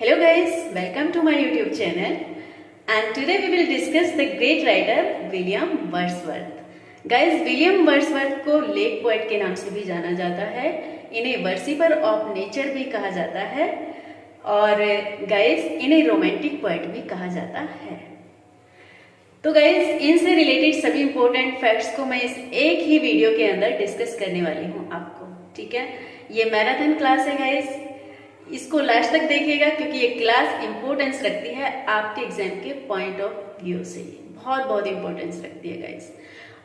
Hello guys, welcome to my YouTube channel and today we will discuss the great writer William Wordsworth. Guys, William Wordsworth को lake poet के नाम से भी जाना जाता है, इन्हें वर्सिपर ऑफ नेचर भी कहा जाता है और गाइस इन्हें रोमांटिक पोएट भी कहा जाता है। तो गाइस इनसे रिलेटेड सभी इंपॉर्टेंट फैक्ट्स को मैं इस एक ही वीडियो के अंदर डिस्कस करने वाली हूँ आपको, ठीक है। ये मैराथन क्लास है गाइस, इसको लास्ट तक देखिएगा क्योंकि ये क्लास इंपॉर्टेंस रखती है आपके एग्जाम के पॉइंट ऑफ व्यू से, बहुत इंपॉर्टेंस रखती है गाइस।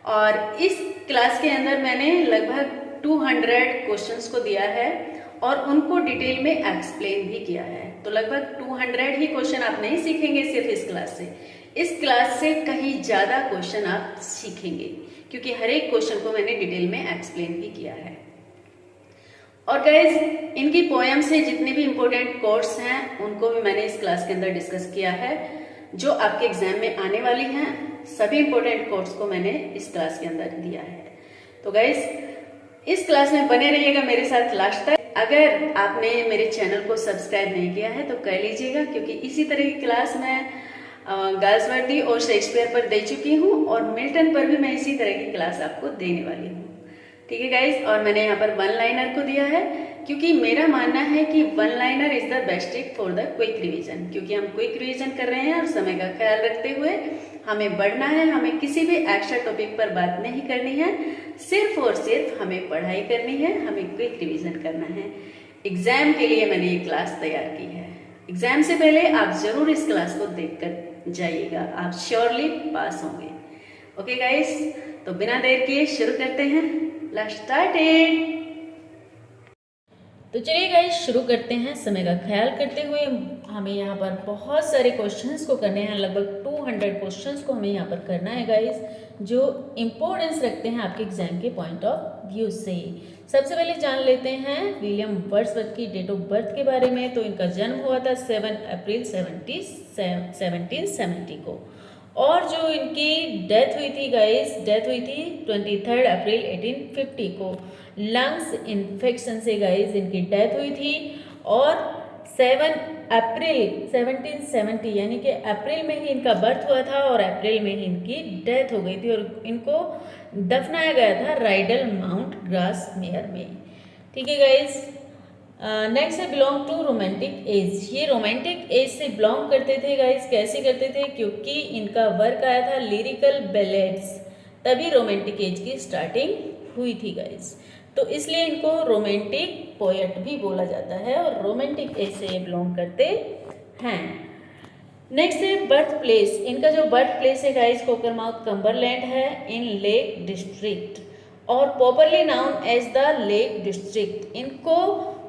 और इस क्लास के अंदर मैंने लगभग 200 क्वेश्चंस को दिया है और उनको डिटेल में एक्सप्लेन भी किया है। तो लगभग 200 ही क्वेश्चन आप नहीं सीखेंगे सिर्फ इस क्लास से, इस क्लास से कहीं ज्यादा क्वेश्चन आप सीखेंगे क्योंकि हर एक क्वेश्चन को मैंने डिटेल में एक्सप्लेन भी किया है। और गाइज इनकी पोएम से जितने भी इंपॉर्टेंट कोट्स हैं उनको भी मैंने इस क्लास के अंदर डिस्कस किया है, जो आपके एग्जाम में आने वाली हैं। सभी इंपॉर्टेंट कोट्स को मैंने इस क्लास के अंदर दिया है। तो गाइज इस क्लास में बने रहिएगा मेरे साथ लास्ट तक। अगर आपने मेरे चैनल को सब्सक्राइब नहीं किया है तो कर लीजिएगा क्योंकि इसी तरह की क्लास मैं गाल्सवर्दी और शेक्सपियर पर दे चुकी हूँ और मिल्टन पर भी मैं इसी तरह की क्लास आपको देने वाली हूँ, ठीक है गाइज। और मैंने यहाँ पर वन लाइनर को दिया है क्योंकि मेरा मानना है कि one liner is the best trick for the quick revision, क्योंकि हम क्विक रिवीजन कर रहे हैं और समय का ख्याल रखते हुए हमें बढ़ना है। हमें किसी भी एक्स्ट्रा टॉपिक पर बात नहीं करनी है, सिर्फ और सिर्फ हमें पढ़ाई करनी है, हमें क्विक रिवीजन करना है। एग्जाम के लिए मैंने ये क्लास तैयार की है। एग्जाम से पहले आप जरूर इस क्लास को देख कर जाइएगा, आप श्योरली पास होंगे। ओके गाइस, तो बिना देर किए शुरू करते हैं। Let's start it. तो चलिए गाइस शुरू करते हैं। समय का ख्याल करते हुए हमें यहाँ पर बहुत सारे क्वेश्चंस को करने हैं, लगभग 200 क्वेश्चंस को हमें यहाँ पर करना है गाइस, जो इम्पोर्टेंस रखते हैं आपके एग्जाम के पॉइंट ऑफ व्यू से। सबसे पहले जान लेते हैं विलियम वर्ड्सवर्थ की डेट ऑफ बर्थ के बारे में। तो इनका जन्म हुआ था 7 अप्रैल 1770 को और जो इनकी डेथ हुई थी गाइस, डेथ हुई थी 23 अप्रैल 1850 को। लंग्स इन्फेक्शन से गाइस इनकी डेथ हुई थी और 7 अप्रैल 1770 यानी कि अप्रैल में ही इनका बर्थ हुआ था और अप्रैल में ही इनकी डेथ हो गई थी और इनको दफनाया गया था राइडल माउंट ग्रासमेयर में, ठीक है गाइस। नेक्स्ट है बिलोंग टू रोमांटिक एज। ये रोमांटिक एज से बिलोंग करते थे गाइस। कैसे करते थे? क्योंकि इनका वर्क आया था लिरिकल बैलेड्स, तभी रोमांटिक एज की स्टार्टिंग हुई थी गाइस। तो इसलिए इनको रोमांटिक पोएट भी बोला जाता है और रोमांटिक एज से ये बिलोंग करते हैं। नेक्स्ट है बर्थ प्लेस। इनका जो बर्थ प्लेस है गाइस कोकरमाउथ कंबरलैंड है इन लेक डिस्ट्रिक्ट और popularly known as the lake district. इनको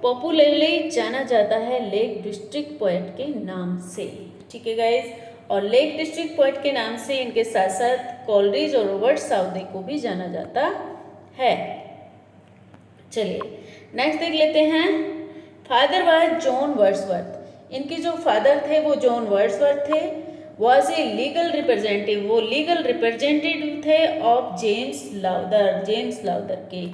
पॉपुलरली जाना जाता है लेक डिस्ट्रिक्ट पोएट के नाम से, ठीक है गाइस। और लेक डिस्ट्रिक्ट पोएट के नाम से इनके साथ साथ कोलरिज और रॉबर्ट साउथी को भी जाना जाता है। चलिए नेक्स्ट देख लेते हैं। Father was John Wordsworth. इनके जो फादर थे वो जॉन वर्ड्सवर्थ थे। वॉज ए लीगल रिप्रेजेंटेटिव, वो लीगल रिप्रेजेंटेटिव थे ऑफ जेम्स लाउदर के।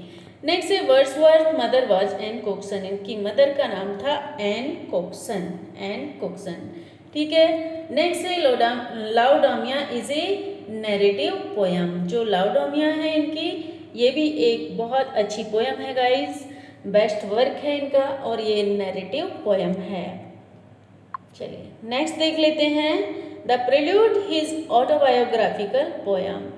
नेक्स्ट है वर्ड्सवर्थ मदर वाज एन कोक्सन। इनकी मदर का नाम था एन कोक्सन, ठीक है। नेक्स्ट है लाउडोमिया इज ए नैरेटिव पोयम। जो लाउडोमिया है इनकी, ये भी एक बहुत अच्छी पोयम है गाइस, बेस्ट वर्क है इनका और ये नैरेटिव पोयम है। चलिए नेक्स्ट देख लेते हैं। The prelude his autobiographical poem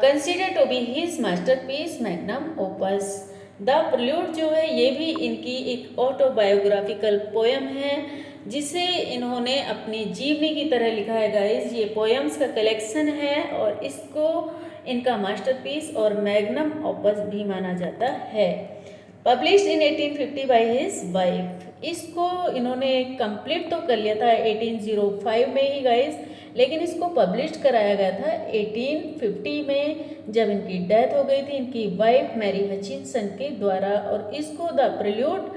consider to be his masterpiece magnum opus. The prelude जो है ये भी इनकी एक ऑटोबायोग्राफिकल पोयम है जिसे इन्होंने अपनी जीवनी की तरह लिखा है गाइस। ये पोयम्स का कलेक्शन है और इसको इनका मास्टरपीस और मैग्नम ओपस भी माना जाता है। Published in 1850 by his wife. इसको इन्होंने कंप्लीट तो कर लिया था 1805 में ही गाइस, लेकिन इसको पब्लिश कराया गया था 1850 में जब इनकी डेथ हो गई थी इनकी वाइफ मैरी हचिनसन के द्वारा। और इसको द प्रेल्यूड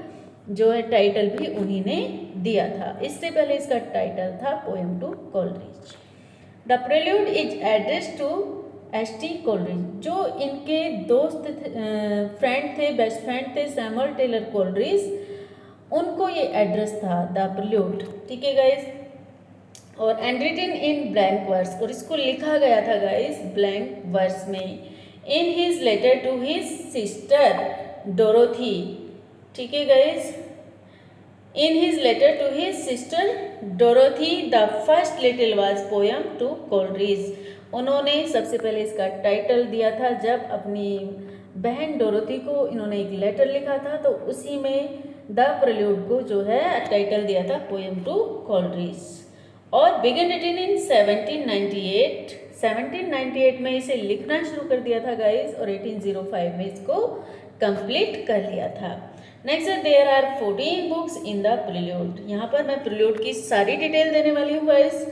जो है टाइटल भी उन्हीं ने दिया था। इससे पहले इसका टाइटल था poem to Coleridge. The prelude is address to S T. Coleridge. जो इनके दोस्त फ्रेंड थे, बेस्ट फ्रेंड थे सैमुअल टेलर कोलरिज, उनको ये एड्रेस था द प्रिल्यूड, ठीक है गाइस। और and written in blank verse, और इसको लिखा गया था गाइस ब्लैंक वर्स में, in his letter to his sister Dorothy, ठीक है guys. In his letter to his sister Dorothy the first little was poem to Coleridge, उन्होंने सबसे पहले इसका टाइटल दिया था जब अपनी बहन डोरोथी को इन्होंने एक लेटर लिखा था, तो उसी में द प्रिल्यूड को जो है टाइटल दिया था पोयम टू कोलरिज। और बिगन रिटन इन 1798, 1798 में इसे लिखना शुरू कर दिया था गाइस, और 1805 में इसको कंप्लीट कर लिया था। नेक्स्ट है there are 14 books in the prelude, यहाँ पर मैं प्रिल्यूड की सारी डिटेल देने वाली हूँ गाइस।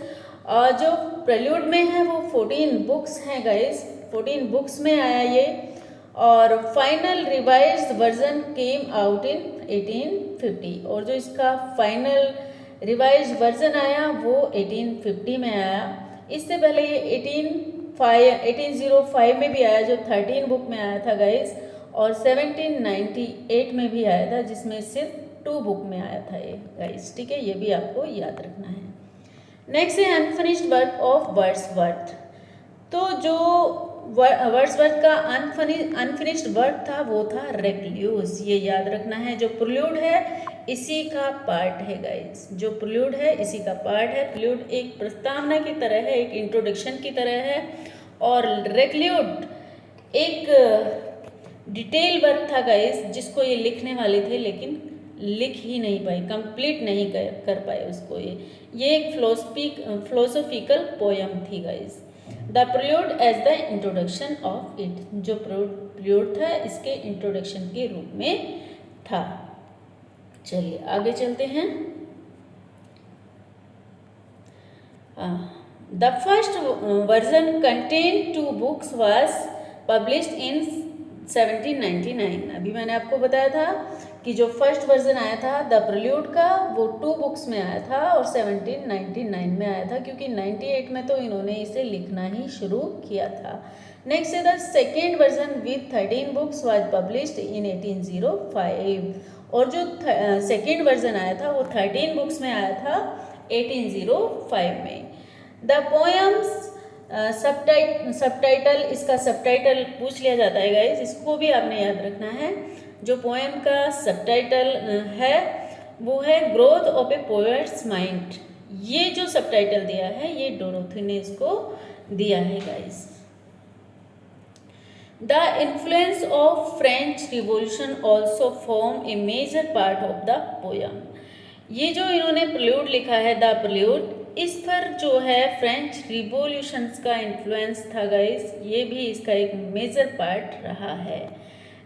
जो प्रिल्यूड में है वो 14 बुक्स हैं गाइस, 14 बुक्स में आया ये, और final revised version came out in 1850, और जो इसका फाइनल रिवाइज्ड वर्जन आया वो 1850 में आया। इससे पहले ये 1805 में भी आया जो 13 बुक में आया था गाइस, और 1798 में भी आया था जिसमें सिर्फ 2 बुक में आया था ये गाइस, ठीक है, ये भी आपको याद रखना है। नेक्स्ट है अनफिनिश्ड वर्क ऑफ वर्ड्सवर्थ, तो जो वर्ड्सवर्थ का अनफिनिश्ड वर्क था वो था रेक्ल्यूज, ये याद रखना है। जो प्रिल्यूड है इसी का पार्ट है गाइस, जो प्रिल्यूड है इसी का पार्ट है। प्रिल्यूड एक प्रस्तावना की तरह है, एक इंट्रोडक्शन की तरह है, और रेक्ल्यूड एक डिटेल वर्क था गाइस जिसको ये लिखने वाले थे लेकिन लिख ही नहीं पाए, कंप्लीट नहीं कर पाए उसको। ये एक फिलोसॉफिकल पोयम थी guys. The prelude as the introduction of it, जो प्रिल्यूड था इसके इंट्रोडक्शन के रूप में था। चलिए आगे चलते हैं। The first version contain 2 books was published in 1799, अभी मैंने आपको बताया था कि जो फर्स्ट वर्जन आया था द प्रिल्यूड का वो 2 बुक्स में आया था और 1799 में आया था, क्योंकि 98 में तो इन्होंने इसे लिखना ही शुरू किया था। नेक्स्ट है the second version with 13 books was published in 1805, और जो सेकेंड वर्जन आया था वो 13 बुक्स में आया था 1805 में। द पोएम्स सबटाइटल, इसका सबटाइटल पूछ लिया जाता है गाइस, इसको भी आपने याद रखना है। जो पोएम का सबटाइटल है वो है growth of A poets mind, ये जो सबटाइटल दिया है ये डोरोथी ने इसको दिया है guys. The influence of French revolution also form a major part of the poem, ये जो इन्होंने प्रिल्यूड लिखा है द प्रिल्यूड, इस पर जो है फ्रेंच रिवॉल्यूशंस का इन्फ्लुएंस था गाइस, ये भी इसका एक मेजर पार्ट रहा है।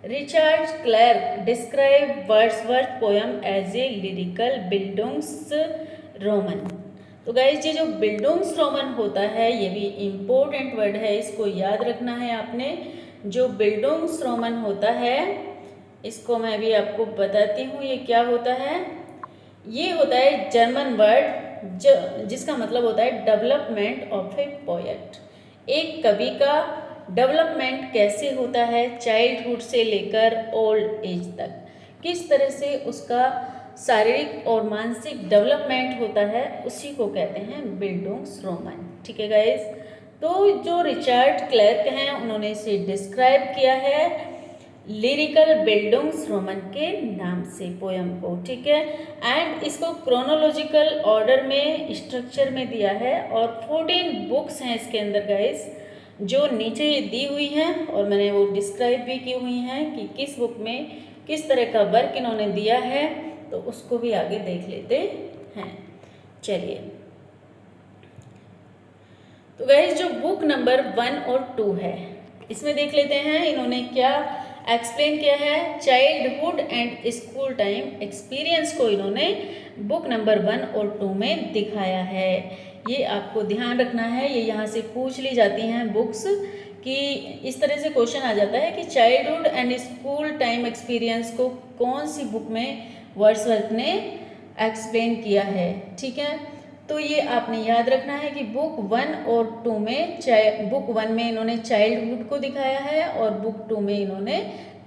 Richard Clerk describe Wordsworth poem as a lyrical bildungsroman, तो गाइस ये जो बिल्डुंग्सरोमन होता है ये भी इम्पोर्टेंट वर्ड है, इसको याद रखना है आपने। जो बिल्डुंग्सरोमन होता है इसको मैं भी आपको बताती हूँ ये क्या होता है। ये होता है जर्मन वर्ड जिसका मतलब होता है डेवलपमेंट ऑफ ए पोएट, एक कवि का डेवलपमेंट कैसे होता है चाइल्डहुड से लेकर ओल्ड एज तक, किस तरह से उसका शारीरिक और मानसिक डेवलपमेंट होता है, उसी को कहते हैं बिल्डुंग्सरोमन, ठीक है गाइस। तो जो रिचर्ड क्लर्क हैं उन्होंने इसे डिस्क्राइब किया है लिरिकल बिल्डुंग्सरोमन के नाम से पोयम को, ठीक है। एंड इसको क्रोनोलॉजिकल ऑर्डर में स्ट्रक्चर में दिया है, और 14 बुक्स हैं इसके अंदर गाइस जो नीचे दी हुई हैं, और मैंने वो डिस्क्राइब भी की हुई हैं कि किस बुक में किस तरह का वर्क इन्होंने दिया है, तो उसको भी आगे देख लेते हैं। चलिए तो गाइस जो बुक नंबर 1 और 2 है इसमें देख लेते हैं इन्होंने क्या एक्सप्लेन किया है। Childhood and school time experience को इन्होंने बुक नंबर 1 और 2 में दिखाया है, ये आपको ध्यान रखना है। ये यहाँ से पूछ ली जाती हैं बुक्स कि इस तरह से क्वेश्चन आ जाता है कि childhood and school time experience को कौन सी बुक में वर्ड्सवर्थ ने एक्सप्लेन किया है, ठीक है। तो ये आपने याद रखना है कि बुक 1 और 2 में बुक 1 में इन्होंने चाइल्डहुड को दिखाया है और बुक 2 में इन्होंने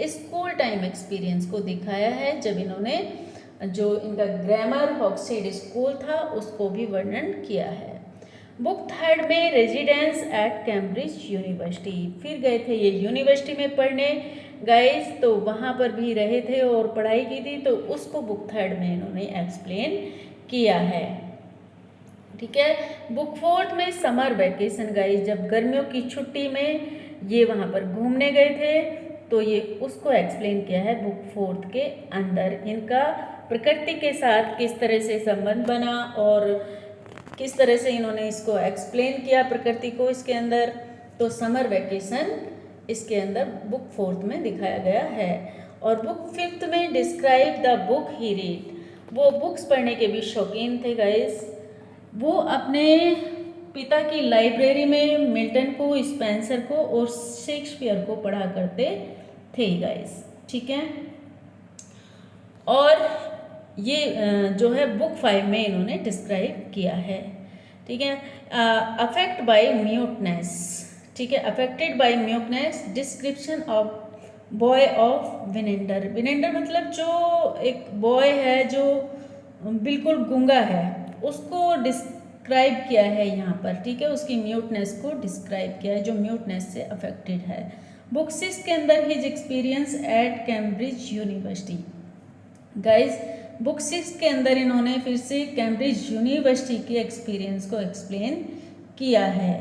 स्कूल टाइम एक्सपीरियंस को दिखाया है, जब इन्होंने जो इनका ग्रामर हॉक्सेड स्कूल था उसको भी वर्णन किया है। बुक थर्ड में रेजिडेंस एट कैम्ब्रिज यूनिवर्सिटी, फिर गए थे ये यूनिवर्सिटी में पढ़ने गाइस, तो वहाँ पर भी रहे थे और पढ़ाई की थी, तो उसको बुक थर्ड में इन्होंने एक्सप्लेन किया है। ठीक है। बुक फोर्थ में समर वैकेशन गाइस, जब गर्मियों की छुट्टी में ये वहाँ पर घूमने गए थे तो ये उसको एक्सप्लेन किया है बुक फोर्थ के अंदर। इनका प्रकृति के साथ किस तरह से संबंध बना और किस तरह से इन्होंने इसको एक्सप्लेन किया प्रकृति को इसके अंदर, तो समर वैकेशन इसके अंदर बुक फोर्थ में दिखाया गया है। और बुक फिफ्थ में describe the book he read, वो बुक्स पढ़ने के भी शौकीन थे गाइस। वो अपने पिता की लाइब्रेरी में मिल्टन को, स्पेंसर को और शेक्सपियर को पढ़ा करते थे गाइस। ठीक है। और ये जो है बुक 5 में इन्होंने डिस्क्राइब किया है। ठीक है। अफेक्ट बाय म्यूटनेस, ठीक है, affected by muteness, description of boy of Winander. Winander मतलब जो एक बॉय है जो बिल्कुल गूंगा है, उसको डिस्क्राइब किया है यहाँ पर। ठीक है, उसकी म्यूटनेस को डिस्क्राइब किया है जो म्यूटनेस से अफेक्टेड है। बुक 6 के अंदर his experience at Cambridge university guys, book 6 के अंदर इन्होंने फिर से कैम्ब्रिज यूनिवर्सिटी के एक्सपीरियंस को एक्सप्लेन किया है।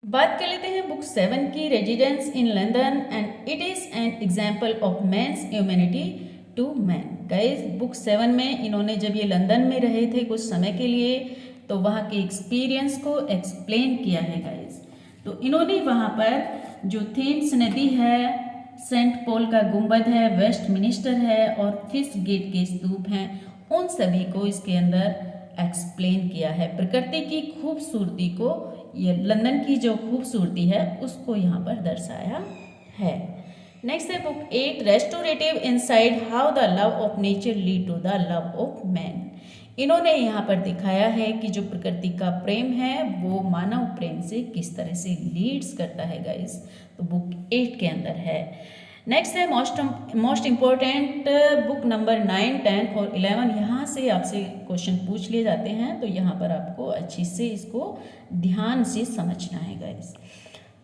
बात कर लेते हैं बुक 7 की, residence in London and it is an example of man's humanity to man. Guys book 7 में इन्होंने जब ये लंदन में रहे थे कुछ समय के लिए तो वहाँ के एक्सपीरियंस को एक्सप्लेन किया है गाइज। तो इन्होंने वहाँ पर जो थेम्स नदी है, सेंट पॉल का गुंबद है, वेस्ट मिनिस्टर है और फिश गेट के स्तूप हैं, उन सभी को इसके अंदर एक्सप्लेन किया है। प्रकृति की खूबसूरती को, ये लंदन की जो खूबसूरती है उसको यहाँ पर दर्शाया है। नेक्स्ट है book 8, restorative inside, how the love of nature lead to the love of man. इन्होंने यहाँ पर दिखाया है कि जो प्रकृति का प्रेम है वो मानव प्रेम से किस तरह से लीड्स करता है गाइस, तो बुक 8 के अंदर है। नेक्स्ट है मोस्ट इम्पोर्टेंट बुक नंबर 9, 10 और 11। यहाँ से आपसे क्वेश्चन पूछ लिए जाते हैं, तो यहाँ पर आपको अच्छी से इसको ध्यान से समझना है गाइस।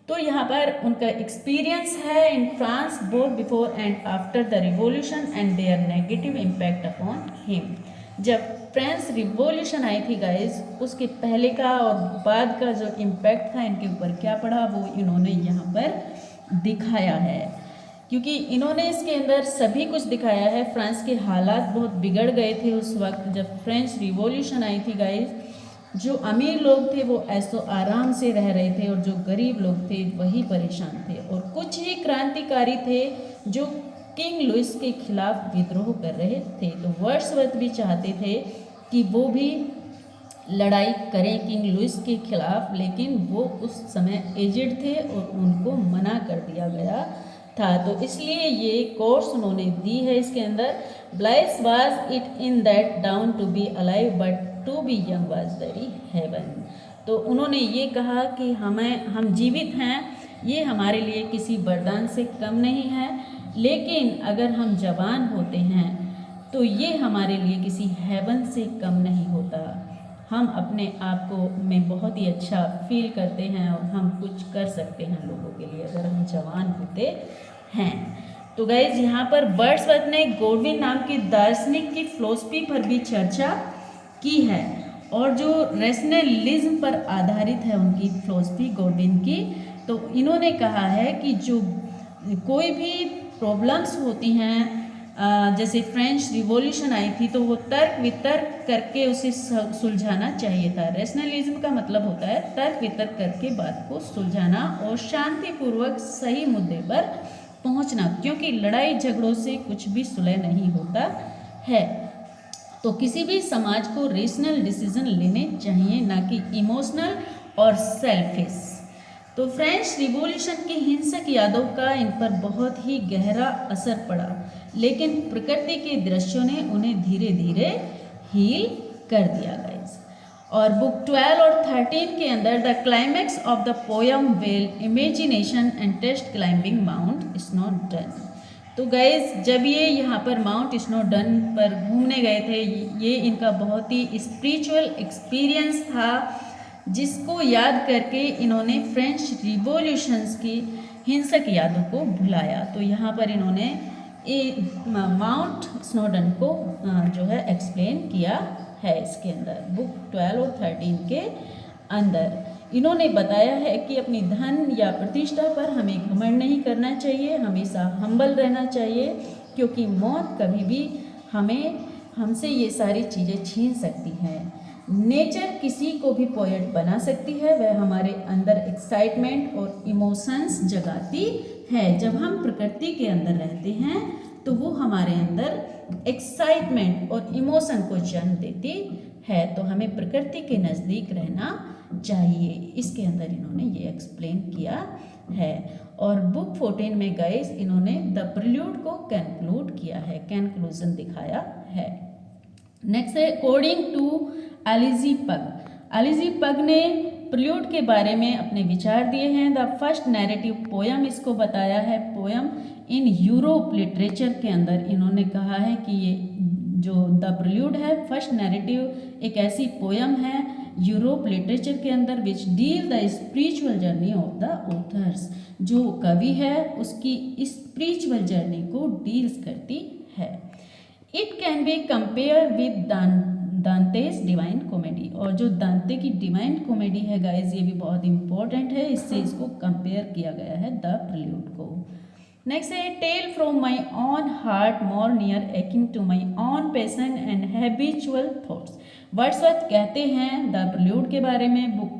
तो यहाँ पर उनका एक्सपीरियंस है in France both before and after the revolution and their negative impact upon him. जब फ्रेंच रिवॉल्यूशन आई थी गाइस, उसके पहले का और बाद का जो इम्पैक्ट था इनके ऊपर क्या पड़ा वो इन्होंने यहाँ पर दिखाया है, क्योंकि इन्होंने इसके अंदर सभी कुछ दिखाया है। फ्रांस के हालात बहुत बिगड़ गए थे उस वक्त जब फ्रेंच रिवॉल्यूशन आई थी गाइस। जो अमीर लोग थे वो ऐसो आराम से रह रहे थे और जो गरीब लोग थे वही परेशान थे। और कुछ ही क्रांतिकारी थे जो किंग लुइस के खिलाफ विद्रोह कर रहे थे। तो वर्ड्सवर्थ भी चाहते थे कि वो भी लड़ाई करें किंग लुइस के खिलाफ, लेकिन वो उस समय एजेड थे और उनको मना कर दिया गया था। तो इसलिए ये कोर्स उन्होंने दी है इसके अंदर। Bliss was it in that dawn to be alive but to be young was very heaven. तो उन्होंने ये कहा कि हम जीवित हैं, ये हमारे लिए किसी वरदान से कम नहीं है, लेकिन अगर हम जवान होते हैं तो ये हमारे लिए किसी हेवन से कम नहीं होता। हम अपने आप को में बहुत ही अच्छा फील करते हैं और हम कुछ कर सकते हैं लोगों के लिए अगर हम जवान होते हैं। तो गाइज यहाँ पर वर्ड्सवर्थ ने गॉडविन नाम के दार्शनिक की फिलॉसफी पर भी चर्चा की है और जो रैशनलिज्म पर आधारित है उनकी फिलॉसफी गॉडविन की। तो इन्होंने कहा है कि जो कोई भी प्रॉब्लम्स होती हैं, जैसे फ्रेंच रिवॉल्यूशन आई थी तो वो तर्क वितर्क करके उसे सुलझाना चाहिए था। रैशनलिज्म का मतलब होता है तर्क वितर्क करके बात को सुलझाना और शांतिपूर्वक सही मुद्दे पर पहुंचना, क्योंकि लड़ाई झगड़ों से कुछ भी सुलह नहीं होता है। तो किसी भी समाज को रेशनल डिसीजन लेने चाहिए, ना कि इमोशनल और सेल्फिश। तो फ्रेंच रिवॉल्यूशन की हिंसक यादों का इन पर बहुत ही गहरा असर पड़ा, लेकिन प्रकृति के दृश्यों ने उन्हें धीरे धीरे हील कर दिया गाइस। और बुक 12 और 13 के अंदर the climax of the poem well imagination and taste climbing mount is not done. तो गाइज जब ये यहाँ पर माउंट स्नोडन पर घूमने गए थे, ये इनका बहुत ही स्पिरिचुअल एक्सपीरियंस था, जिसको याद करके इन्होंने फ्रेंच रिवॉल्यूशंस की हिंसक यादों को भुलाया। तो यहाँ पर इन्होंने माउंट स्नोडन को जो है एक्सप्लेन किया है इसके अंदर, बुक 12 और 13 के अंदर। इन्होंने बताया है कि अपनी धन या प्रतिष्ठा पर हमें घमंड नहीं करना चाहिए, हमेशा हम्बल रहना चाहिए, क्योंकि मौत कभी भी हमसे ये सारी चीज़ें छीन सकती हैं। नेचर किसी को भी पोएट बना सकती है, वह हमारे अंदर एक्साइटमेंट और इमोशंस जगाती है। जब हम प्रकृति के अंदर रहते हैं तो वो हमारे अंदर एक्साइटमेंट और इमोशन को जन्म देती है। तो हमें प्रकृति के नज़दीक रहना चाहिए। इसके अंदर इन्होंने ये एक्सप्लेन किया है। और बुक 14 में गाइस इन्होंने द प्रिल्यूड को कंक्लूड किया है, कंक्लूजन दिखाया है। नेक्स्ट है अकॉर्डिंग टू एलिजी पग। एलिजी पग ने प्रिल्यूड के बारे में अपने विचार दिए हैं। द फर्स्ट नैरेटिव पोयम इसको बताया है, पोयम इन यूरोप लिटरेचर के अंदर इन्होंने कहा है कि ये जो द प्रिल्यूड है, फर्स्ट नैरेटिव एक ऐसी पोयम है यूरोप लिटरेचर के अंदर which deal the spiritual journey of the authors. जो कवि है उसकी स्पिरिचुअल जर्नी को डील्स करती है। It can be compare with Dante's Divine Comedy. और जो दांते की डिवाइन कॉमेडी है गाइज, ये भी बहुत इंपॉर्टेंट है, इससे इसको कंपेयर किया गया है द प्रिल्यूड को। नेक्स्ट है tale from my own heart more near akin to my own passion and habitual thoughts. Wordsworth कहते हैं द प्रिल्यूड के बारे में, बुक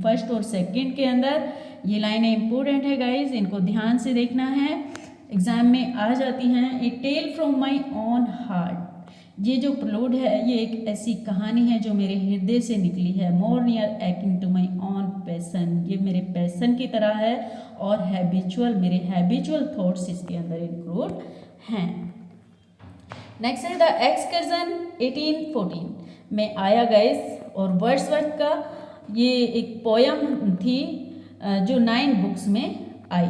फर्स्ट और सेकंड के अंदर। ये लाइनें इंपॉर्टेंट है गाइज, इनको ध्यान से देखना है, एग्जाम में आ जाती हैं। A tale from my own heart, ये जो प्रिल्यूड है ये एक ऐसी कहानी है जो मेरे हृदय से निकली है। More near akin to my own passion, ये मेरे पैशन की तरह है। और हैबिचुअल, मेरे हैबिचुअल थॉट्स इसके अंदर इंक्लूड हैं। नेक्स्ट है द एक्सकर्जन 1814 में आया गाइस, और वर्ड्सवर्थ का ये एक पोयम थी जो 9 बुक्स में आई।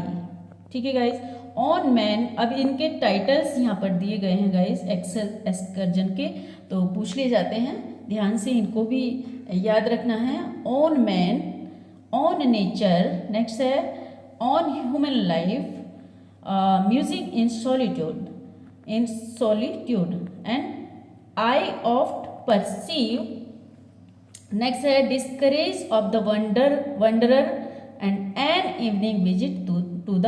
ठीक है गाइस। ऑन मैन, अब इनके टाइटल्स यहाँ पर दिए गए हैं गाइस एक्सकर्जन के, तो पूछ ले जाते हैं, ध्यान से इनको भी याद रखना है। On man, on nature, next है on human life, music in solitude and I oft perceive. Next है discourse of the wanderer and an evening visit to the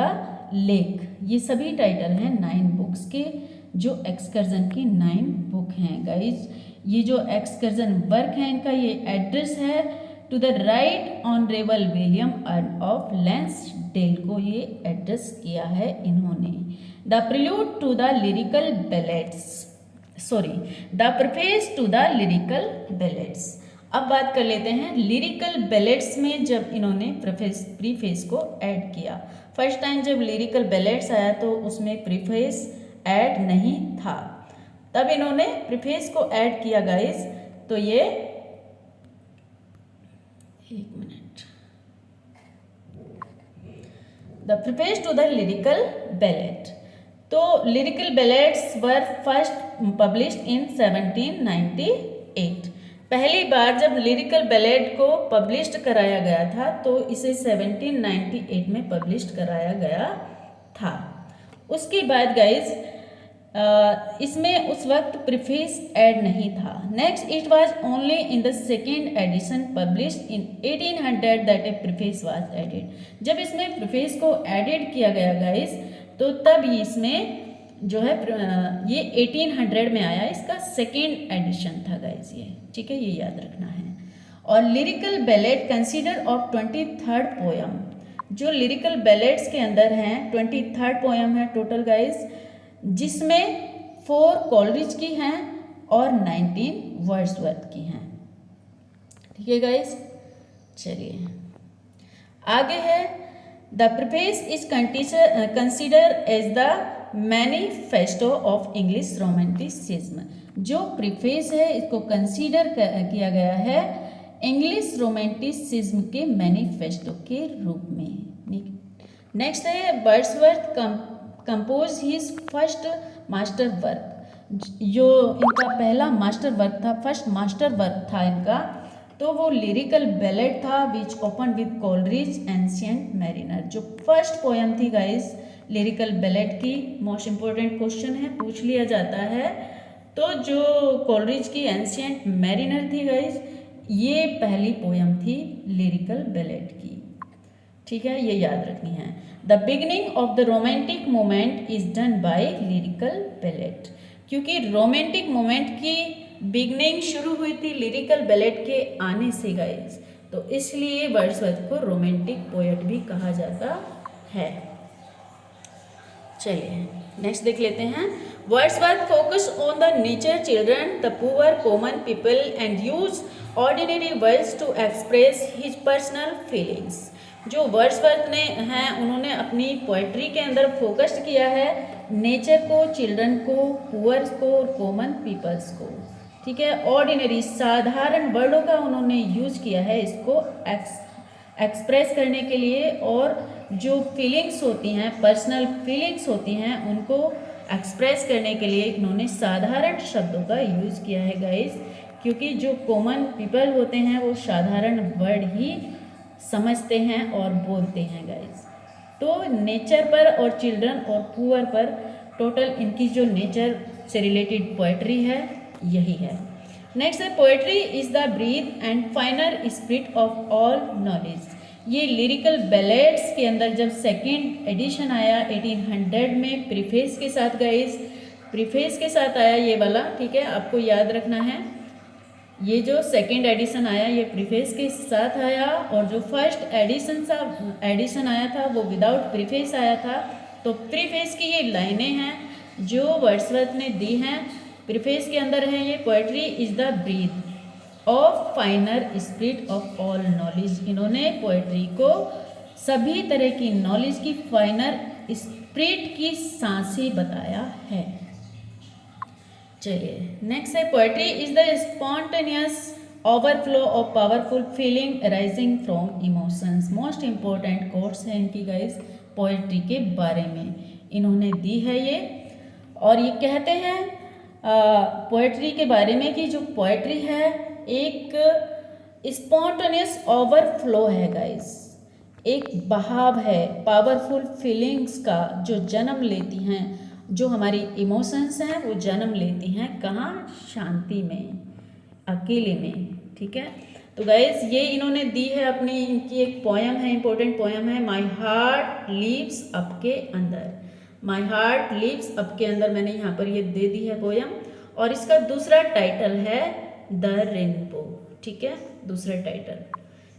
lake. ये सभी टाइटल हैं 9 बुक्स के, जो एक्सकर्जन की 9 बुक हैं guys. ये जो एक्सकर्जन वर्क है इनका, ये एड्रेस है to the right honourable William earl of Lonsdale को ये एड्रेस किया है इन्होंने। The prelude to the lyrical ballads, the preface to the lyrical ballads. अब बात कर लेते हैं लिरिकल बैलेट्स में जब इन्होंने प्रीफेस को ऐड किया। फर्स्ट टाइम जब लिरिकल बैलेट्स आया तो उसमें प्रीफेस ऐड नहीं था, तब इन्होंने प्रीफेस को ऐड किया गाइस। तो ये एक minute, the preface to the lyrical ballad. तो lyrical ballads were first published in 1798। पहली बार जब लिरिकल बैलेट को पब्लिश्ड कराया गया था तो इसे 1798 में पब्लिश्ड कराया गया था। उसके बाद गाइज इसमें उस वक्त प्रीफेस ऐड नहीं था। Next it was only in the second edition published in 1800 that a preface was added. जब इसमें प्रीफेस को एडेड किया गया गाइज, तो तब इसमें जो है ये 1800 में आया, इसका सेकेंड एडिशन था गाइज ये। ठीक है, ये याद रखना है। और lyrical ballot consider of 23rd poem, जो लिरिकल बैलेट्स के अंदर हैं 23rd पोयम है टोटल गाइज, जिसमें 4 कोलरिज की हैं और 19 वर्ड्सवर्थ की हैं। ठीक है गाइज, चलिए आगे है the preface is consider as the manifesto of English romanticism. जो प्रीफेस है इसको कंसीडर किया गया है इंग्लिश रोमांटिसिज्म के मैनिफेस्टो के रूप में। नेक्स्ट है Wordsworth compose his first master work, जो इनका पहला मास्टर वर्क था, फर्स्ट मास्टर वर्क था इनका, तो वो लिरिकल बैलेड था which open with Coleridge ancient mariner. जो फर्स्ट पोयम थी गाइस लिरिकल बैलेड की, मोस्ट इम्पोर्टेंट क्वेश्चन है, पूछ लिया जाता है। तो जो कोलरिज की एंशिएंट मैरिनर थी गाइस, ये पहली पोयम थी लिरिकल बैलेड की, ठीक है, ये याद रखनी है। The beginning of the romantic moment is done by lyrical ballad, क्योंकि रोमांटिक मोमेंट की बिगनिंग शुरू हुई थी लिरिकल बैलेड के आने से गाइस, तो इसलिए वर्ड्सवर्थ को रोमांटिक पोएट भी कहा जाता है। चलिए नेक्स्ट देख लेते हैं। Wordsworth focus on the nature, children, the poor, common people and use ordinary words to express his personal feelings. जो वर्ड्सवर्थ ने हैं उन्होंने अपनी पोएट्री के अंदर फोकस किया है नेचर को, चिल्ड्रन को, पुअर को और कॉमन पीपल्स को, ठीक है। ऑर्डिनरी साधारण वर्डों का उन्होंने यूज किया है इसको एक्सप्रेस करने के लिए, और जो फीलिंग्स होती हैं, पर्सनल फीलिंग्स होती हैं, उनको एक्सप्रेस करने के लिए इन्होंने साधारण शब्दों का यूज़ किया है गाइस, क्योंकि जो कॉमन पीपल होते हैं वो साधारण वर्ड ही समझते हैं और बोलते हैं गाइस। तो नेचर पर और चिल्ड्रन और पुअर पर टोटल इनकी जो नेचर से रिलेटेड पोएट्री है यही है। नेक्स्ट है poetry is the breath and finer spirit of all knowledge. ये लिरिकल बैलेड्स के अंदर जब सेकेंड एडिशन आया 1800 में प्रीफेस के साथ गाइस, प्रीफेस के साथ आया ये वाला, ठीक है, आपको याद रखना है। ये जो सेकेंड एडिशन आया ये प्रीफेस के साथ आया, और जो फर्स्ट एडिशन आया था वो विदाउट प्रीफेस आया था। तो प्रीफेस की ये लाइनें हैं जो वर्ड्सवर्थ ने दी हैं, प्रीफेस के अंदर है ये, poetry is the breath of finer spirit of all knowledge. इन्होंने पोएट्री को सभी तरह की नॉलेज की फाइनर स्पिरिट की सांसें बताया है। चलिए नेक्स्ट है poetry is the spontaneous overflow of powerful feeling arising from emotions. Most important quotes हैं इनकी गाइस पोएट्री के बारे में इन्होंने दी है ये, और ये कहते हैं पोएट्री के बारे में कि जो पोएट्री है एक स्पॉन्टेनियस ओवरफ्लो है गाइस, एक बहाव है पावरफुल फीलिंग्स का जो जन्म लेती हैं, जो हमारी इमोशंस हैं वो जन्म लेती हैं कहाँ, शांति में, अकेले में, ठीक है। तो गाइस ये इन्होंने दी है अपनी, इनकी एक पोयम है, इंपॉर्टेंट पोयम है, माई हार्ट लीव्स अप के अंदर। माई हार्ट लीव्स अप के अंदर मैंने यहाँ पर ये दे दी है पोयम, और इसका दूसरा टाइटल है द रेनबो, ठीक है, दूसरा टाइटल,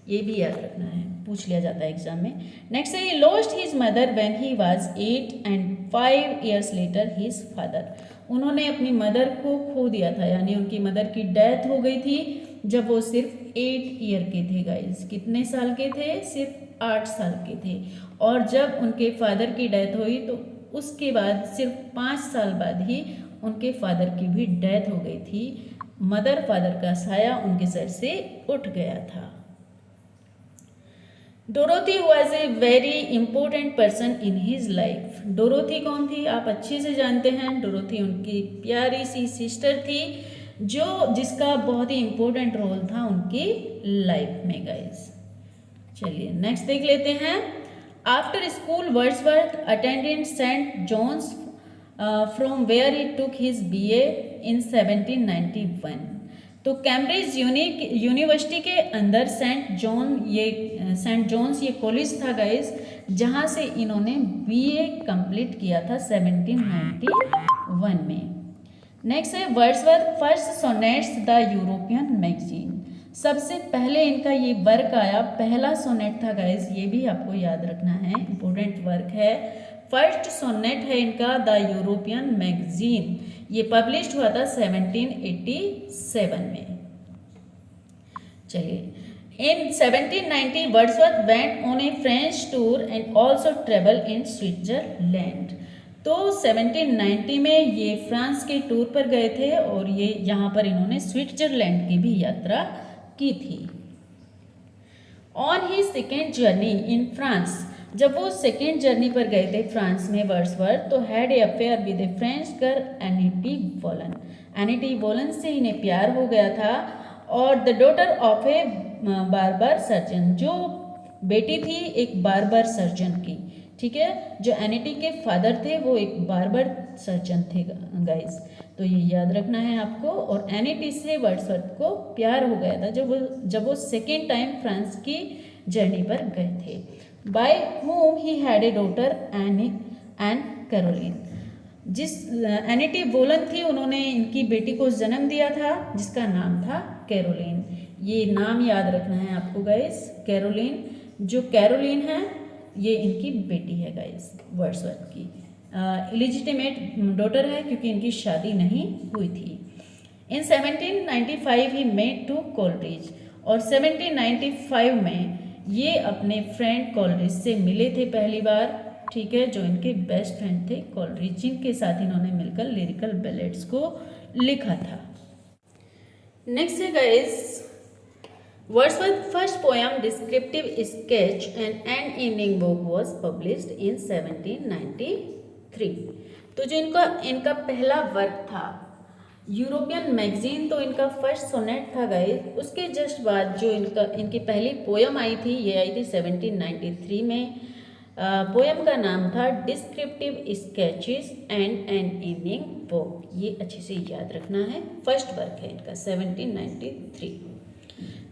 ये भी याद रखना है, पूछ लिया जाता है एग्जाम में। नेक्स्ट है lost his mother when he was 8 and 5 years later his father. उन्होंने अपनी मदर को खो दिया था, यानी उनकी मदर की डेथ हो गई थी जब वो सिर्फ 8 ईयर के थे गाइस। कितने साल के थे? सिर्फ 8 साल के थे। और जब उनके फादर की डेथ हुई तो उसके बाद सिर्फ 5 साल बाद ही उनके फादर की भी डेथ हो गई थी। मदर फादर का साया उनके सर से उठ गया था। Dorothy was a very important person in his life. Dorothy कौन थी? आप अच्छे से जानते हैं, डोरोथी उनकी प्यारी सी सिस्टर थी जिसका बहुत ही इम्पोर्टेंट रोल था उनकी लाइफ में गाइस। चलिए नेक्स्ट देख लेते हैं। After school Wordsworth attended Saint John's from where he took his BA in 1791। तो कैम्ब्रिज यूनिवर्सिटी के अंदर सेंट जॉन्स ये कॉलेज था गाइस, जहाँ से इन्होंने BA कंप्लीट किया था 1791 में। नेक्स्ट है Wordsworth first sonnets the European magazine. सबसे पहले इनका ये वर्क आया, पहला सोनेट था गाइस, ये भी आपको याद रखना है, इंपॉर्टेंट वर्क है। फर्स्ट सोनेट है इनका द यूरोपियन मैगजीन, ये पब्लिश हुआ था 1787 में। चलिए इन 1790 Wordsworth went on A French tour and also travel in Switzerland. तो 1790 में ये फ्रांस के टूर पर गए थे और ये यहाँ पर इन्होंने स्विट्जरलैंड की भी यात्रा की थी। On he second journey in France जब वो सेकेंड जर्नी पर गए थे फ्रांस में वर्ड्सवर्थ, तो had a affair with A French girl annuity बोलन। एनिटी बोलन से इन्हें प्यार हो गया था, और the daughter of A barber surgeon, जो बेटी थी एक बार्बर सर्जन की, ठीक है। जो एनिटी के फादर थे वो एक बार्बर सर्जन थे गाइस, तो ये याद रखना है आपको। और एनिटी से वर्ड्सवर्थ को प्यार हो गया था जब वो सेकेंड टाइम फ्रांस की जर्नी पर गए थे। By whom he had a daughter and Caroline. जिस एनिटी बोलन थी, उन्होंने इनकी बेटी को जन्म दिया था जिसका नाम था कैरोलिन। ये नाम याद रखना है आपको गाइस, कैरोलिन। जो कैरोलिन है ये इनकी बेटी है गाइस वर्ड्सवर्थ की। इलिजिटिमेट डॉटर है क्योंकि इनकी शादी नहीं हुई थी। इन 1795 ही मेट टू कोलरिज, और 1795 में ये अपने फ्रेंड कोलरिज से मिले थे पहली बार, ठीक है, जो इनके बेस्ट फ्रेंड थे कोलरिज, जिनके साथ इन्होंने मिलकर लिरिकल बैलेड्स को लिखा था। नेक्स्ट है guys Wordsworth first poem descriptive sketch and evening book was published in 1793। तो जो इनका पहला वर्क था यूरोपियन मैगजीन, तो इनका फर्स्ट सोनेट था गाइस। उसके जस्ट बाद जो इनकी पहली पोएम आई थी, ये आई थी 1793 में। पोएम का नाम था descriptive sketches and an evening book. ये अच्छे से याद रखना है, फर्स्ट वर्क है इनका 1793।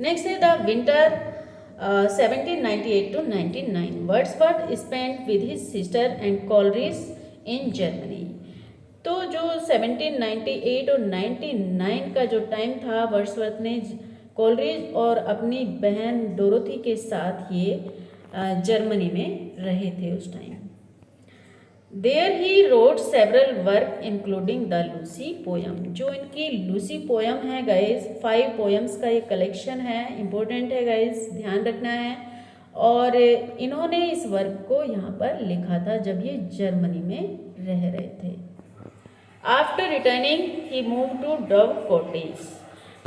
नेक्स्ट है the winter 1798 to 99। Wordsworth spent with his sister and Coleridge in Germany. तो जो 1798 और 99 का जो टाइम था, वर्ड्सवर्थ ने कोलरिज और अपनी बहन डोरोथी के साथ ये जर्मनी में रहे थे उस time. There he wrote several work including the Lucy poem. जो इनकी लूसी पोएम है गाइस, 5 पोएम्स का ये कलेक्शन है, इंपॉर्टेंट है गाइस, ध्यान रखना है। और इन्होंने इस वर्क को यहाँ पर लिखा था जब ये जर्मनी में रह रहे थे। After returning he move to Dove cottage.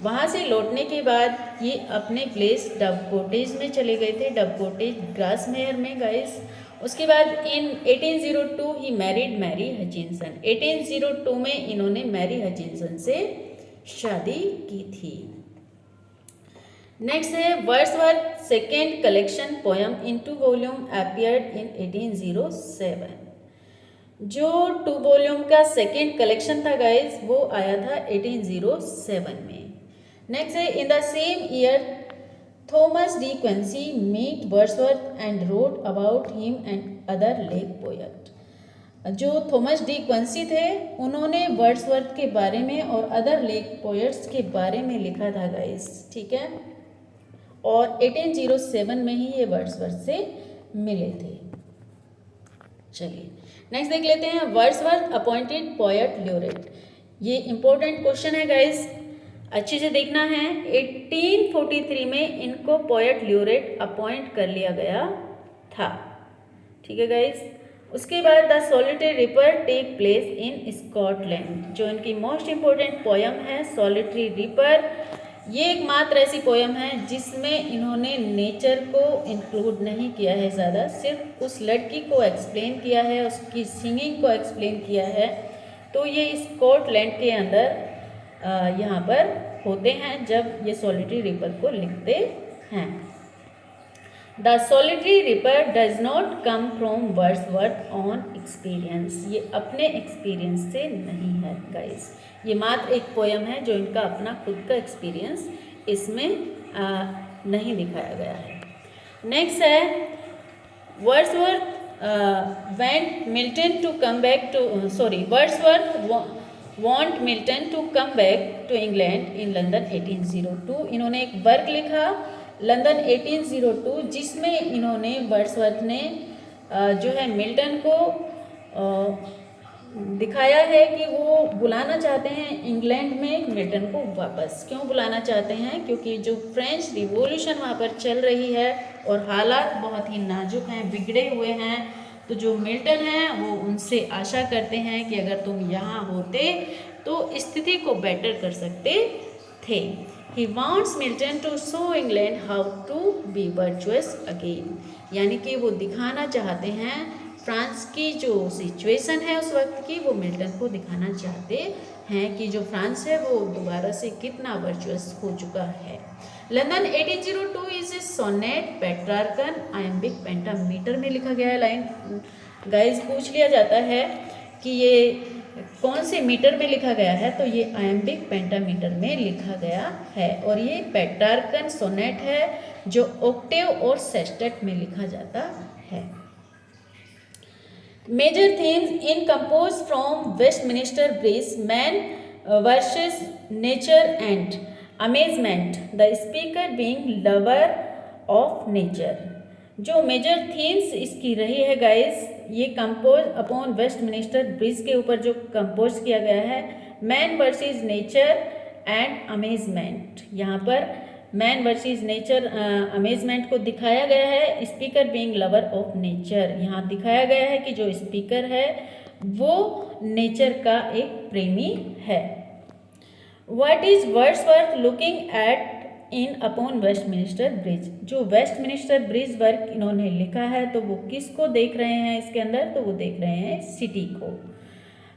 वहाँ से लौटने के बाद ये अपने प्लेस डव कॉटेज में चले गए थे, डव कॉटेज ग्रासमेयर में गाइस। उसके बाद इन 1802 ही मैरिड मैरी हचिंसन। 1802 में इन्होंने मैरी हचिंसन से शादी की थी। नेक्स्ट है Wordsworth second collection poem in 2 volume appeared in 1807। जो 2 वॉल्यूम का सेकेंड कलेक्शन था गाइस, वो आया था 1807 में। नेक्स्ट है in the same year Thomas De Quincey meet Wordsworth and wrote about him and other lake poet. जो थॉमस डी क्विंसी थे, उन्होंने वर्ड्सवर्थ के बारे में और अदर लेक पोएट्स के बारे में लिखा था गाइस, ठीक है। और 1807 में ही ये वर्ड्सवर्थ से मिले थे। चलिए नेक्स्ट देख लेते हैं वर्ड्सवर्थ अपॉइंटेड पोएट ल्यूरेट। ये इंपॉर्टेंट क्वेश्चन है गाइस, अच्छे से देखना है। 1843 में इनको पोएट ल्यूरेट अपॉइंट कर लिया गया था, ठीक है गाइस। उसके बाद the solitary reaper take place in Scotland. जो इनकी मोस्ट इम्पोर्टेंट पोएम है सॉलिटरी रिपर, ये एकमात्र ऐसी पोएम है जिसमें इन्होंने नेचर को इंक्लूड नहीं किया है ज़्यादा, सिर्फ उस लड़की को एक्सप्लेन किया है, उसकी सिंगिंग को एक्सप्लेन किया है। तो ये स्कॉटलैंड के अंदर यहाँ पर होते हैं जब ये सॉलिटरी रिपर को लिखते हैं। The solitary ripper does not come from Wordsworth on experience. ये अपने एक्सपीरियंस से नहीं है गाइस, ये मात्र एक पोएम है जो इनका अपना खुद का एक्सपीरियंस इसमें नहीं दिखाया गया है। नेक्स्ट है Wordsworth went Milton to come back to Wordsworth want Milton to come back to England in London 1802। इन्होंने एक वर्क लिखा लंदन 1802 जिसमें इन्होंने वर्ड्सवर्थ ने जो है मिल्टन को दिखाया है कि वो बुलाना चाहते हैं इंग्लैंड में मिल्टन को वापस। क्यों बुलाना चाहते हैं? क्योंकि जो फ्रेंच रिवॉल्यूशन वहाँ पर चल रही है और हालात बहुत ही नाजुक हैं, बिगड़े हुए हैं। तो जो मिल्टन हैं वो उनसे आशा करते हैं कि अगर तुम यहाँ होते तो स्थिति को बेटर कर सकते थे। He wants Milton to show England how to be virtuous again, यानी कि वो दिखाना चाहते हैं फ्रांस की जो सिचुएशन है उस वक्त की, वो मिल्टन को दिखाना चाहते हैं कि जो फ्रांस है वो दोबारा से कितना वर्चुअस हो चुका है। London 1802 is a sonnet Petrarchan iambic pentameter में लिखा गया है। लाइन गाइस पूछ लिया जाता है कि ये कौन से मीटर में लिखा गया है, तो ये आयम्बिक पेंटामीटर में लिखा गया है। और ये पेट्रार्कन सोनेट है जो ऑक्टेव और सेस्टेट में लिखा जाता है। Major themes in compose from Westminster Bridge, man versus nature and amazement, the speaker being lover of nature. जो मेजर थीम्स इसकी रही है गाइस, ये कंपोज अपॉन वेस्टमिनिस्टर ब्रिज के ऊपर जो कंपोज किया गया है, man versus nature and amazement. यहाँ पर मैन वर्सेस नेचर अमेजमेंट को दिखाया गया है, speaker being lover of nature. यहाँ दिखाया गया है कि जो स्पीकर है वो नेचर का एक प्रेमी है। What is Wordsworth looking at in upon Westminster bridge, जो वेस्टमिनिस्टर ब्रिज वर्क इन्होंने लिखा है तो वो किसको देख रहे हैं इसके अंदर, तो वो देख रहे हैं सिटी को।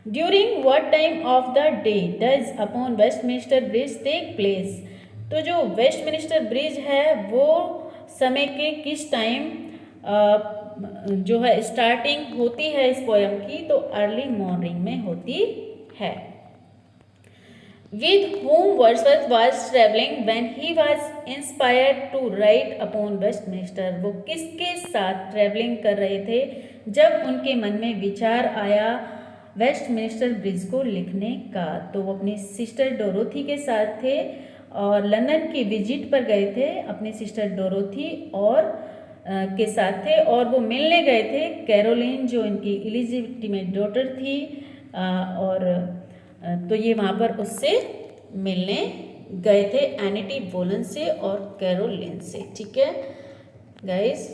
During what time of the day does upon Westminster Bridge take place, तो जो वेस्टमिनिस्टर ब्रिज है वो समय के किस टाइम जो है स्टार्टिंग होती है इस पोयम की, तो अर्ली मॉर्निंग में होती है। With whom Wordsworth was travelling when he was inspired to write upon Westminster, वो किसके साथ ट्रैवलिंग कर रहे थे जब उनके मन में विचार आया वेस्टमिनिस्टर ब्रिज को लिखने का, तो वो अपनी सिस्टर डोरोथी के साथ थे और लंदन की विजिट पर गए थे अपनी सिस्टर डोरोथी और के साथ थे, और वो मिलने गए थे कैरोलिन जो इनकी इलिजिटिमेट डॉटर थी, और तो ये वहाँ पर उससे मिलने गए थे, एनिटी बोलन से और कैरोलिन से। ठीक है गाइस,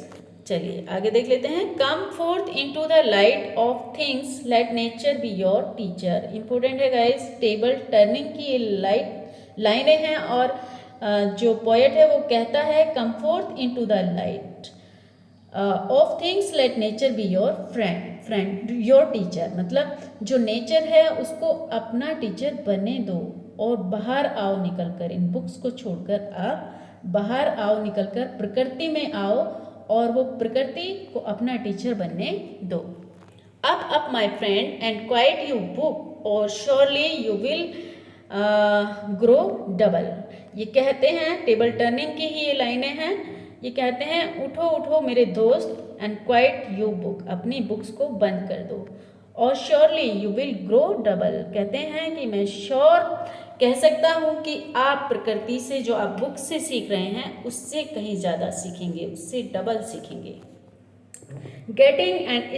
चलिए आगे देख लेते हैं। कम fourth into the light of things, late nature be your teacher. Important है गाइस, टेबल टर्निंग की ये लाइनें हैं और जो पोएट है वो कहता है कम fourth into the light of things, late nature be your friend your teacher, मतलब जो नेचर है उसको अपना टीचर बने दो और बाहर आओ निकलकर, इन बुक्स को छोड़कर आप बाहर आओ निकलकर प्रकृति में आओ और वो प्रकृति को अपना टीचर बनने दो। Up my friend and quit you book और surely you will grow double. ये कहते हैं, टेबल टर्निंग की ही ये लाइनें हैं, ये कहते हैं उठो उठो मेरे दोस्त एंड क्वाइट यू बुक, अपनी बुक्स को बंद कर दो, और surely you will grow double, कहते हैं कि मैं श्योर कह सकता हूँ कि आप प्रकृति से जो आप बुक से सीख रहे हैं उससे कहीं ज़्यादा सीखेंगे, उससे डबल सीखेंगे। Getting and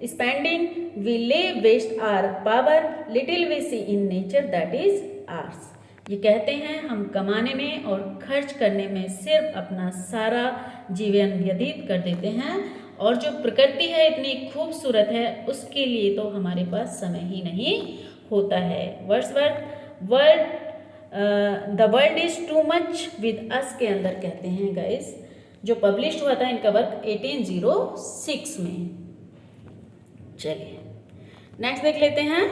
spending we lay waste our power, little we see in nature that is ours. ये कहते हैं हम कमाने में और खर्च करने में सिर्फ अपना सारा जीवन व्यतीत कर देते हैं, और जो प्रकृति है इतनी खूबसूरत है उसके लिए तो हमारे पास समय ही नहीं होता है। The world is too much with अस के अंदर कहते हैं गाइस, जो पब्लिश हुआ था इनका वर्क 1806 में। चलिए नेक्स्ट देख लेते हैं।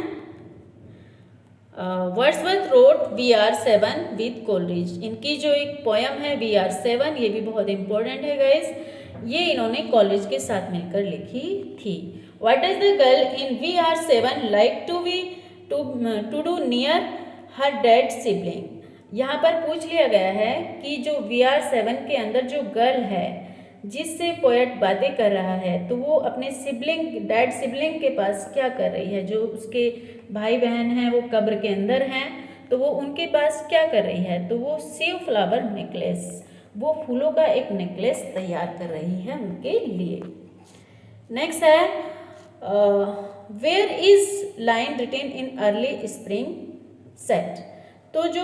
Wordsworth road VR7 with Coleridge, इनकी जो एक पोयम है VR7, ये भी बहुत इंपॉर्टेंट है गाइस, ये इन्होंने कॉलेज के साथ मिलकर लिखी थी। What is the girl in VR7 like to do near her dead sibling. यहाँ पर पूछ लिया गया है कि जो VR7 के अंदर जो गर्ल है जिससे पोएट बातें कर रहा है, तो वो अपने डैड सिबलिंग के पास क्या कर रही है, जो उसके भाई बहन हैं वो कब्र के अंदर हैं, तो वो उनके पास क्या कर रही है, तो वो सेव फ्लावर नेकलेस, वो फूलों का एक नेकलेस तैयार कर रही है उनके लिए। नेक्स्ट है where is line written in early spring set. तो जो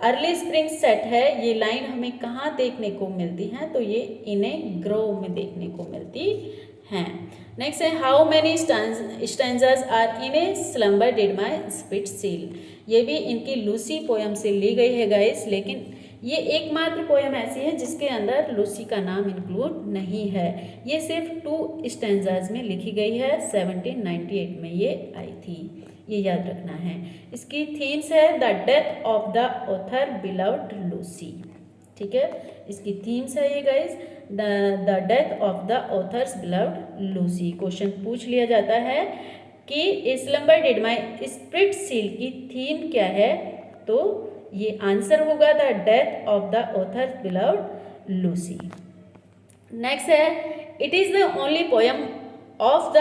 अर्ली स्प्रिंग सेट है ये लाइन हमें कहाँ देखने को मिलती है, तो ये इन ए ग्रोव में देखने को मिलती हैं। नेक्स्ट है how many stanzas are in a slumber did my spirit seal. ये भी इनकी लूसी पोयम से ली गई है गाइस, लेकिन ये एकमात्र पोयम ऐसी है जिसके अंदर लूसी का नाम इंक्लूड नहीं है। ये सिर्फ 2 स्टैंजास में लिखी गई है, 1798 में ये आई थी, ये याद रखना है। इसकी थीम्स है the death of the author beloved Lucy, ठीक है, इसकी थीम्स है ये guys, the death of the authors beloved Lucy. Question पूछ लिया जाता है कि slumber did my spirit seal की थीम क्या है, तो ये आंसर होगा the death of the authors beloved Lucy. Next है it is the only poem of the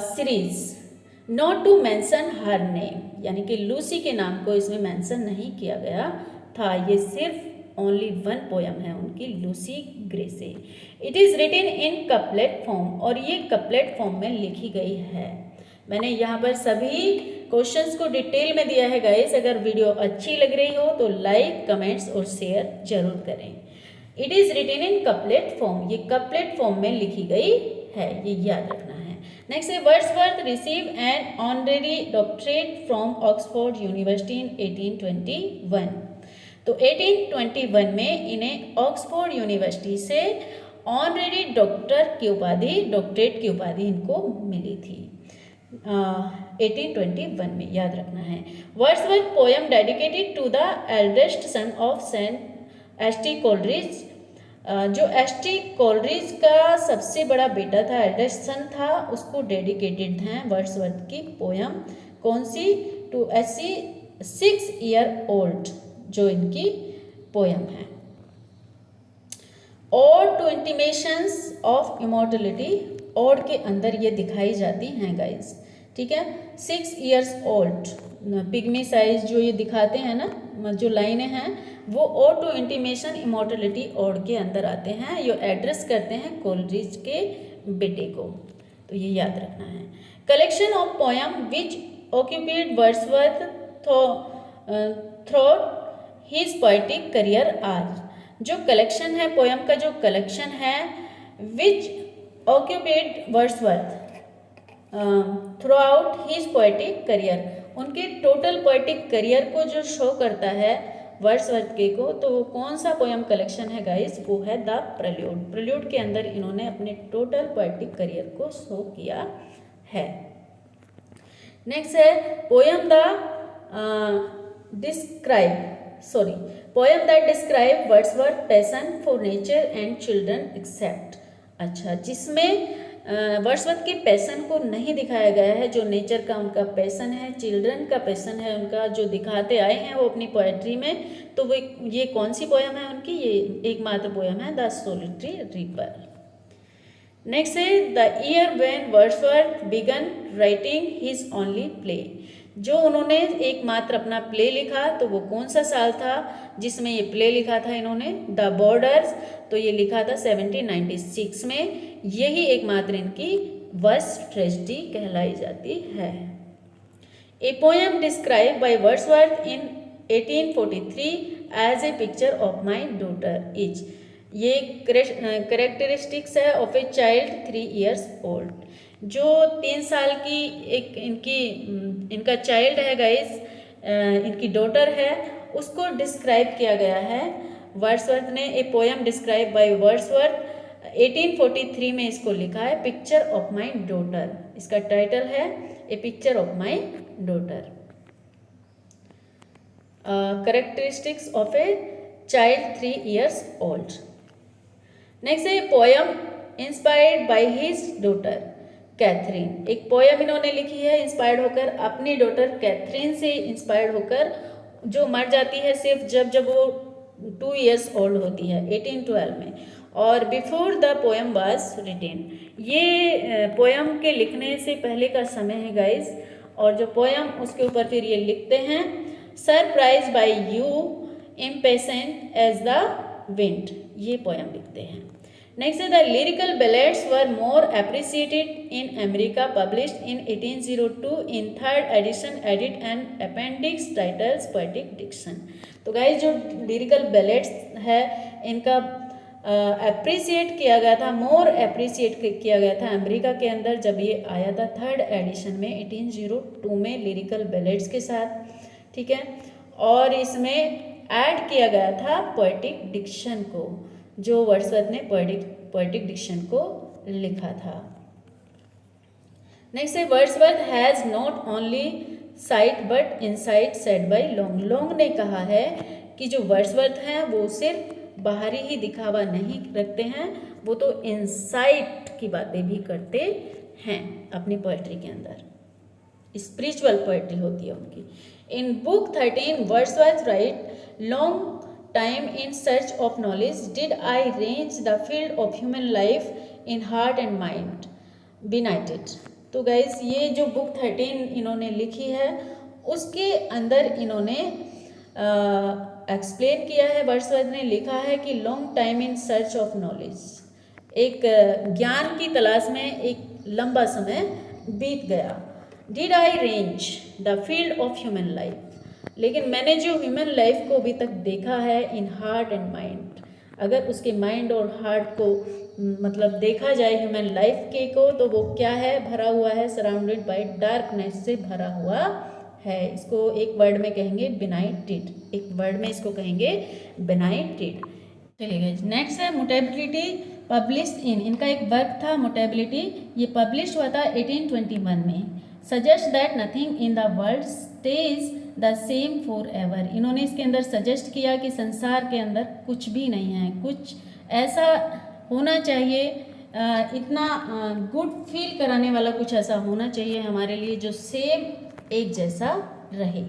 series not to mention her name, यानी कि लूसी के नाम को इसमें मेंशन नहीं किया गया था। ये सिर्फ ओनली 1 पोयम है उनकी, लूसी ग्रे से। It is written in couplet form, और ये कपलेट फॉर्म में लिखी गई है। मैंने यहाँ पर सभी क्वेश्चंस को डिटेल में दिया है गाइस। अगर वीडियो अच्छी लग रही हो तो लाइक, कमेंट्स और शेयर जरूर करें। It is written in couplet form, ये कपलेट फॉर्म में लिखी गई है, ये याद रखना है। नेक्स्ट है Wordsworth receive an honorary doctorate from Oxford University in 1821। तो 1821 में इन्हें ऑक्सफोर्ड यूनिवर्सिटी से ऑनरेरी डॉक्टरेट की उपाधि इनको मिली थी 1821 में, याद रखना है। Wordsworth poem dedicated to the eldest son of Saint ST. Coleridge, जो एस.टी. कोलरिज का सबसे बड़ा बेटा था, एल्डेस्ट सन था, उसको डेडिकेटेड हैं वर्ड्सवर्थ की पोयम। कौन सी? To S C. 6 ईयर ओल्ड, जो इनकी पोयम है। Ode to intimations of immortality, ode के अंदर ये दिखाई जाती हैं गाइस, ठीक है। 6 ईयर्स ओल्ड, पिग्मी साइज जो ये दिखाते हैं ना, जो लाइनें हैं वो ode to intimation immortality ode के अंदर आते हैं। ये एड्रेस करते हैं कोलरिज के बेटे को, तो ये याद रखना है। Collection of poem which occupied Wordsworth through his poetic career are, जो कलेक्शन है पोयम का, जो कलेक्शन है which occupied Wordsworth throughout his poetic career, उनके टोटल पोएटिक करियर को जो शो करता है वर्ड्सवर्थ के को, तो वो कौन सा पोयम कलेक्शन है गाइस? वो है द प्रेल्यूड। प्रेल्यूड के अंदर इन्होंने अपने टोटल पोएटिक करियर को शो किया है। नेक्स्ट है poem that describe Wordsworth passion for nature and children except. अच्छा, जिसमें वर्ड्सवर्थ के पैशन को नहीं दिखाया गया है, जो नेचर का उनका पैशन है, चिल्ड्रन का पैशन है उनका, जो दिखाते आए हैं वो अपनी पोएट्री में, तो वो ये कौन सी पोयम है उनकी? ये एकमात्र पोयम है द सोलिटरी रिपर। नेक्स्ट है the year when Wordsworth began writing his only play, जो उन्होंने एकमात्र अपना प्ले लिखा, तो वो कौन सा साल था जिसमें ये प्ले लिखा था इन्होंने? द बॉर्डर्स, तो ये लिखा था 1796 में। यही एकमात्र इनकी वर्स्ट ट्रेजेडी कहलाई जाती है। A poem describe by Wordsworth in 1843 as a picture of my daughter is, ये करेक्टरिस्टिक्स है of a child 3 years old, जो 3 साल की एक इनका चाइल्ड है गाइस, इनकी डॉटर है, उसको डिस्क्राइब किया गया है वर्ड्सवर्थ ने। A poem describe by Wordsworth 1843 में इसको लिखा है पिक्चर ऑफ माई डॉटर, इसका टाइटल है a picture of my daughter. Characteristics of a child 3 years old. Next है poem inspired by his daughter Catherine, एक पोयम इन्होंने लिखी है इंस्पायर्ड होकर अपनी डॉटर कैथरीन से इंस्पायर्ड होकर, जो मर जाती है सिर्फ जब वो 2 years ओल्ड होती है 1812 में, और before the poem was written, ये पोयम के लिखने से पहले का समय है गाइस। और जो पोयम उसके ऊपर फिर ये लिखते हैं surprise by you impatient as the wind, ये पोयम लिखते हैं। नेक्स्ट है the lyrical ballads were more appreciated in America, published in 1802 in 3rd edition, edit and appendix titles poetic diction. तो गाइस जो लिरिकल बैलेड्स है इनका appreciate किया गया था, मोर अप्रिसिएट किया गया था अमेरिका के अंदर जब ये आया था 3rd एडिशन में 1802 में लिरिकल बैलेड्स के साथ, ठीक है। और इसमें ऐड किया गया था पोएटिक डिक्शन को, जो वर्ड्सवर्थ ने पोएटिक डिक्शन को लिखा था। नेक्स्ट है Wordsworth has not only site but insight said bye long. Long ने कहा है कि जो वर्ड्सवर्थ हैं वो सिर्फ बाहरी ही दिखावा नहीं रखते हैं, वो तो इनसाइट की बातें भी करते हैं अपनी पोएट्री के अंदर, स्पिरिचुअल पोएट्री होती है उनकी। In book 13 Wordsworth write long time in search of knowledge did I range the field of human life in heart and mind benighted. तो गाइज ये जो बुक 13 इन्होंने लिखी है उसके अंदर इन्होंने एक्सप्लेन किया है, वर्ड्सवर्थ ने लिखा है कि long time in search of knowledge, एक ज्ञान की तलाश में एक लंबा समय बीत गया। Did I range the field of human life, लेकिन मैंने जो ह्यूमन लाइफ को अभी तक देखा है इन हार्ट एंड माइंड, अगर उसके माइंड और हार्ट को मतलब देखा जाए ह्यूमन लाइफ के को, तो वो क्या है, भरा हुआ है, सराउंडेड बाय डार्कनेस से भरा हुआ है। इसको एक वर्ड में कहेंगे बेनाइटेड, एक वर्ड में इसको कहेंगे बेनाइटेड। चलिए नेक्स्ट है मुटेबिलिटी पब्लिश इन, इनका एक वर्क था मुटेबिलिटी, ये पब्लिश हुआ था 1821 में। Suggest that nothing in the world stage the same for ever, इन्होंने इसके अंदर सजेस्ट किया कि संसार के अंदर कुछ भी नहीं है, कुछ ऐसा होना चाहिए, इतना गुड फील कराने वाला कुछ ऐसा होना चाहिए हमारे लिए जो सेम एक जैसा रहे।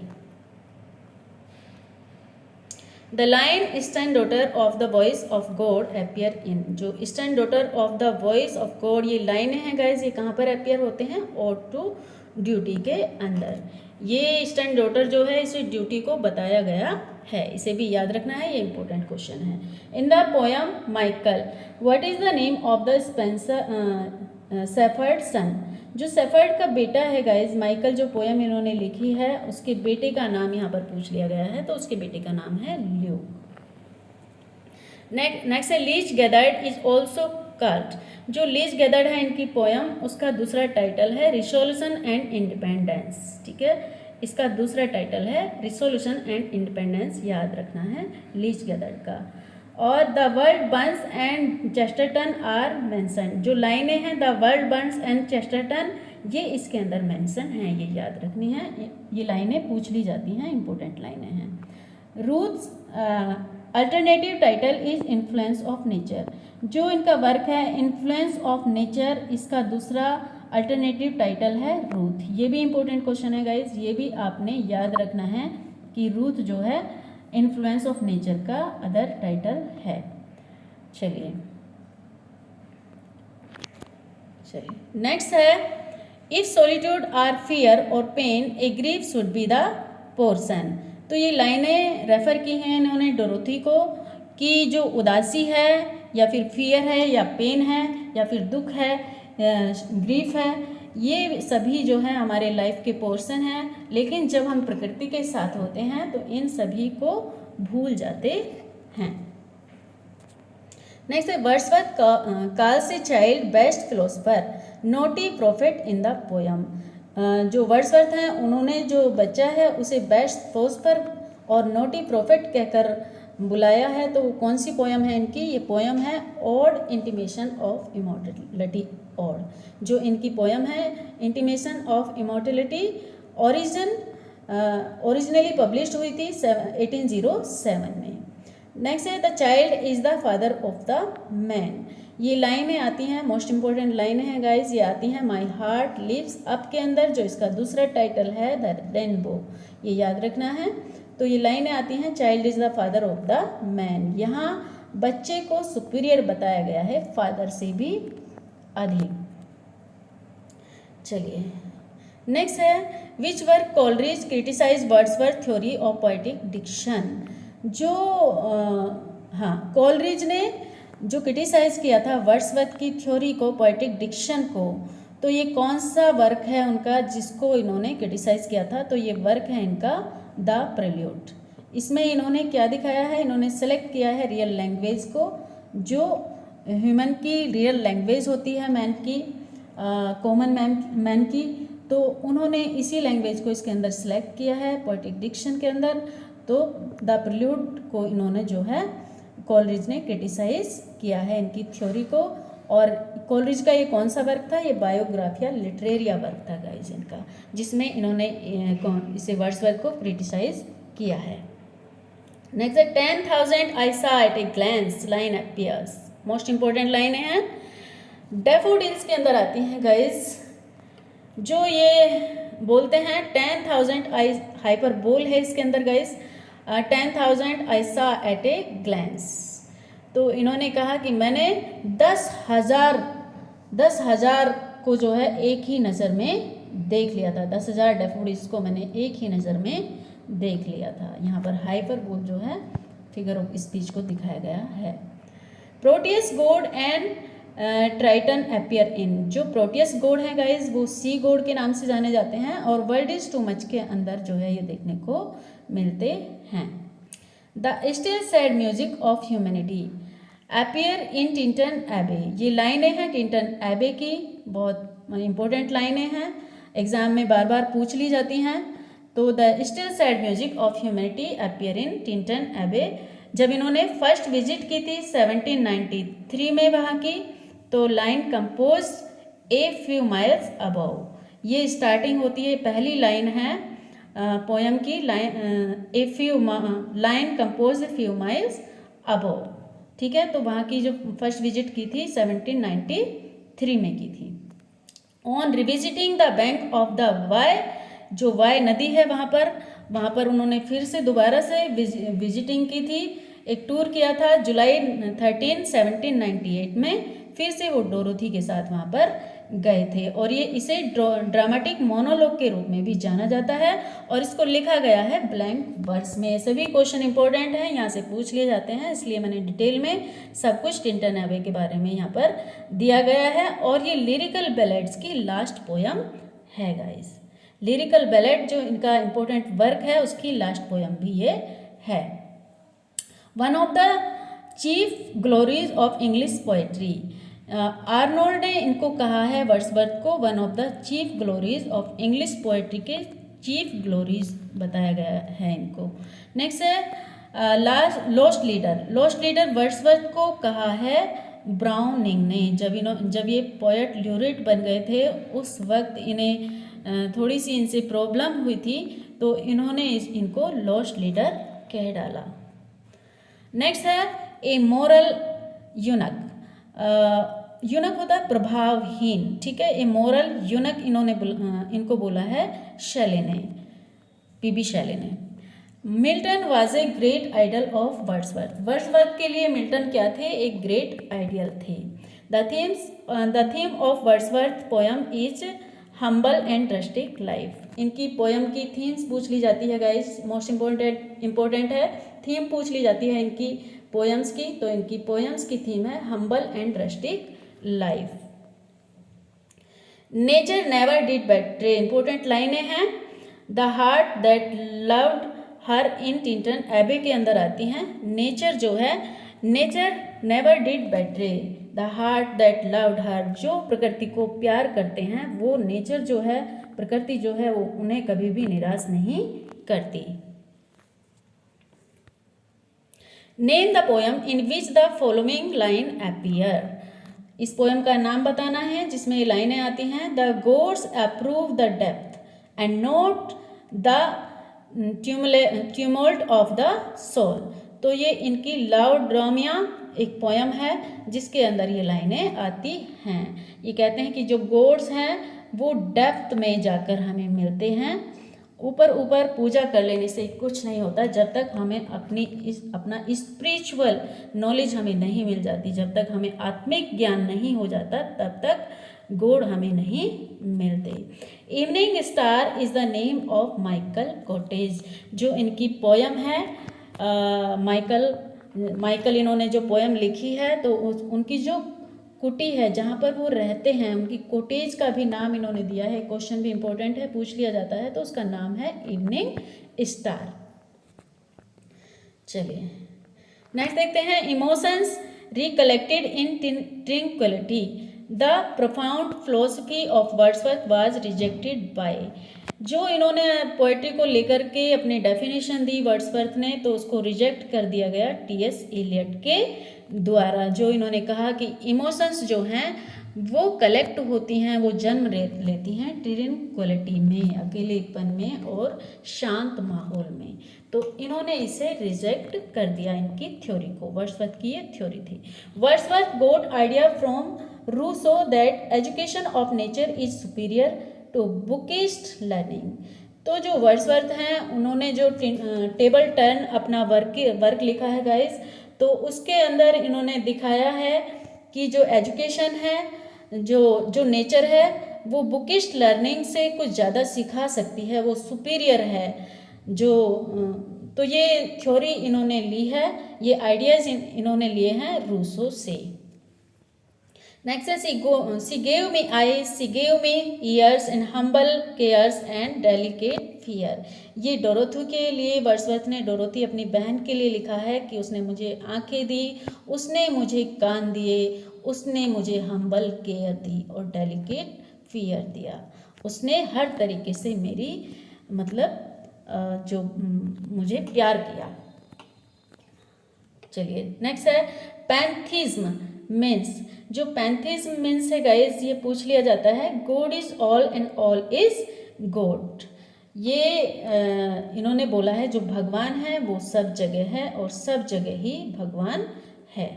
The line eastern daughter of the voice of God appear in, जो eastern daughter of the voice of God ये लाइनें हैं गाइज, ये कहाँ पर अपियर होते हैं, ऑड टू ड्यूटी के अंदर। ये ईस्टर्न डॉटर जो है इसे ड्यूटी को बताया गया है, इसे भी याद रखना है, ये इंपॉर्टेंट क्वेश्चन है। In the poem Michael what is the name of the Spencer shepherd son, जो सेफर्ड का बेटा है गाइज, माइकल जो पोयम इन्होंने लिखी है उसके बेटे का नाम यहाँ पर पूछ लिया गया है, तो उसके बेटे का नाम है ल्यूक। नेक्स्ट है leech gatherer is also called, जो लीच गैदर्ड है इनकी पोयम, उसका दूसरा टाइटल है रिसोल्यूशन एंड इंडिपेंडेंस, ठीक है, इसका दूसरा टाइटल है रिसोल्यूशन एंड इंडिपेंडेंस, याद रखना है लीच गैदर्ड का। और the world Burns and Chesterton are mention, जो लाइनें हैं the world Burns and Chesterton ये इसके अंदर मेंशन हैं, ये याद रखनी है, ये लाइनें पूछ ली जाती हैं, इंपॉर्टेंट लाइनें हैं। Ruth's alternative title is influence of nature, जो इनका वर्क है इन्फ्लुएंस ऑफ नेचर, इसका दूसरा अल्टरनेटिव टाइटल है रूथ। ये भी इंपॉर्टेंट क्वेश्चन है गाइज, ये भी आपने याद रखना है कि रूथ जो है इन्फ्लुएंस ऑफ नेचर का अदर टाइटल है। चलिए नेक्स्ट है if solitude or fear or pain a grief should be the portion, तो ये लाइनें रेफर की हैं इन्होंने डोरोथी को कि जो उदासी है या फिर फियर है या पेन है या फिर दुख है, ग्रीफ है, ये सभी जो है हमारे लाइफ के पोर्शन हैं, लेकिन जब हम प्रकृति के साथ होते हैं तो इन सभी को भूल जाते हैं। नेक्स्ट है Wordsworth calls a child best philosopher naughty profit in the poem, जो वर्ड्सवर्थ हैं उन्होंने जो बच्चा है उसे बेस्ट फिलोसफर और नोटी प्रॉफिट कहकर बुलाया है, तो कौन सी पोयम है इनकी, ये पोयम है odd intimation of immortality, odd जो इनकी पोयम है intimation of immortality, originally published हुई थी 1807 में। नेक्स्ट है the child is the father of the man, ये लाइनें आती हैं, मोस्ट इंपॉर्टेंट लाइनें हैं गाइज, ये आती हैं माई हार्ट लिव्स अप के अंदर, जो इसका दूसरा टाइटल है द रेनबो, ये याद रखना है। तो ये लाइनें आती हैं child is the father of the man, यहाँ बच्चे को सुपीरियर बताया गया है, फादर से भी अधिक। चलिए नेक्स्ट है which work Coleridge criticise Wordsworth theory of poetic diction, जो कोलरिज ने जो क्रिटिसाइज किया था वर्ड्सवर्थ की थ्योरी को, पोएटिक डिक्शन को, तो ये कौन सा वर्क है उनका जिसको इन्होंने क्रिटिसाइज किया था, तो ये वर्क है इनका द प्रेल्यूड। इसमें इन्होंने क्या दिखाया है, इन्होंने सेलेक्ट किया है रियल लैंग्वेज को, जो ह्यूमन की रियल लैंग्वेज होती है, मैन की, कॉमन मैन की, तो उन्होंने इसी लैंग्वेज को इसके अंदर सिलेक्ट किया है पोएटिक डिक्शन के अंदर। तो द प्रिल्यूड को इन्होंने जो है कोलरिज ने क्रिटिसाइज किया है इनकी थ्योरी को। और कोलरिज का ये कौन सा वर्क था, ये बायोग्राफिया लिटरेरिया वर्क था गाइज इनका, जिसमें इन्होंने इसे वर्ड्सवर्थ को क्रिटिसाइज किया है। नेक्स्ट है 10,000 I saw at a glance line appears, most important line है, डैफोडिल्स के अंदर आती हैं गाइज, जो ये बोलते हैं 10,000 I हाइपरबोल है इसके अंदर guys, 10,000 I saw at a glance। तो इन्होंने कहा कि मैंने 10,000 को जो है एक ही नज़र में देख लिया था, 10,000 डैफोडिल्स को मैंने एक ही नज़र में देख लिया था। यहाँ पर हाइपरबोल जो है फिगर ऑफ स्पीच को दिखाया गया है। Proteus God and Triton appear in, जो प्रोटियस गॉड है गाइज वो सी गॉड के नाम से जाने जाते हैं, और वर्ल्ड इज टू मच के अंदर जो है ये देखने को मिलते हैं। The still sad music of humanity appear in Tintern एबे, ये लाइनें हैं टिंटन एबे की, बहुत इंपॉर्टेंट लाइनें हैं, एग्जाम में बार बार पूछ ली जाती हैं। तो the still sad music of humanity appear in Tintern एबे, जब इन्होंने फर्स्ट विजिट की थी 1793 में वहाँ की, तो line compose a few miles above, ये स्टार्टिंग होती है, पहली लाइन है पोएम की, line compose a few miles above, ठीक है। तो वहाँ की जो फर्स्ट विजिट की थी 1793 में की थी। On revisiting the bank of the Wye, जो वाई नदी है वहाँ पर उन्होंने फिर से दोबारा से विजिटिंग की थी, एक टूर किया था जुलाई 13, 1798 में, फिर से वो डोरोथी के साथ वहाँ पर गए थे। और ये इसे ड्रामेटिक मोनोलॉग के रूप में भी जाना जाता है, और इसको लिखा गया है ब्लैंक वर्स में। सभी क्वेश्चन इंपॉर्टेंट हैं, यहाँ से पूछ लिए जाते हैं, इसलिए मैंने डिटेल में सब कुछ टिंटन एबे के बारे में यहाँ पर दिया गया है। और ये लिरिकल बैलेड्स की लास्ट पोयम है गाइस, लिरिकल बैलेड जो इनका इंपॉर्टेंट वर्क है उसकी लास्ट पोयम भी ये है। One of the chief glories of English poetry, Arnold ने इनको कहा है वर्ड्सवर्थ को one of the chief glories of English poetry के चीफ ग्लोरीज बताया गया है इनको। नेक्स्ट है लॉस्ट लीडर वर्ड्सवर्थ को कहा है ब्राउनिंग ने, जब ये पोएट ल्यूरेट बन गए थे उस वक्त इन्हें थोड़ी सी इनसे प्रॉब्लम हुई थी, तो इन्होंने इनको लॉस्ट लीडर कह डाला। नेक्स्ट है ए मोरल यूनक, यूनक होता है प्रभावहीन, ठीक है। ए मोरल यूनक इनको बोला है शैले ने, पीबी शैले ने। Milton was a great idol of Wordsworth के लिए मिल्टन क्या थे, एक ग्रेट आइडियल थे। The theme of Wordsworth poem is humble and rustic life, इनकी पोयम की थीम्स पूछ ली जाती है गाइस, मोस्ट इम्पोर्टेंट है, थीम पूछ ली जाती है इनकी पोयम्स की, तो इनकी पोयम्स की थीम है humble and rustic life. Nature never did betray, important लाइनें हैं, the heart that loved her in Tintern Abbey के अंदर आती हैं। नेचर जो है, nature never did betray the heart that loved her, जो प्रकृति को प्यार करते हैं वो नेचर जो है, प्रकृति जो है वो उन्हें कभी भी निराश नहीं करती। Name the poem in which the following line appear, इस पोयम का नाम बताना है जिसमें ये लाइनें आती हैं। The gods approve the depth and not the tumult of the soul, तो ये इनकी लाउड्रोमिया एक पोयम है जिसके अंदर ये लाइनें आती हैं। ये कहते हैं कि जो गॉड्स हैं वो डेप्थ में जाकर हमें मिलते हैं, ऊपर पूजा कर लेने से कुछ नहीं होता, जब तक हमें अपना स्पिरिचुअल नॉलेज हमें नहीं मिल जाती, जब तक हमें आत्मिक ज्ञान नहीं हो जाता तब तक गॉड हमें नहीं मिलते। Evening star is the name of Michael cottage, जो इनकी पोयम है, माइकल इन्होंने जो पोयम लिखी है तो उनकी जो कुटी है जहाँ पर वो रहते हैं उनकी कॉटेज का भी नाम इन्होंने दिया है, क्वेश्चन भी इंपॉर्टेंट है, पूछ लिया जाता है, तो उसका नाम है इवनिंग स्टार। चलिए नेक्स्ट देखते हैं emotions recollected in tranquility, the profound philosophy of Wordsworth was rejected by. जो इन्होंने पोएट्री को लेकर के अपनी डेफिनेशन दी वर्ड्सवर्थ ने, तो उसको रिजेक्ट कर दिया गया टी.एस. एलियट के द्वारा। जो इन्होंने कहा कि इमोशंस जो हैं वो कलेक्ट होती हैं, वो जन्म लेती हैं ट्रिंक्विलिटी में, अकेलेपन में और शांत माहौल में। तो इन्होंने इसे रिजेक्ट कर दिया, इनकी थ्योरी को। वर्ड्सवर्थ की ये थ्योरी थी। Wordsworth got idea from Rousseau that education of nature is superior to bookish learning. तो जो वर्ड्सवर्थ हैं उन्होंने जो टेबल टर्न अपना वर्क लिखा है गाइस, तो उसके अंदर इन्होंने दिखाया है कि जो एजुकेशन है, जो नेचर है, वो बुकिस्ट लर्निंग से कुछ ज़्यादा सिखा सकती है, वो सुपीरियर है। तो ये थ्योरी इन्होंने ली है, ये आइडियाज़ इन्होंने लिए हैं रूसो से। नेक्स्ट है सी gave me eyes, C gave me years and humble cares and delicate fear. ये डोरोथी के लिए वर्ड्सवर्थ ने डोरोथी अपनी बहन के लिए लिखा है कि उसने मुझे आंखें दी, उसने मुझे कान दिए, उसने मुझे हम्बल केयर दी और डेलिकेट फियर दिया। उसने हर तरीके से मेरी जो मुझे प्यार किया। चलिए नेक्स्ट है पैंथिज्म मीन्स। जो पैंथिज्म मीन्स है गाइस, ये पूछ लिया जाता है God is all and all is God. ये इन्होंने बोला है जो भगवान है वो सब जगह है और सब जगह ही भगवान है,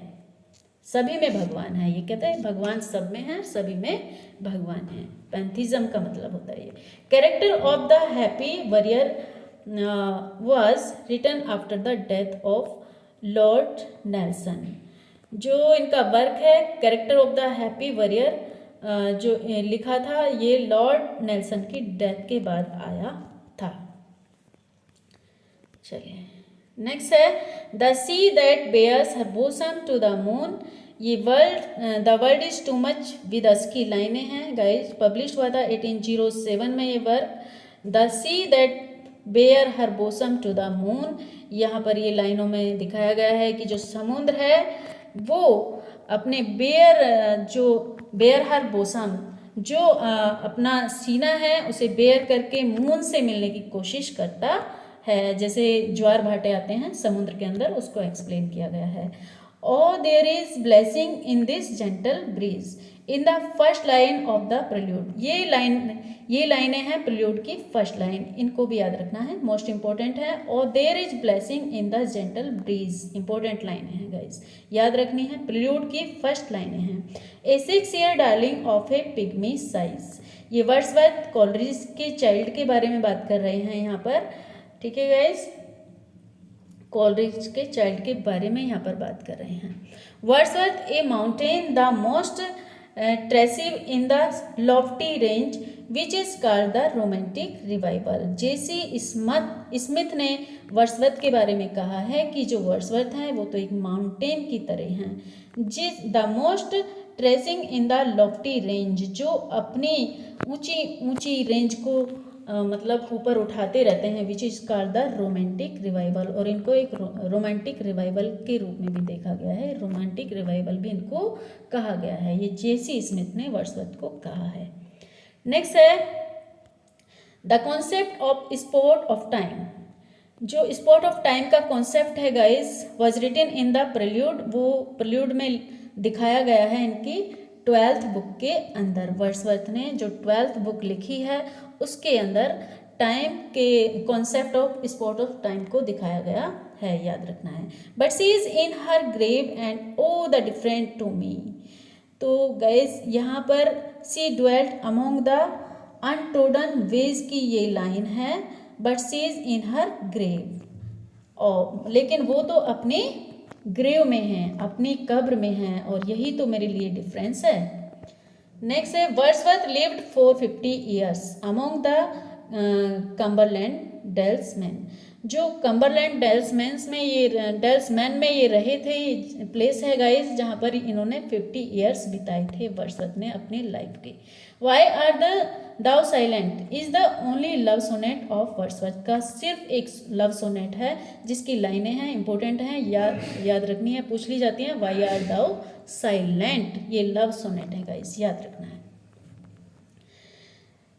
सभी में भगवान है। ये कहते हैं भगवान सब में है, सभी में भगवान है। पैंथिज्म का मतलब होता है ये। Character of the happy warrior was written after the death of Lord Nelson. जो इनका वर्क है character of the happy warrior, जो लिखा था ये लॉर्ड नेल्सन की डेथ के बाद आया था। चलिए नेक्स्ट है the sea that bears her bosom to the moon. ये the world is too much with us की लाइनें हैं गाइस, पब्लिश हुआ था 1807 में ये work. The sea that bear her bosom to the moon, यहाँ पर ये लाइनों में दिखाया गया है कि जो समुद्र है वो अपने बेयर हर बोसम, जो अपना सीना है उसे बेयर करके मून से मिलने की कोशिश करता है। जैसे ज्वार भाटे आते हैं समुद्र के अंदर, उसको एक्सप्लेन किया गया है। और there is blessing in this gentle breeze in the first line of the prelude. ये लाइनें हैं प्रिल्यूड की फर्स्ट लाइन, इनको भी याद रखना है, मोस्ट इंपॉर्टेंट है। और there is blessing in the gentle breeze, important लाइनें हैं गाइस, याद रखनी है, प्रिल्यूड की फर्स्ट लाइनें हैं। ए 6 year darling of a pygmy size. ये वर्ड्सवर्थ कोलरिज के चाइल्ड के बारे में बात कर रहे हैं यहाँ पर, ठीक है गाइस, कोलरिज के चाइल्ड के बारे में यहाँ पर बात कर रहे हैं। Wordsworth a mountain the most impressive in the lofty range which is called the romantic revival. J C Smith ने वर्ड्सवर्थ के बारे में कहा है कि जो वर्ड्सवर्थ हैं वो तो एक माउंटेन की तरह हैं। The most tracing in the lofty range, जो अपनी ऊंची रेंज को मतलब ऊपर उठाते रहते हैं, विच is called the romantic revival. और इनको एक रोमांटिक रिवाइवल के रूप में भी देखा गया है, रोमांटिक रिवाइवल भी इनको कहा गया है। ये जेसी स्मिथ ने वर्ड्सवर्थ को कहा है। नेक्स्ट है the concept of spot of time. जो स्पॉट ऑफ टाइम का कॉन्सेप्ट है guys was written in the prelude, वो प्रिल्यूड में दिखाया गया है इनकी 12th बुक के अंदर। वर्ड्सवर्थ ने जो 12th बुक लिखी है उसके अंदर टाइम के concept of spot of time को दिखाया गया है, याद रखना है। But she is in her grave and oh the different to me. तो गाइस यहाँ पर she dwelt among the untrodden ways की ये लाइन है, but she is in her grave. और लेकिन वो तो अपने ग्रेव में है, अपनी कब्र में है, और यही तो मेरे लिए डिफरेंस है। नेक्स्ट है Wordsworth lived for 50 years among the Cumberland dalesmen. जो कम्बरलैंड डेल्समैन में ये रहे थे, ये प्लेस है गाइज जहाँ पर इन्होंने 50 ईयर्स बिताए थे वर्ड्सवर्थ ने अपनी लाइफ की। Why are thou silent is the only love sonnet of Wordsworth का सिर्फ एक लव सोनेट है जिसकी लाइनें हैं, इंपॉर्टेंट हैं, याद रखनी है, पूछ ली जाती हैं। वाई आर दाउ साइलेंट, ये लव सोनेट है गाइज, याद रखना है।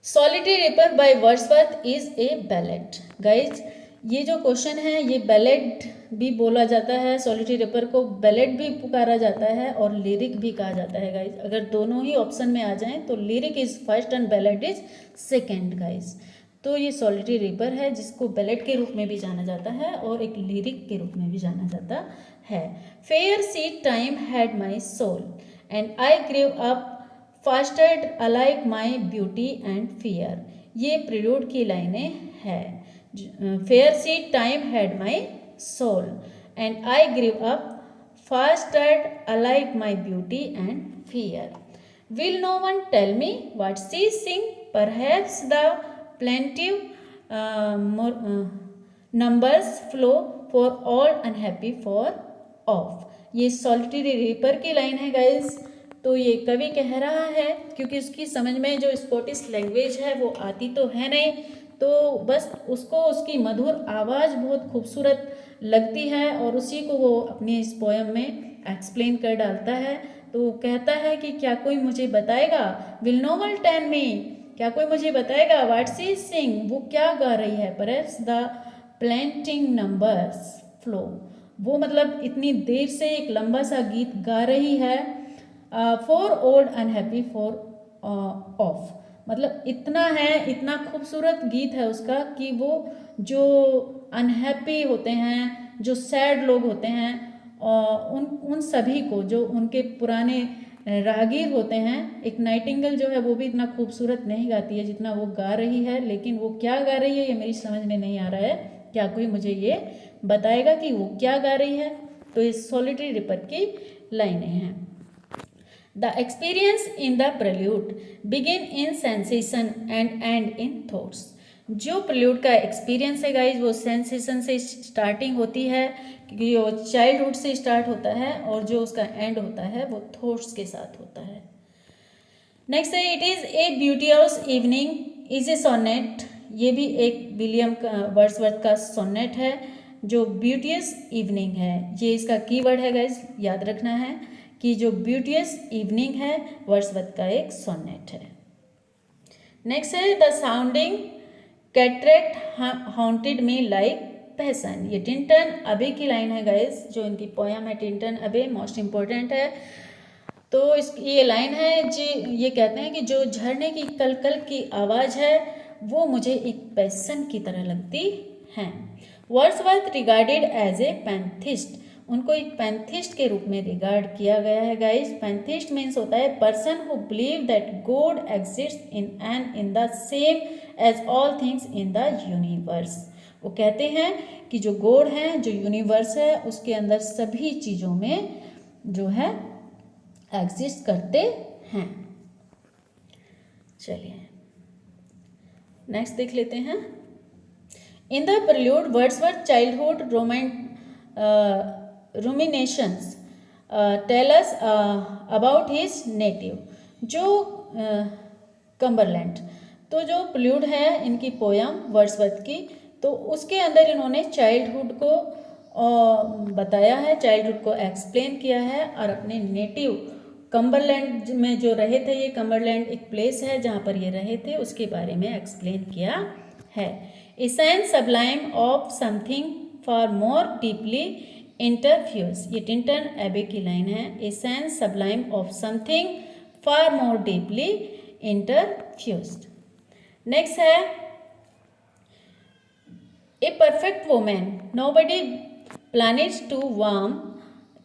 Solitary ripper by Wordsworth is a ballad. Guys ये जो क्वेश्चन है ये बैलेड भी बोला जाता है, सॉलिटरी रिपर को बैलेड भी पुकारा जाता है और लिरिक भी कहा जाता है गाइज। अगर दोनों ही ऑप्शन में आ जाएं तो lyric is first and ballad is second guys. तो ये सॉलिटरी रिपर है जिसको बैलेड के रूप में भी जाना जाता है और एक लिरिक के रूप में भी जाना जाता है। Fair seed time had my soul and I grew up fostered alike my beauty and fear. ये प्रिल्यूड की लाइनें हैं। Fair seed time had my soul and I grew up fostered alike my beauty and fear. Will no one tell me what she sing, perhaps the plaintive numbers flow for all unhappy far off. ये solitary reaper की line है guys. तो ये कवि कह रहा है क्योंकि उसकी समझ में जो स्कॉटिश लैंग्वेज है वो आती तो है नहीं, तो बस उसको उसकी मधुर आवाज़ बहुत खूबसूरत लगती है और उसी को वो अपनी इस पोएम में एक्सप्लेन कर डालता है। तो वो कहता है कि क्या कोई मुझे बताएगा, will no one tell me, क्या कोई मुझे बताएगा व्हाट शी सिंग, वो क्या गा रही है। परहैप्स द प्लेंटिंग नंबर्स फ्लो, वो मतलब इतनी देर से एक लंबा सा गीत गा रही है। For old unhappy far of, मतलब इतना है, इतना खूबसूरत गीत है उसका कि वो जो अनहैप्पी होते हैं, जो सैड लोग होते हैं, उन सभी को, जो उनके पुराने रागीर होते हैं, एक नाइटिंगेल जो है वो भी इतना खूबसूरत नहीं गाती है जितना वो गा रही है, लेकिन वो क्या गा रही है ये मेरी समझ में नहीं आ रहा है। क्या कोई मुझे ये बताएगा कि वो क्या गा रही है। तो इस सॉलिटरी रिपर की लाइनें हैं। The experience in the prelude begin in sensation and end in thoughts। जो प्रेल्यूड का एक्सपीरियंस है गाइज वो सेंसेशन से स्टार्टिंग होती है क्योंकि वो चाइल्डहुड से स्टार्ट होता है और जो उसका एंड होता है वो थॉट्स के साथ होता है। नेक्स्ट है it is a beauteous evening is a sonnet. ये भी एक विलियम वर्ड्सवर्थ का सोनेट है जो ब्यूटियस इवनिंग है। ये इसका कीवर्ड है गाइज, याद रखना है कि जो ब्यूटियस इवनिंग है वर्ड्सवर्थ का एक सोनेट है। नेक्स्ट है the sounding cataract haunted me like passion. ये टिंटन अबे की लाइन है गाइस, जो इनकी पोयम है टिंटन अबे, मोस्ट इम्पोर्टेंट है। तो ये लाइन है जी, ये कहते हैं कि जो झरने की कलकल की आवाज़ है वो मुझे एक पैसन की तरह लगती है। Wordsworth regarded as a pantheist, उनको एक पैंथिस्ट के रूप में रिगार्ड किया गया है गाइस। पैंथिस्ट मीन्स होता है person who believe that God exist in the same as all things in the universe. वो कहते हैं कि जो गॉड है, जो यूनिवर्स है, उसके अंदर सभी चीज़ों में जो है एग्जिस्ट करते हैं। चलिए नेक्स्ट देख लेते हैं। In the prelude Wordsworth childhood ruminations tell us about his native, जो कम्बरलैंड। तो जो प्रेल्यूड है इनकी पोयम वर्ड्सवर्थ की, तो उसके अंदर इन्होंने चाइल्डहुड को बताया है, चाइल्डहुड को एक्सप्लेन किया है और अपने नेटिव कम्बरलैंड में जो रहे थे, ये कम्बरलैंड एक प्लेस है जहाँ पर ये रहे थे, उसके बारे में एक्सप्लेन किया है। Essence sublime of something far more deeply interfused, ये टिंटन एबे की लाइन है। Essence sublime of something far more deeply interfused. Next है a perfect woman, nobly planned to warn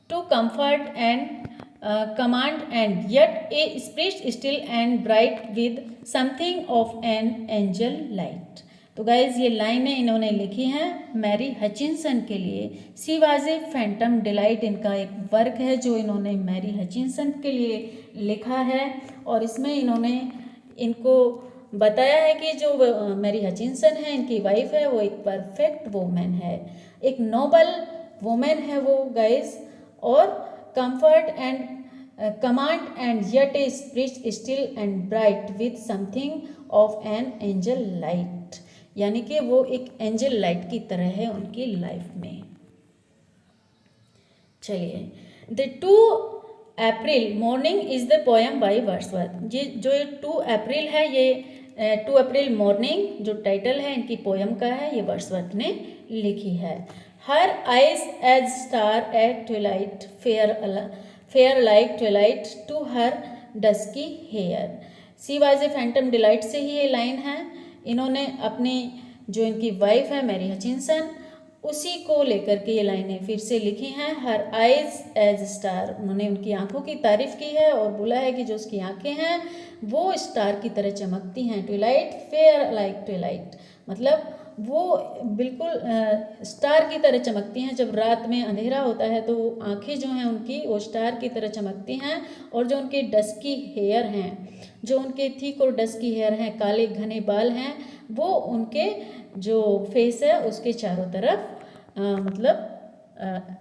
to comfort and command and yet a spirit still and bright with something of an angel light. तो guys ये लाइनें इन्होंने लिखी हैं Mary Hutchinson के लिए। She was a phantom delight इनका एक वर्क है जो इन्होंने मैरी हचिंसन के लिए लिखा है और इसमें इन्होंने इनको बताया है कि जो मैरी हचिंसन है, इनकी वाइफ है, वो एक परफेक्ट वुमेन है, एक नोबल वुमेन है वो गाइस, और comfort and command and yet a spirit still and bright with something of an angel light, यानी कि वो एक एंजल लाइट की तरह है उनकी लाइफ में। चलिए, the 2 April morning is the poem by Wordsworth. ये जो 2 अप्रैल है, ये 2 अप्रैल मॉर्निंग जो टाइटल है इनकी पोएम का है, ये वर्ड्सवर्थ ने लिखी है। Her eyes as star at twilight, fair like twilight too her dusky hair. She was a phantom delight से ही ये लाइन है। इन्होंने अपनी जो इनकी वाइफ है मैरी हचिंसन, उसी को लेकर के ये लाइनें फिर से लिखी हैं। हर आइज एज स्टार, उन्होंने उनकी आंखों की तारीफ की है और बोला है कि जो उसकी आंखें हैं वो स्टार की तरह चमकती हैं। ट्विलाइट फेयर लाइक ट्विलाइट, मतलब वो बिल्कुल स्टार की तरह चमकती हैं। जब रात में अंधेरा होता है तो आंखें जो हैं उनकी वो स्टार की तरह चमकती हैं। और जो उनके डस्की हेयर हैं, जो उनके थिक और डस्की हेयर हैं, काले घने बाल हैं, वो उनके जो फेस है उसके चारों तरफ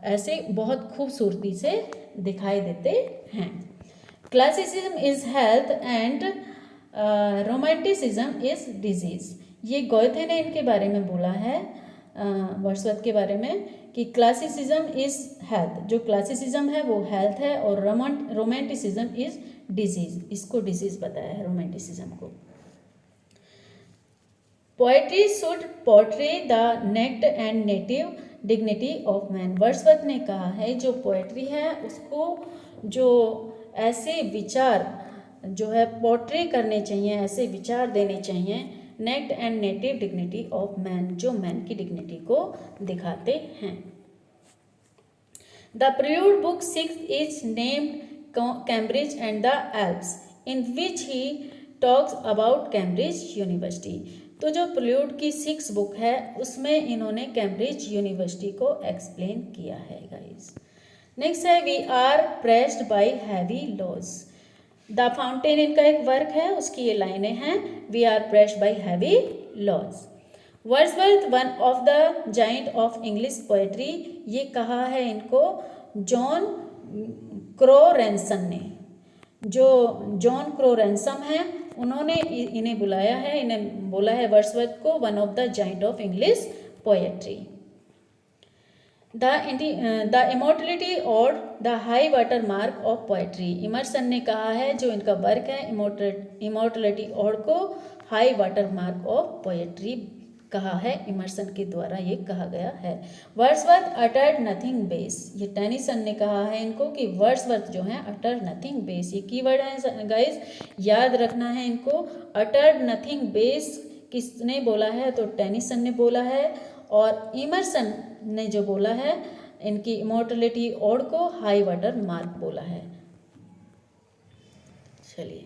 ऐसे बहुत खूबसूरती से दिखाई देते हैं। Classicism is health and romanticism is disease. ये गोएथे ने इनके बारे में बोला है, वर्ड्सवर्थ के बारे में, कि क्लासिसिज्म इज हेल्थ, जो क्लासिसिज्म है वो हेल्थ है, और रोमांटिसिज्म इज डिजीज, इसको डिजीज बताया है रोमांटिसिज्म को। Poetry should portray the naked and native dignity of man. Wordsworth ने कहा है जो पोएट्री है उसको जो ऐसे विचार जो है पोर्ट्रे करने चाहिए, ऐसे विचार देने चाहिए, naked and native dignity of man, जो मैन की डिग्निटी को दिखाते हैं। The prelude book 6 is named Cambridge and the Alps, in which he talks about Cambridge university. तो जो प्रीलूड की 6 बुक है उसमें इन्होंने कैम्ब्रिज यूनिवर्सिटी को एक्सप्लेन किया है गाइस। नेक्स्ट है we are pressed by heavy laws. The fountain इनका एक वर्क है, उसकी ये लाइनें हैं, we are pressed by heavy laws. Wordsworth one of the giant of English poetry, ये कहा है इनको जॉन क्रो रैनसन ने। जो जॉन क्रो रैनसम है उन्होंने इन्हें बुलाया है, इन्हें बोला है वर्ड्सवर्थ को one of the giant of English poetry. The immortality और the high water mark of poetry, Emerson ने कहा है जो इनका वर्क है इमोर्टलिटी और को high water mark of poetry कहा है, इमर्सन के द्वारा ये कहा गया है। वर्ड्सवर्थ अटर्ड नथिंग बेस, ये टेनिसन ने कहा है इनको कि वर्ड्सवर्थ जो है अटर नथिंग बेस, ये कीवर्ड है गाइस, याद रखना है इनको। अटर्ड नथिंग बेस किसने बोला है, तो टेनिसन ने बोला है, और इमर्सन ने जो बोला है इनकी इमोर्टलिटी और को हाई वाटर मार्क बोला है। चलिए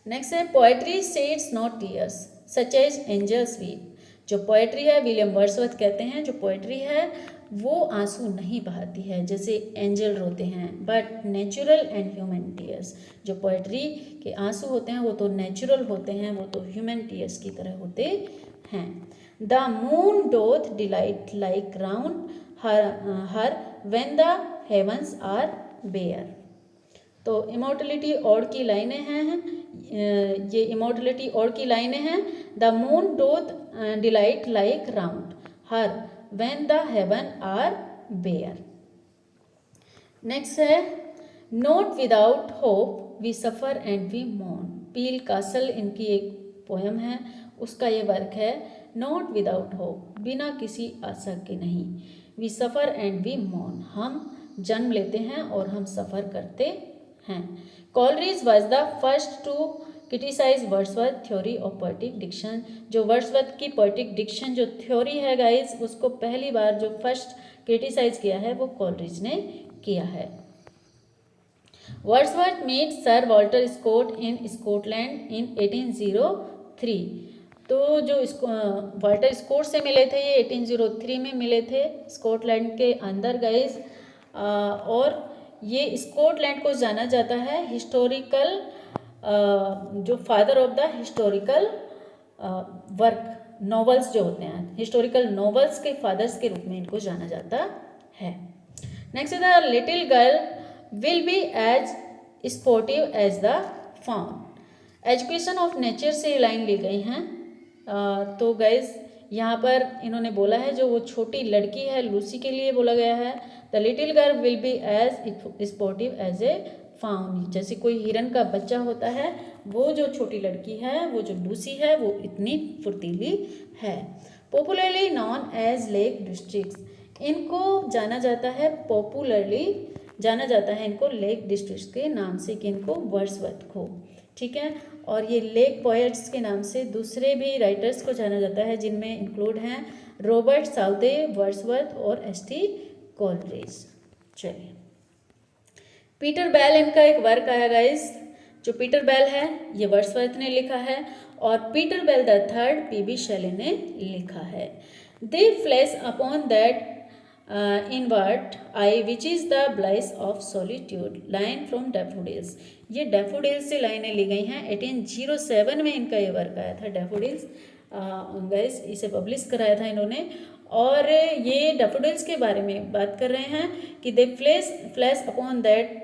नेक्स्ट है poetry sheds not tears such as angels weep. जो पोएट्री है विलियम वर्ड्सवर्थ कहते हैं जो पोएट्री है वो आंसू नहीं बहाती है जैसे एंजल रोते हैं, but natural and human tears. जो पोएट्री के आंसू होते हैं वो तो नेचुरल होते हैं, वो तो ह्यूमन टीयर्स की तरह होते हैं। The moon doth delight like round her when the heavens are bare. तो इमोर्टलिटी और की लाइनें हैं, ये इमोर्टलिटी और की लाइनें हैं। The moon doth delight like round her when the heaven are bare. Next है not without hope we suffer and we mourn. Peele Castle इनकी एक पोएम है, उसका ये वर्क है नोट विदाउट होप, बिना किसी आशा के नहीं, we suffer and we mourn, हम जन्म लेते हैं और हम सफ़र करते हैं। Coleridge was the first to criticise Wordsworth theory of poetic diction. जो वर्ड्सवर्थ की पोएटिक डिक्शन जो थ्योरी है गाइस, उसको पहली बार जो फर्स्ट क्रिटिसाइज किया है वो कॉलरिज ने किया है। Wordsworth meet sir Walter Scott in Scotland in 1803। तो जो इसको वॉल्टर स्कॉट से मिले थे ये 1803 में मिले थे स्कॉटलैंड के अंदर गाइस। और ये स्कॉटलैंड को जाना जाता है हिस्टोरिकल जो father of the historical work novels जो होते हैं, हिस्टोरिकल नॉवेल्स के फादर्स के रूप में इनको जाना जाता है। Next the little girl will be as sportive as the fawn. Education of nature से लाइन ली गई हैं। तो गाइज यहाँ पर इन्होंने बोला है जो वो छोटी लड़की है लूसी के लिए बोला गया है, the little girl will be as sportive as a fawn. जैसे कोई हिरन का बच्चा होता है, वो जो छोटी लड़की है, वो जो लूसी है, वो इतनी फुर्तीली है। Popularly known as Lake district, इनको जाना जाता है, पॉपुलरली जाना जाता है इनको लेक डिस्ट्रिक्ट के नाम से, कि इनको वर्ड्सवर्थ को, ठीक है। और ये लेक पोएट्स के नाम से दूसरे भी राइटर्स को जाना जाता है, जिनमें इंक्लूड हैं रॉबर्ट साउदे, वर्ड्सवर्थ और एस.टी. कोलरिज। चलिए, पीटर बेल इनका एक वर्क आया गाइस। जो पीटर बेल है ये वर्ड्सवर्थ ने लिखा है, और Peter Bell the third P B. Shelley ने लिखा है। They flash upon that inward eye which is the bliss of solitude, line from daffodils. ये डैफोडिल्स से लाइनें ली गई हैं। 1807 में इनका ये वर्क आया था, डैफोडिल्स गाइस, इसे पब्लिश कराया था इन्होंने। और ये डैफोडिल्स के बारे में बात कर रहे हैं कि दे flash upon that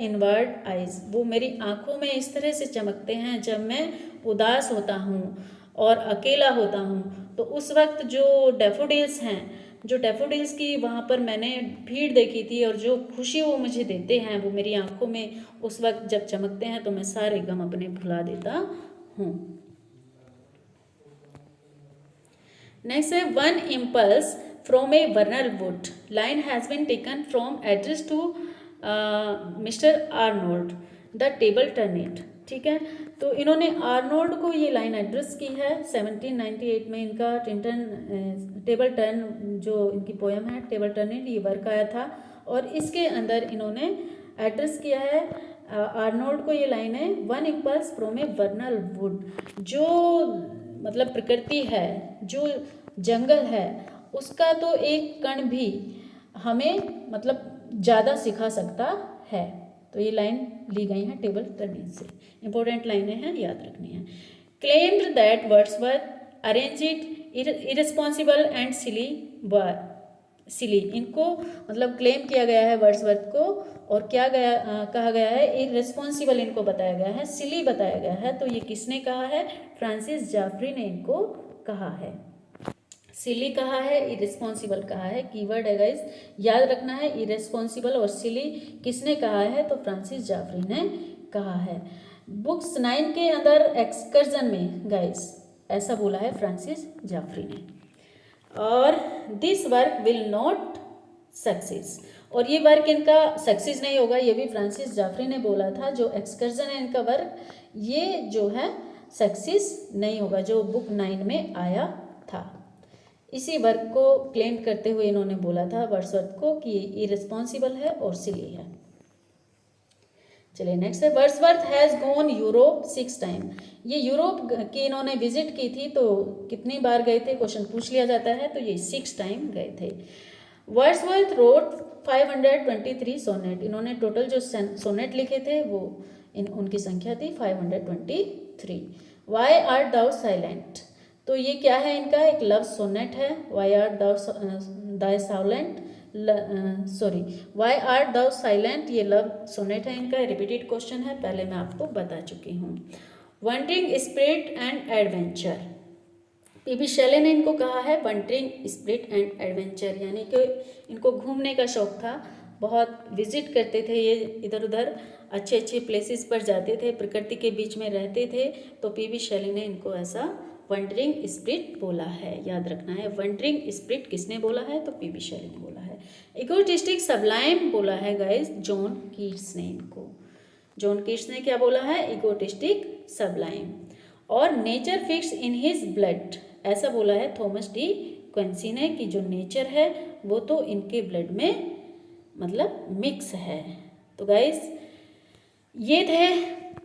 inward eyes, वो मेरी आँखों में इस तरह से चमकते हैं जब मैं उदास होता हूँ और अकेला होता हूँ। तो उस वक्त जो डैफोडिल्स हैं, जो डैफोडिल्स की वहाँ पर मैंने भीड़ देखी थी, और जो खुशी वो मुझे देते हैं, वो मेरी आँखों में उस वक्त जब चमकते हैं तो मैं सारे गम अपने भुला देता हूँ। नेक्स्ट है one impulse from a vernal wood, line has been taken from address to mister Arnold the table turned, ठीक है। तो इन्होंने आर्नोल्ड को ये लाइन एड्रेस की है। 1798 में इनका टेबल टर्न जो इनकी पोएम है टेबल टर्निट, ये वर्क आया था, और इसके अंदर इन्होंने एड्रेस किया है आर्नोल्ड को। ये लाइन है one impulse from a vernal would, जो मतलब प्रकृति है, जो जंगल है, उसका तो एक कण भी हमें मतलब ज़्यादा सिखा सकता है। तो ये लाइन ली गई हैं टेबल टर्निट से, इंपॉर्टेंट लाइनें हैं, याद रखनी है। Claimed that Wordsworth arrange it irresponsible and silly, इनको मतलब क्लेम किया गया है वर्ड्सवर्थ को, और क्या कहा गया है, इररिस्पॉन्सिबल इनको बताया गया है, सिली बताया गया है। तो ये किसने कहा है, फ्रांसिस जाफरी ने इनको कहा है। सिली कहा है, इररिस्पॉन्सिबल कहा है, कीवर्ड है गाइस, याद रखना है। इररिस्पॉन्सिबल और सिली किसने कहा है, तो फ्रांसिस जाफरी ने कहा है। बुक्स 9 के अंदर एक्सकर्जन में गाइस ऐसा बोला है फ्रांसिस जाफरी ने। और this work will not success, और ये वर्क इनका सक्सेस नहीं होगा, ये भी फ्रांसिस जाफरी ने बोला था। जो एक्सकर्जन है इनका वर्क, ये जो है सक्सेस नहीं होगा, जो बुक 9 में आया था। इसी वर्क को क्लेम करते हुए इन्होंने बोला था वर्ड्सवर्थ को कि इररिस्पॉन्सिबल है और सिली है। चलिए नेक्स्ट है, Wordsworth has gone Europe 6 time. ये यूरोप की इन्होंने विजिट की थी, तो कितनी बार गए थे क्वेश्चन पूछ लिया जाता है, तो ये 6 टाइम गए थे। वर्ड्सवर्थ रोट 523 सोनेट, इन्होंने टोटल जो सोनेट लिखे थे वो उनकी संख्या थी 523। वाई आर दाउ साइलेंट, तो ये क्या है, इनका एक लव सोनेट है। Why are thou silent, why are thou silent, ये लव सोनेट है इनका, रिपीटेड क्वेश्चन है, पहले मैं आपको बता चुकी हूँ। Wandering spirit and adventure, P B. Shelley ने इनको कहा है वंडरिंग स्पिरिट एंड एडवेंचर, यानी कि इनको घूमने का शौक था, बहुत विजिट करते थे ये, इधर उधर अच्छे अच्छे प्लेसेस पर जाते थे, प्रकृति के बीच में रहते थे। तो पी.बी. शेले ने इनको ऐसा वंडरिंग स्पिरिट बोला है, याद रखना है। वंडरिंग स्पिरिट किसने बोला है, तो पी.बी. शेले ने बोला है। इगोटिस्टिक सबलाइम बोला है गाइस जॉन कीट्स ने इनको। जॉन कीट्स ने क्या बोला है, इगोटिस्टिक सबलाइम। और nature fix in his blood, ऐसा बोला है थॉमस डी क्विंसी ने, कि जो नेचर है वो तो इनके ब्लड में मतलब मिक्स है। तो गाइस ये थे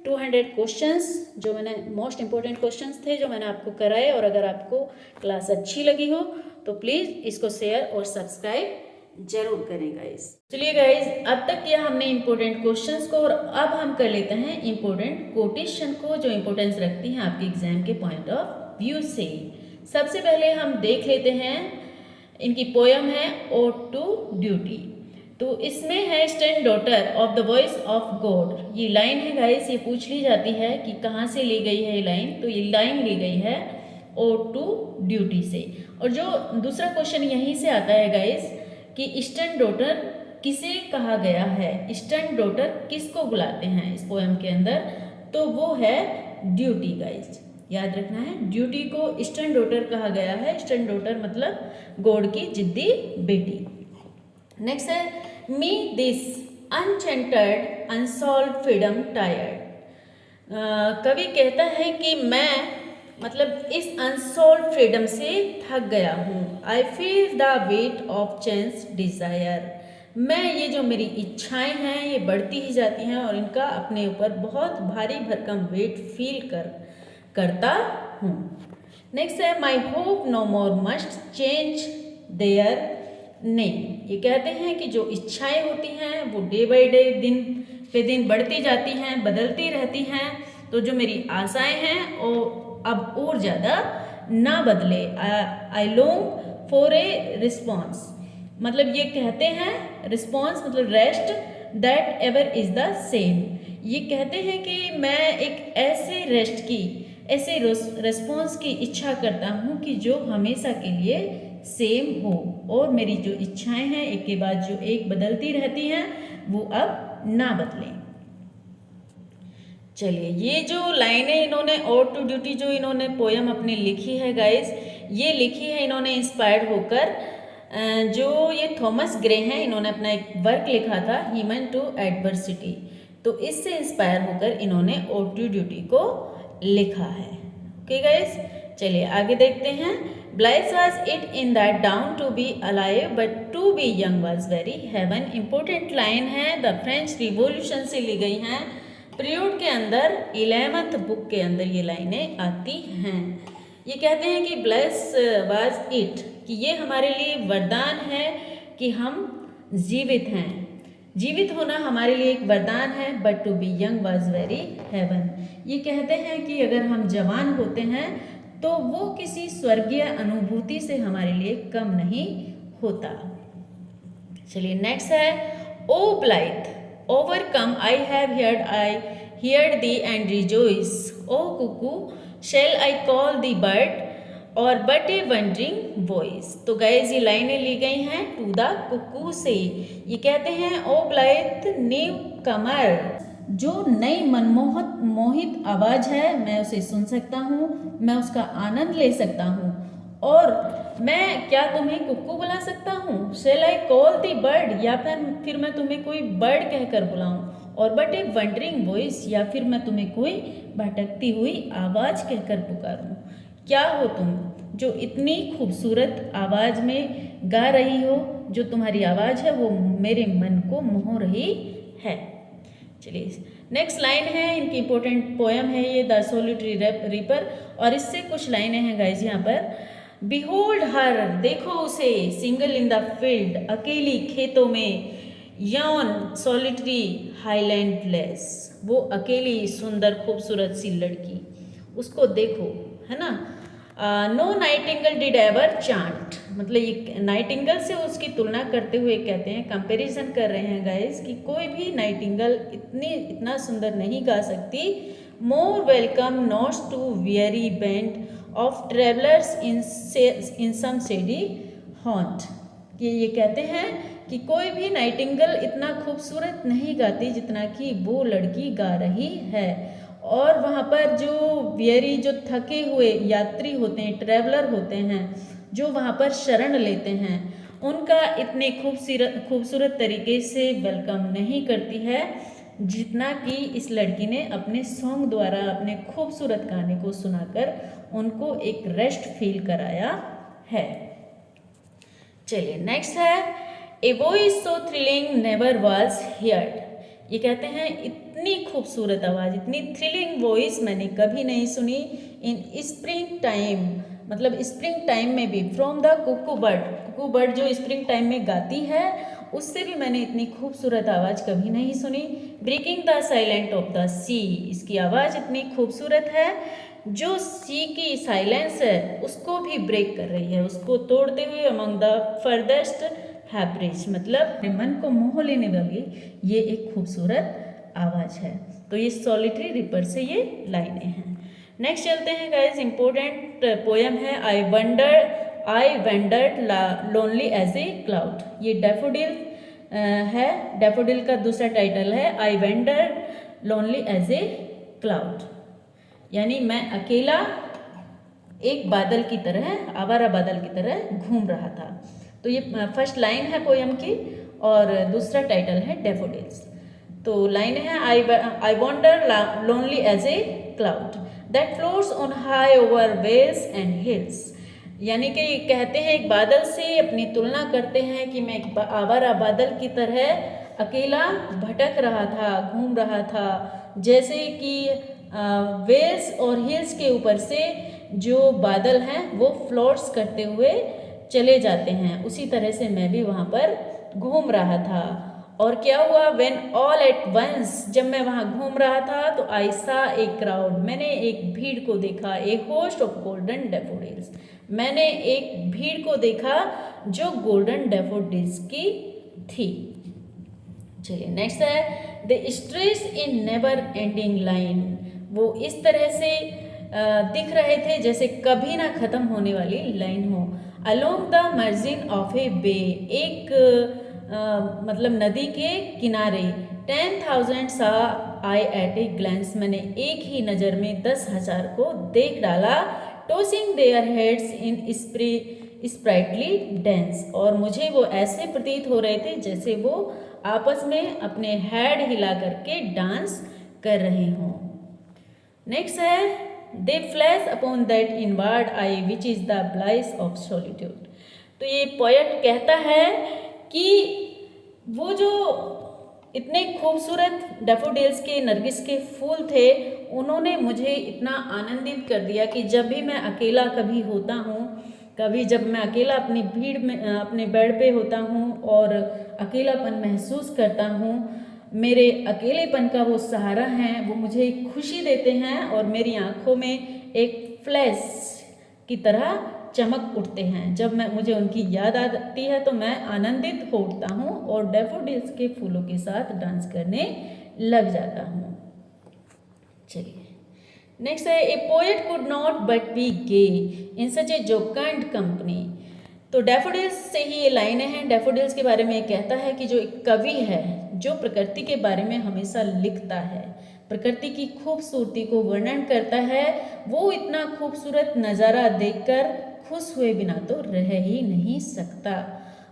200 क्वेश्चंस जो मैंने, मोस्ट इंपॉर्टेंट क्वेश्चंस थे जो मैंने आपको कराए। और अगर आपको क्लास अच्छी लगी हो तो प्लीज़ इसको शेयर और सब्सक्राइब जरूर करें गाइस। चलिए गाइस, अब तक किया हमने इम्पोर्टेंट क्वेश्चंस को और अब हम कर लेते हैं इम्पोर्टेंट कोटेशन को, जो इम्पोर्टेंस रखती हैं आपके एग्जाम के पॉइंट ऑफ व्यू से। सबसे पहले हम देख लेते हैं, इनकी पोयम है ओड टू ड्यूटी। तो इसमें है stand daughter of the voice of God. ये लाइन है गाइस, ये पूछ ली जाती है कि कहाँ से ली गई है ये लाइन। तो ये लाइन ली गई है ओड टू ड्यूटी से। और जो दूसरा क्वेश्चन यहीं से आता है गाइस कि ईस्टर्न डॉटर किसे कहा गया है, ईस्टर्न डॉटर किसको बुलाते हैं इस पोएम के अंदर, तो वो है ड्यूटी गाइस। याद रखना है, ड्यूटी को ईस्टर्न डॉटर कहा गया है। ईस्टर्न डॉटर मतलब गॉड की जिद्दी बेटी। नेक्स्ट है me this unchartered unsolved freedom tired. कवि कहता है कि मैं मतलब इस अनसोल्ड फ्रीडम से थक गया हूँ। I feel the weight of change desire. मैं ये जो मेरी इच्छाएं हैं ये बढ़ती ही जाती हैं और इनका अपने ऊपर बहुत भारी भरकम वेट फील करता हूँ। नेक्स्ट है my hope no more must change their name. ये कहते हैं कि जो इच्छाएं होती हैं वो डे बाई डे, दिन पे दिन बढ़ती जाती हैं, बदलती रहती हैं। तो जो मेरी आशाएं हैं वो अब और ज़्यादा ना बदले। I long for a response. मतलब ये कहते हैं रिस्पॉन्स मतलब rest that ever is the same. ये कहते हैं कि मैं एक ऐसे रेस्ट की, ऐसे रिस्पॉन्स की इच्छा करता हूँ कि जो हमेशा के लिए सेम हो। और मेरी जो इच्छाएं हैं एक के बाद जो एक बदलती रहती हैं वो अब ना बदलें। चलिए, ये जो लाइनें इन्होंने ओड टू ड्यूटी जो इन्होंने पोयम अपनी लिखी है गाइस, ये लिखी है इन्होंने इंस्पायर्ड होकर, जो ये थॉमस ग्रे हैं, इन्होंने अपना एक वर्क लिखा था ह्यूमन टू एडवर्सिटी। तो इससे इंस्पायर होकर इन्होंने ओड टू ड्यूटी को लिखा है। ओके गाइस, चलिए आगे देखते हैं। Bliss was it in that dawn to be alive but to be young was very heaven. Important line है, द फ्रेंच रिवॉल्यूशन से ली गई हैं। पीरियड के अंदर 11th बुक के अंदर ये लाइनें आती हैं। ये कहते हैं कि ब्लेस वाज इट, कि ये हमारे लिए वरदान है कि हम जीवित हैं। जीवित होना हमारे लिए एक वरदान है। But to be young was very heaven. ये कहते हैं कि अगर हम जवान होते हैं तो वो किसी स्वर्गीय अनुभूति से हमारे लिए कम नहीं होता। चलिए नेक्स्ट है ओ blithe overcome I have heard thee and rejoice. O cuckoo, shall I call thee bird or but a wandering voice? तो गाइज ये लाइनें ली गई हैं टू द कुकू से। ये कहते हैं ओ ब्लाइथ न्यू कमर, जो नई मोहित आवाज़ है मैं उसे सुन सकता हूँ, मैं उसका आनंद ले सकता हूँ। और मैं क्या तुम्हें कुक्कू बुला सकता हूँ? Shall I call the bird, या फिर मैं तुम्हें कोई बर्ड कहकर बुलाऊँ। और बट ए वंडरिंग वॉइस, या फिर मैं तुम्हें कोई भटकती हुई आवाज़ कहकर पुकारूँ। क्या हो तुम जो इतनी खूबसूरत आवाज़ में गा रही हो, जो तुम्हारी आवाज़ है वो मेरे मन को मोह रही है। चलिए नेक्स्ट लाइन है, इनकी इंपॉर्टेंट पोएम है ये द सोलिटरी रीपर। और इससे कुछ लाइनें हैं गाइज यहाँ पर। बिहोल्ड हर, देखो उसे, सिंगल इन द फील्ड, अकेली खेतों में, यॉन सॉलिटरी हाईलैंडलेस, वो अकेली सुंदर खूबसूरत सी लड़की, उसको देखो, है ना। No nightingale did ever chant, मतलब ये नाइटिंगल से उसकी तुलना करते हुए कहते हैं, कंपैरिजन कर रहे हैं गाइस कि कोई भी नाइटिंगल इतना सुंदर नहीं गा सकती। More welcome notes to weary band of travellers in some shady haunt, कि ये कहते हैं कि कोई भी नाइटिंगल इतना खूबसूरत नहीं गाती जितना कि वो लड़की गा रही है। और वहाँ पर जो वेरी, जो थके हुए यात्री होते हैं, ट्रैवलर होते हैं, जो वहाँ पर शरण लेते हैं, उनका इतने खूबसूरत तरीके से वेलकम नहीं करती है जितना कि इस लड़की ने अपने सॉन्ग द्वारा, अपने खूबसूरत गाने को सुनाकर उनको एक रेस्ट फील कराया है। चलिए नेक्स्ट है, a voice so thrilling never was heard. ये कहते हैं इतनी खूबसूरत आवाज़, इतनी थ्रिलिंग वॉइस मैंने कभी नहीं सुनी। इन स्प्रिंग टाइम मतलब स्प्रिंग टाइम में भी, फ्रॉम द कुकू बर्ड जो स्प्रिंग टाइम में गाती है, उससे भी मैंने इतनी खूबसूरत आवाज़ कभी नहीं सुनी। Breaking the silent of the sea, इसकी आवाज़ इतनी खूबसूरत है, जो सी की साइलेंस है उसको भी ब्रेक कर रही है, उसको तोड़ते हुए अमंग द फर्देस्ट हैब्रिज, मतलब अपने मन को मोह लेने वाली ये एक खूबसूरत आवाज़ है। तो ये सॉलिटरी रिपर से ये लाइनें हैं। नेक्स्ट चलते हैं गाइस, इंपॉर्टेंट पोयम है I wandered lonely as a cloud. ये डैफोडिल है, डैफोडिल का दूसरा टाइटल है I wandered lonely as a cloud, यानी मैं अकेला एक बादल की तरह, आवारा बादल की तरह घूम रहा था। तो ये फर्स्ट लाइन है पोयम की और दूसरा टाइटल है डैफोडिल्स। तो लाइन है I wander lonely as a cloud that floats on high over vales and hills, यानी कि कहते हैं एक बादल से अपनी तुलना करते हैं कि मैं एक आवारा बादल की तरह अकेला भटक रहा था, घूम रहा था, जैसे कि वेल्स और हिल्स के ऊपर से जो बादल हैं वो फ्लोट्स करते हुए चले जाते हैं, उसी तरह से मैं भी वहाँ पर घूम रहा था। और क्या हुआ, व्हेन ऑल एट वंस, जब मैं वहाँ घूम रहा था तो आई सा ए क्राउड, मैंने एक भीड़ को देखा, ए होस्ट ऑफ गोल्डन डैफोडिल्स, मैंने एक भीड़ को देखा जो गोल्डन डैफोडिल्स की थी। चलिए नेक्स्ट है the stress in never ending line, वो इस तरह से दिख रहे थे जैसे कभी ना ख़त्म होने वाली लाइन हो। अलोंग द मार्जिन ऑफ ए बे, एक मतलब नदी के किनारे 10,000 सा आई एट ए ग्लैंस, मैंने एक ही नज़र में 10,000 को देख डाला। Tossing their heads in sprightly dance, और मुझे वो ऐसे प्रतीत हो रहे थे जैसे वो आपस में अपने हेड हिला करके डांस कर रहे हों। नेक्स्ट है they flash upon that inward I which is the bliss of solitude. तो ये पोएट कहता है कि वो जो इतने खूबसूरत डैफोडिल्स के, नरगिस के फूल थे, उन्होंने मुझे इतना आनंदित कर दिया कि जब भी मैं अकेला कभी होता हूँ, कभी जब मैं अकेला अपनी भीड़ में अपने बेड पे होता हूँ और अकेलापन महसूस करता हूँ, मेरे अकेलेपन का वो सहारा हैं, वो मुझे खुशी देते हैं और मेरी आँखों में एक फ्लैश की तरह चमक उठते हैं। जब मुझे उनकी याद आती है तो मैं आनंदित हो उठता हूँ और डैफोडिल्स के फूलों के साथ डांस करने लग जाता हूँ। चलिए नेक्स्ट है a poet could not but be gay in such a jocund company. तो डैफोडिल्स से ही ये लाइनें हैं। डैफोडिल्स के बारे में ये कहता है कि जो एक कवि है जो प्रकृति के बारे में हमेशा लिखता है, प्रकृति की खूबसूरती को वर्णन करता है, वो इतना खूबसूरत नज़ारा देखकर खुश हुए बिना तो रह ही नहीं सकता।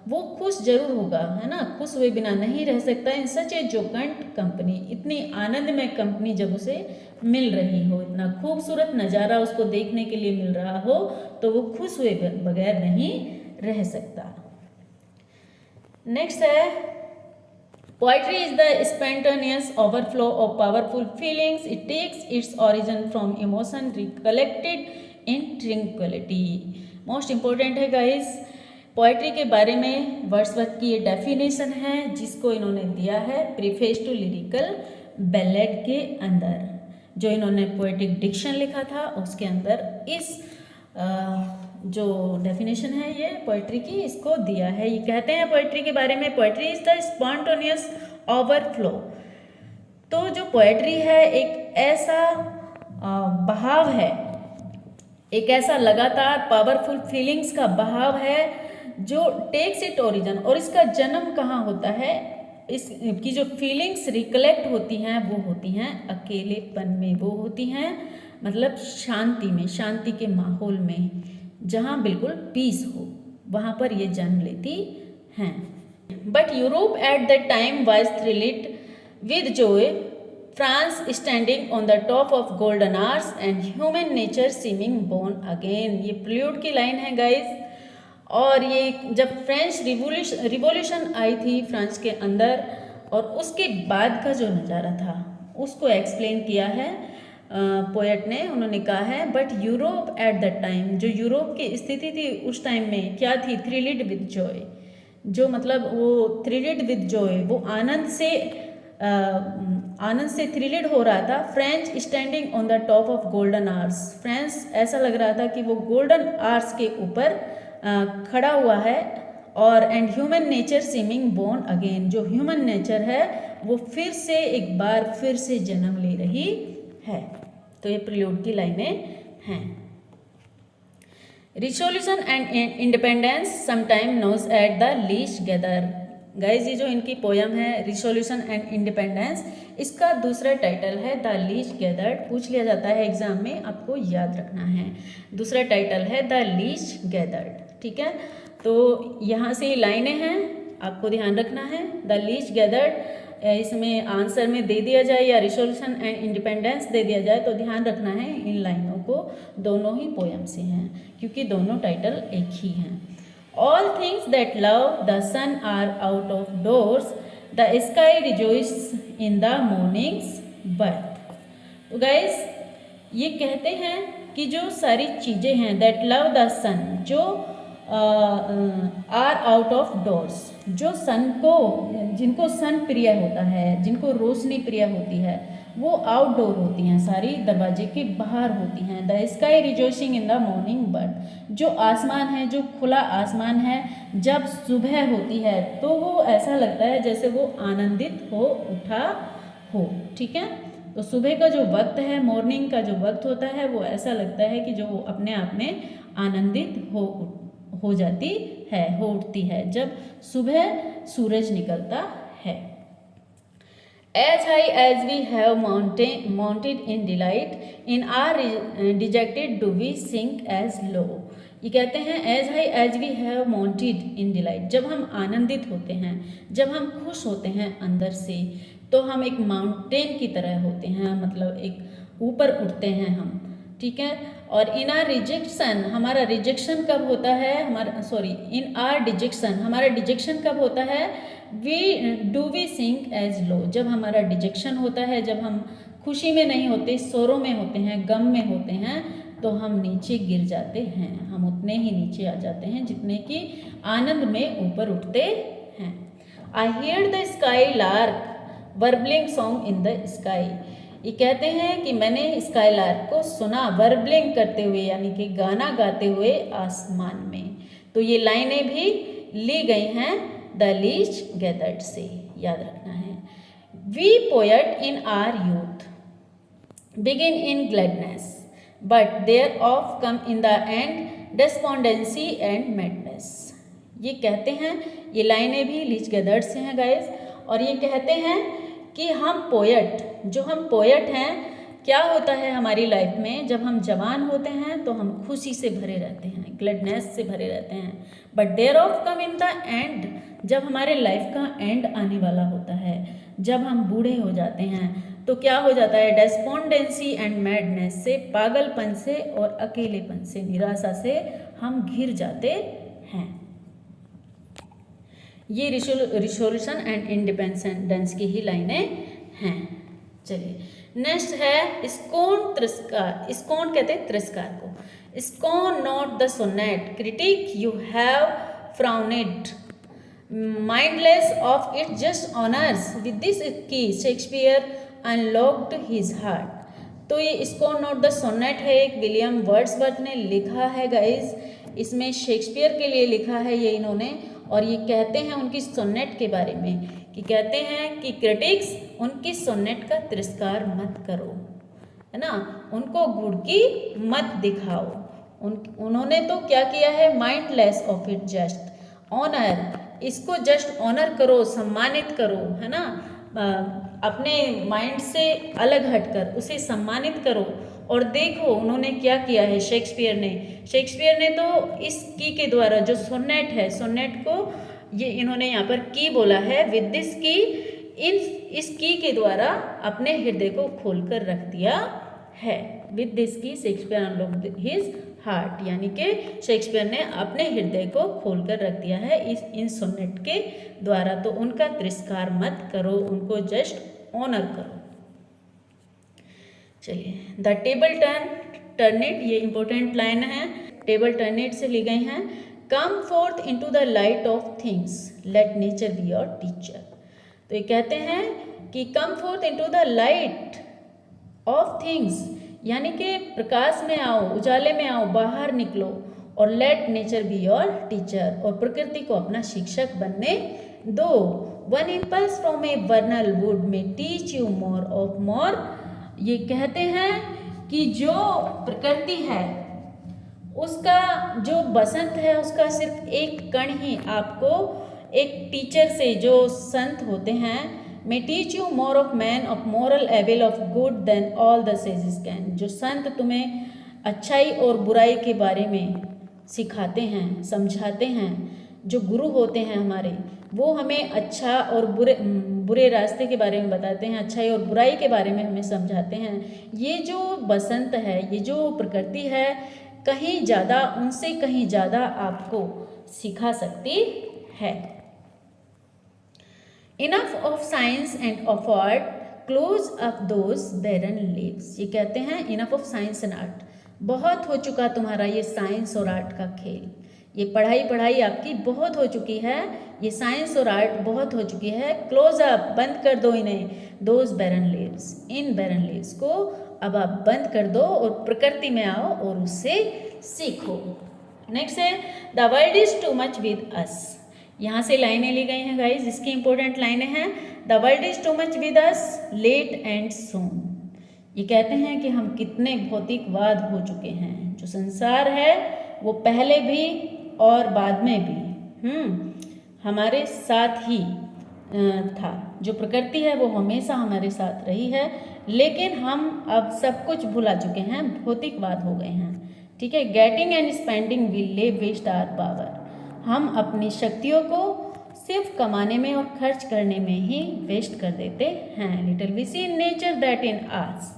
वो खुश जरूर होगा, है ना, खुश हुए बिना नहीं रह सकता। इन सच ए जोकांड कंपनी, इतनी आनंदमय कंपनी जब उसे मिल रही हो, इतना खूबसूरत नज़ारा उसको देखने के लिए मिल रहा हो, तो वो खुश हुए बगैर नहीं रह सकता। नेक्स्ट है poetry is the spontaneous overflow of powerful feelings, it takes its origin from emotion recollected in tranquillity. Most important है गाइस, पोएट्री के बारे में वर्ड्सवर्थ की ये डेफिनेशन है जिसको इन्होंने दिया है प्रीफेस टू लिरिकल बैलेड के अंदर, जो इन्होंने पोएटिक डिक्शन लिखा था उसके अंदर इस जो डेफिनेशन है ये पोएट्री की, इसको दिया है। ये कहते हैं पोएट्री के बारे में, poetry is the spontaneous overflow. तो जो पोएट्री है एक ऐसा बहाव है, एक ऐसा लगातार पावरफुल फीलिंग्स का बहाव है जो टेक्स इट ओरिजिन, और इसका जन्म कहाँ होता है, इसकी जो फीलिंग्स रिकलेक्ट होती हैं वो होती हैं अकेलेपन में, वो होती हैं मतलब शांति में, शांति के माहौल में, जहाँ बिल्कुल पीस हो, वहाँ पर ये जन्म लेती हैं। But Europe at the time was thrilled with joy, France standing on the top of golden hours and human nature seeming born again. ये प्रिल्यूड की लाइन है गाइस, और ये जब फ्रेंच रिवॉल्यूशन आई थी फ्रांस के अंदर और उसके बाद का जो नज़ारा था उसको एक्सप्लेन किया है पोएट ने उन्होंने कहा है, but Europe at the time, जो यूरोप की स्थिति थी उस टाइम में क्या थी, थ्रिलिड विद जॉय, जो मतलब वो थ्रिलिड विद जॉय, वो आनंद से थ्रिलिड हो रहा था। French standing on the top of golden hours, French ऐसा लग रहा था कि वो गोल्डन आर्स के ऊपर खड़ा हुआ है। और and human nature seeming born again, जो ह्यूमन नेचर है वो फिर से एक बार फिर से जन्म ले रही है। तो ये प्रिल्यूड की लाइनें हैं। Resolution and independence sometime knows at the leech gather. Guys ये जो इनकी पोयम है रिसोल्यूशन एंड इंडिपेंडेंस, इसका दूसरा टाइटल है द लीच गैदर्ड। पूछ लिया जाता है एग्जाम में, आपको याद रखना है। दूसरा टाइटल है द लीच गैदर्ड, ठीक है। तो यहाँ से लाइनें हैं, आपको ध्यान रखना है। द लीच गैदर्ड इसमें आंसर में दे दिया जाए या रिसोल्यूशन एंड इंडिपेंडेंस दे दिया जाए तो ध्यान रखना है इन लाइनों को, दोनों ही पोयम से हैं क्योंकि दोनों टाइटल एक ही हैं। All things that love the sun are out of doors, the sky rejoices in the morning's birth। तो गाइस ये कहते हैं कि जो सारी चीज़ें हैं that love the sun, जो आर आउट ऑफ डोर्स, जो सन को, जिनको सन प्रिय होता है, जिनको रोशनी प्रिय होती है, वो आउटडोर होती हैं, सारी दरवाजे के बाहर होती हैं। The sky rejoicing in the morning bird, जो आसमान है, जो खुला आसमान है, जब सुबह होती है तो वो ऐसा लगता है जैसे वो आनंदित हो उठा हो, ठीक है। तो सुबह का जो वक्त है, मॉर्निंग का जो वक्त होता है, वो ऐसा लगता है कि जो वो अपने आप में आनंदित हो जाती है, हो उठती है जब सुबह सूरज निकलता है। As high as we have mounted in delight, in our dejected do we sink as low। ये कहते हैं as high as we have mounted in delight, जब हम आनंदित होते हैं, जब हम खुश होते हैं अंदर से, तो हम एक माउंटेन की तरह होते हैं, मतलब एक ऊपर उठते हैं हम, ठीक है। और इन आर रिजेक्शन, हमारा रिजेक्शन कब होता है, इन आर डिजेक्शन, हमारा डिजेक्शन कब होता है, वी सिंक एज लो, जब हमारा डिजेक्शन होता है, जब हम खुशी में नहीं होते, सोरों में होते हैं, गम में होते हैं, तो हम नीचे गिर जाते हैं, हम उतने ही नीचे आ जाते हैं जितने कि आनंद में ऊपर उठते हैं। I hear the skylark warbling song in the sky. ये कहते हैं कि मैंने स्काई लार्क को सुना वर्बलिंग करते हुए, यानी कि गाना गाते हुए आसमान में। तो ये लाइनें भी ली गई हैं द लीच गैदर्ड से, याद रखना है। We poet in our youth begin in gladness, but there of come in the end despondency and madness. ये कहते हैं, ये लाइनें भी लीच गैदर्ड से हैं गाइस। और ये कहते हैं कि हम पोएट, जो हम पोएट हैं, क्या होता है हमारी लाइफ में, जब हम जवान होते हैं तो हम खुशी से भरे रहते हैं, ग्लैडनेस से भरे रहते हैं। But there of come in the end, जब हमारे लाइफ का एंड आने वाला होता है, जब हम बूढ़े हो जाते हैं, तो क्या हो जाता है, डेस्पोंडेंसी एंड मैडनेस से, पागलपन से और अकेलेपन से, निराशा से हम घिर जाते हैं। ये रिसोल्यूशन एंड इंडिपेंडेंस की ही लाइनें हैं। चलिए नेक्स्ट है स्कोन तिरस्कार। स्कोन कहते हैं तिरस्कार को। Scorn not the sonnet critic you have frowned mindless of it just honours with this key Shakespeare unlocked his heart. तो ये स्कोन नॉट द सोनेट है, एक विलियम वर्ड्सवर्थ ने लिखा है गाइज, इसमें शेक्सपियर के लिए लिखा है ये इन्होंने। और ये कहते हैं उनकी सोनेट के बारे में कि कहते हैं कि क्रिटिक्स उनकी सोनेट का तिरस्कार मत करो, है ना, उनको गुड़की मत दिखाओ। उन्होंने तो क्या किया है, mindless of it just honour, इसको जस्ट ऑनर करो, सम्मानित करो, है ना, अपने माइंड से अलग हटकर उसे सम्मानित करो। और देखो उन्होंने क्या किया है शेक्सपियर ने तो इस की के द्वारा, जो सोनेट है, सोनेट को ये इन्होंने यहाँ पर की बोला है, विद दिस की, इस की के द्वारा अपने हृदय को खोलकर रख दिया है। With this key Shakespeare unlocked his heart, यानी कि शेक्सपियर ने अपने हृदय को खोलकर रख दिया है इन सोनेट के द्वारा। तो उनका तिरस्कार मत करो, उनको जस्ट ऑनर करो। चलिए, द टेबल टर्न इट, ये इंपॉर्टेंट लाइन है, टेबल टर्न इट से ली गई हैं। कम fourth into the light of things, late nature be your teacher. तो ये कहते हैं कि कम fourth into the light of things, यानी कि प्रकाश में आओ, उजाले में आओ, बाहर निकलो, और let nature be your teacher, और प्रकृति को अपना शिक्षक बनने दो। One impulse from a vernal wood may teach you more of more. ये कहते हैं कि जो प्रकृति है उसका, जो बसंत है उसका सिर्फ एक कण ही आपको एक टीचर से, जो संत होते हैं, may teach you more of man of moral evil of good than all the sages can। जो संत तुम्हें अच्छाई और बुराई के बारे में सिखाते हैं, समझाते हैं, जो गुरु होते हैं हमारे, वो हमें अच्छा और बुरे रास्ते के बारे में बताते हैं, अच्छाई और बुराई के बारे में हमें समझाते हैं। ये जो बसंत है, ये जो प्रकृति है, कहीं ज़्यादा, उनसे कहीं ज़्यादा आपको सिखा सकती है। Enough of science and of art, close up those barren leaves। ये कहते हैं enough of science and art, बहुत हो चुका तुम्हारा ये साइंस और आर्ट का खेल, ये पढ़ाई आपकी बहुत हो चुकी है, ये साइंस और आर्ट बहुत हो चुकी है। क्लोज अप, बंद कर दो इन्हें, दोज बैरन लीव्स, इन बैरन लीव्स को अब आप बंद कर दो और प्रकृति में आओ और उससे सीखो। नेक्स्ट है the world is too much with अस। यहाँ से लाइनें ली गई हैं गाइज, इसकी इंपॉर्टेंट लाइनें हैं। The world is too much with us late and soon. ये कहते हैं कि हम कितने भौतिकवाद हो चुके हैं, जो संसार है वो पहले भी और बाद में भी हमारे साथ ही था। जो प्रकृति है वो हमेशा हमारे साथ रही है, लेकिन हम अब सब कुछ भुला चुके हैं, भौतिकवाद हो गए हैं। ठीक है, getting and spending will lay waste our power. हम अपनी शक्तियों को सिर्फ कमाने में और खर्च करने में ही वेस्ट कर देते हैं। Little we see nature that in ours.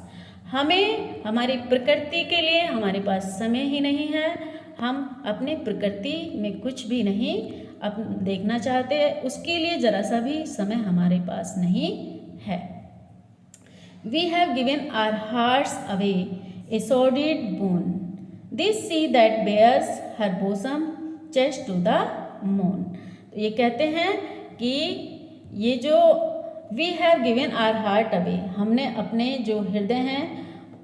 हमें हमारी प्रकृति के लिए हमारे पास समय ही नहीं है, हम अपने प्रकृति में कुछ भी नहीं देखना चाहते, उसके लिए जरा सा भी समय हमारे पास नहीं है। We have given our hearts away a sordid boon, this sea that bears her bosom chest to the moon. तो ये कहते हैं कि ये जो we have given our heart away, हमने अपने जो हृदय हैं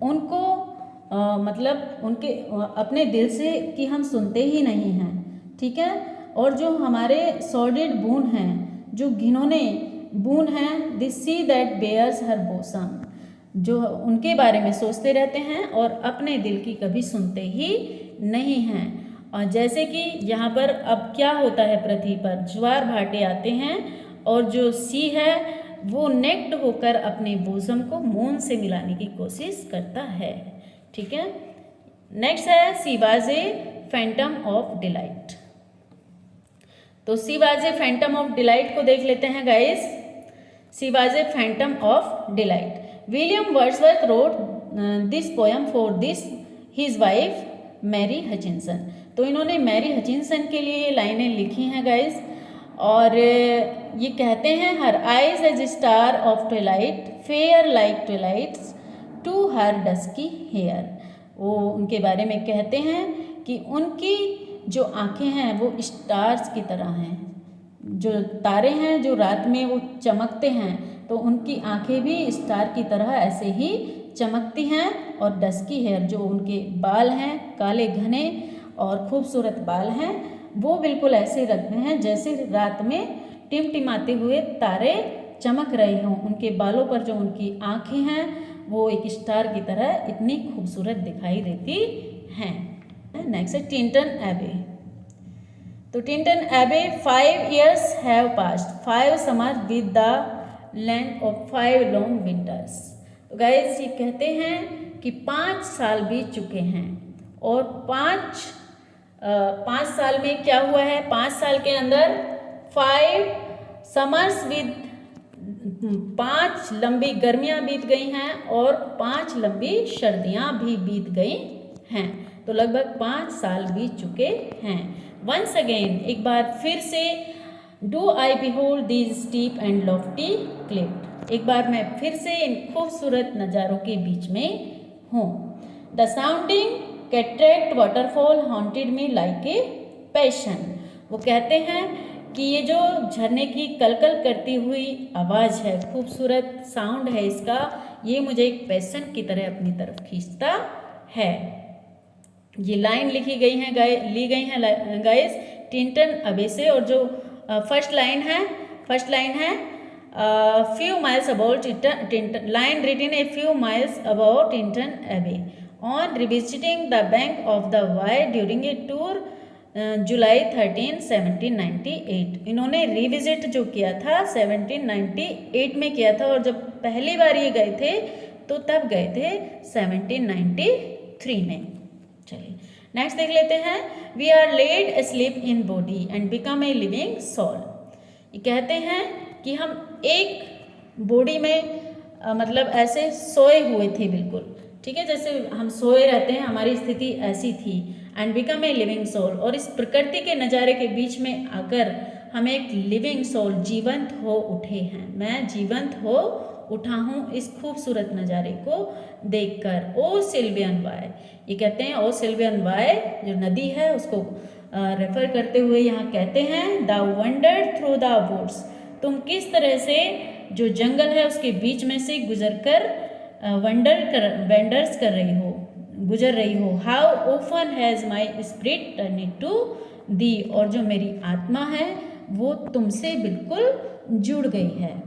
उनको मतलब उनके अपने दिल से कि हम सुनते ही नहीं हैं। ठीक है, और जो हमारे सॉर्डिड बून हैं, जो घिनौने बून हैं, this sea that bears her बोसम, जो उनके बारे में सोचते रहते हैं और अपने दिल की कभी सुनते ही नहीं हैं। और जैसे कि यहाँ पर अब क्या होता है, पृथ्वी पर ज्वार भाटे आते हैं और जो सी है वो नेक्ड होकर अपने बोसम को मून से मिलाने की कोशिश करता है। ठीक है, नेक्स्ट है she was a phantom of delight. तो she was a phantom of delight को देख लेते हैं guys. She was a phantom of delight. William Wordsworth wrote this poem for this his wife Mary Hutchinson. तो इन्होंने Mary Hutchinson के लिए ये लाइनें लिखी हैं गाइस, और ये कहते हैं her eyes as star of twilight fair like twilight's too her dusky hair. वो उनके बारे में कहते हैं कि उनकी जो आँखें हैं वो स्टार्स की तरह हैं, जो तारे हैं जो रात में वो चमकते हैं, तो उनकी आँखें भी स्टार की तरह ऐसे ही चमकती हैं। और डस्की हेयर, जो उनके बाल हैं काले घने और खूबसूरत बाल हैं, वो बिल्कुल ऐसे लगते हैं जैसे रात में टिमटिमाते हुए तारे चमक रहे हों। उनके बालों पर जो उनकी आँखें हैं वो एक स्टार की तरह इतनी खूबसूरत दिखाई देती हैं। नेक्स्ट है टिंटन एबे। तो टिंटन एबे 5 years have passed 5 summers with the land of 5 long winters। तो गाइस ये कहते हैं कि 5 साल बीत चुके हैं, और 5 साल में क्या हुआ है, 5 साल के अंदर 5 summers विद 5 लंबी गर्मियाँ बीत गई हैं और 5 लंबी सर्दियाँ भी बीत गई हैं। तो लगभग 5 साल बीत चुके हैं। वंस अगेन, एक बार फिर से, do I behold these steep and Lofty Cliff. एक बार मैं फिर से इन खूबसूरत नज़ारों के बीच में हूँ। The sounding cataract waterfall haunted me like a passion. वो कहते हैं कि ये जो झरने की कलकल करती हुई आवाज़ है, खूबसूरत साउंड है इसका, ये मुझे एक पैशन की तरह अपनी तरफ खींचता है। ये लाइन ली गई हैं गाइस टिंटन अबे से, और जो फर्स्ट लाइन है few miles about Tinton, line written a few miles above Tinton Abbey on revisiting the bank of the Wye during a tour जुलाई 13, 1798। इन्होंने रिविजिट जो किया था 1798 में किया था, और जब पहली बार ये गए थे तो तब गए थे 1793 में। चलिए नेक्स्ट देख लेते हैं। We are laid sleep in body and become a living soul. ये कहते हैं कि हम एक बॉडी में मतलब ऐसे सोए हुए थे बिल्कुल, ठीक है, जैसे हम सोए रहते हैं, हमारी स्थिति ऐसी थी। And become a living soul, और इस प्रकृति के नज़ारे के बीच में आकर हम एक लिविंग सोल, जीवंत हो उठे हैं। मैं जीवंत हो उठा हूँ इस खूबसूरत नज़ारे को देखकर। ओ सिल्वियन वाय, ये कहते हैं ओ सिल्वियन वाय जो नदी है उसको रेफर करते हुए यहाँ कहते हैं the wandered through the woods, तुम किस तरह से जो जंगल है उसके बीच में से गुजर रही हो। How often has my spirit turn to thee, और जो मेरी आत्मा है वो तुमसे बिल्कुल जुड़ गई है।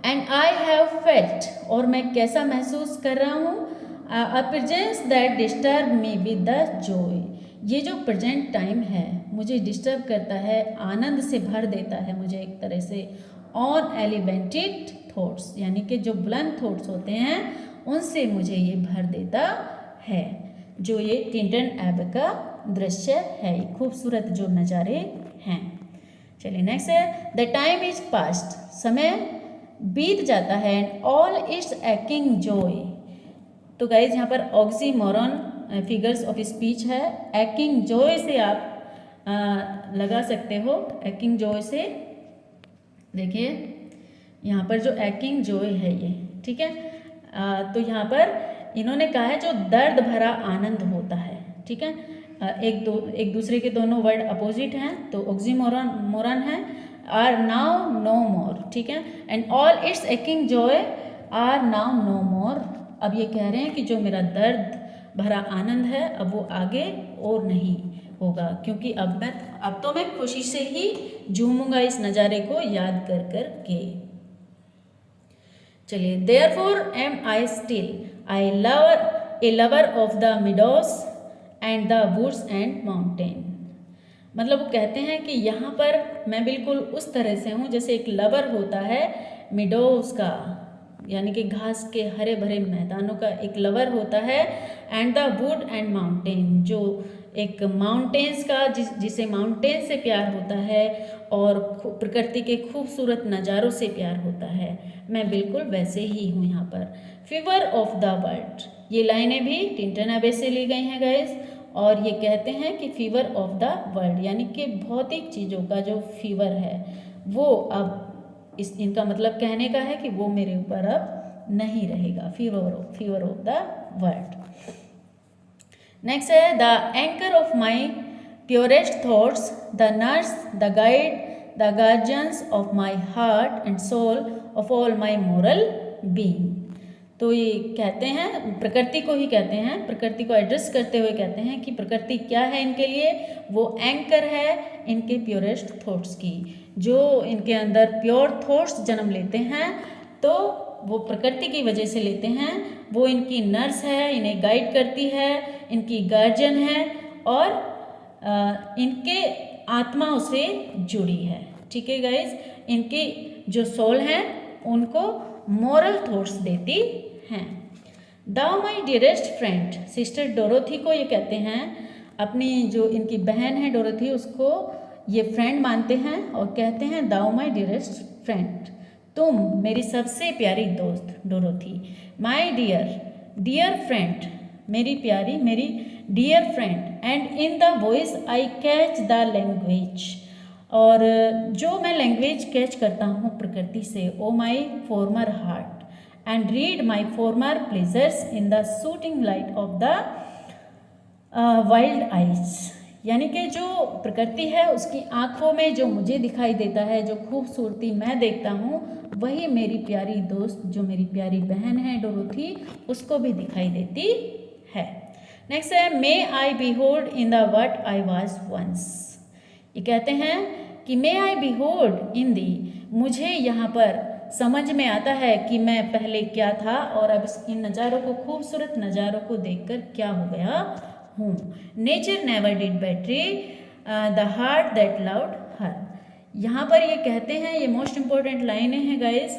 एंड आई हैव फेल्ट, और मैं कैसा महसूस कर रहा हूँ, a presence that disturb me with the Joy, ये जो प्रेजेंट टाइम है मुझे डिस्टर्ब करता है, आनंद से भर देता है मुझे एक तरह से। ऑन एलिवेंटेड थॉट्स, यानी कि जो बुलंद थॉट्स होते हैं उनसे मुझे ये भर देता है। जो ये टिंटन एबे का दृश्य है, खूबसूरत जो नज़ारे हैं। चलिए नेक्स्ट है द टाइम इज पास्ट, समय बीत जाता है। And all its aching Joy, तो गाइज यहाँ पर ऑक्सीमोरन फिगर्स ऑफ स्पीच है। एक्किंग जॉय से आप लगा सकते हो, एक्किंग जॉय से। देखिए यहाँ पर जो एक्किंग जॉय है ये, ठीक है, तो यहाँ पर इन्होंने कहा है जो दर्द भरा आनंद होता है, ठीक है। एक दूसरे के दोनों वर्ड अपोजिट हैं, तो ऑक्सीमोरन है। आर नाउ नो मोर, ठीक है, and all its aching joy are now no more. अब ये कह रहे हैं कि जो मेरा दर्द भरा आनंद है अब वो आगे और नहीं होगा, क्योंकि अब तो मैं खुशी से ही झूमूंगा इस नज़ारे को याद कर कर के। चलिए therefore am I still a lover of the meadows and the woods and mountain। मतलब वो कहते हैं कि यहाँ पर मैं बिल्कुल उस तरह से हूँ जैसे एक लवर होता है मिडोज का, यानी कि घास के हरे भरे मैदानों का एक लवर होता है। And the wood and mountain, जो एक माउंटेन्स का जिसे माउंटेन से प्यार होता है और प्रकृति के खूबसूरत नज़ारों से प्यार होता है, मैं बिल्कुल वैसे ही हूँ यहाँ पर। फीवर ऑफ द वर्ल्ड, ये लाइनें भी टिंटन एबे से ली गई हैं गाइस, और ये कहते हैं कि फीवर ऑफ द वर्ल्ड, यानी कि भौतिक चीज़ों का जो फीवर है वो अब इनका मतलब कहने का है कि वो मेरे ऊपर अब नहीं रहेगा। Fever of the world. Next है the anchor of my purest thoughts, the nurse, the guide, the guardians of my heart and soul of all my moral being. तो ये कहते हैं, प्रकृति को ही कहते हैं, प्रकृति को एड्रेस करते हुए कहते हैं कि प्रकृति क्या है इनके लिए, वो एंकर है इनके प्योरेस्ट थॉट्स की। जो इनके अंदर प्योर थॉट्स जन्म लेते हैं तो वो प्रकृति की वजह से लेते हैं। वो इनकी नर्स है, इन्हें गाइड करती है, इनकी गार्जियन है और इनके आत्माओं से जुड़ी है, ठीक है गाइज। इनकी जो सोल है उनको मोरल थॉट्स देती हैं। Thou my dearest friend, sister Dorothy को ये कहते हैं, अपनी जो इनकी बहन है डोरोथी उसको ये फ्रेंड मानते हैं और कहते हैं दाउ माई डियरेस्ट फ्रेंड, तुम मेरी सबसे प्यारी दोस्त डोरोथी। माई डियर फ्रेंड, मेरी प्यारी, मेरी dear friend. And in the voice I catch the language, और जो मैं लैंग्वेज कैच करता हूँ प्रकृति से, oh my former heart and read my former pleasures in the shooting light of the wild eyes, यानी कि जो प्रकृति है उसकी आँखों में जो मुझे दिखाई देता है, जो खूबसूरती मैं देखता हूँ, वही मेरी प्यारी दोस्त, जो मेरी प्यारी बहन है डोरोथी, उसको भी दिखाई देती है। नेक्स्ट है may I behold in the what I was once. ये कहते हैं कि मे आई बिहोल्ड इन दी, मुझे यहाँ पर समझ में आता है कि मैं पहले क्या था और अब इन नज़ारों को, खूबसूरत नज़ारों को देखकर क्या हो गया हूँ। Nature never did betray the heart that loved her. यहाँ पर ये कहते हैं, ये मोस्ट इम्पॉर्टेंट लाइनें हैं गाइस,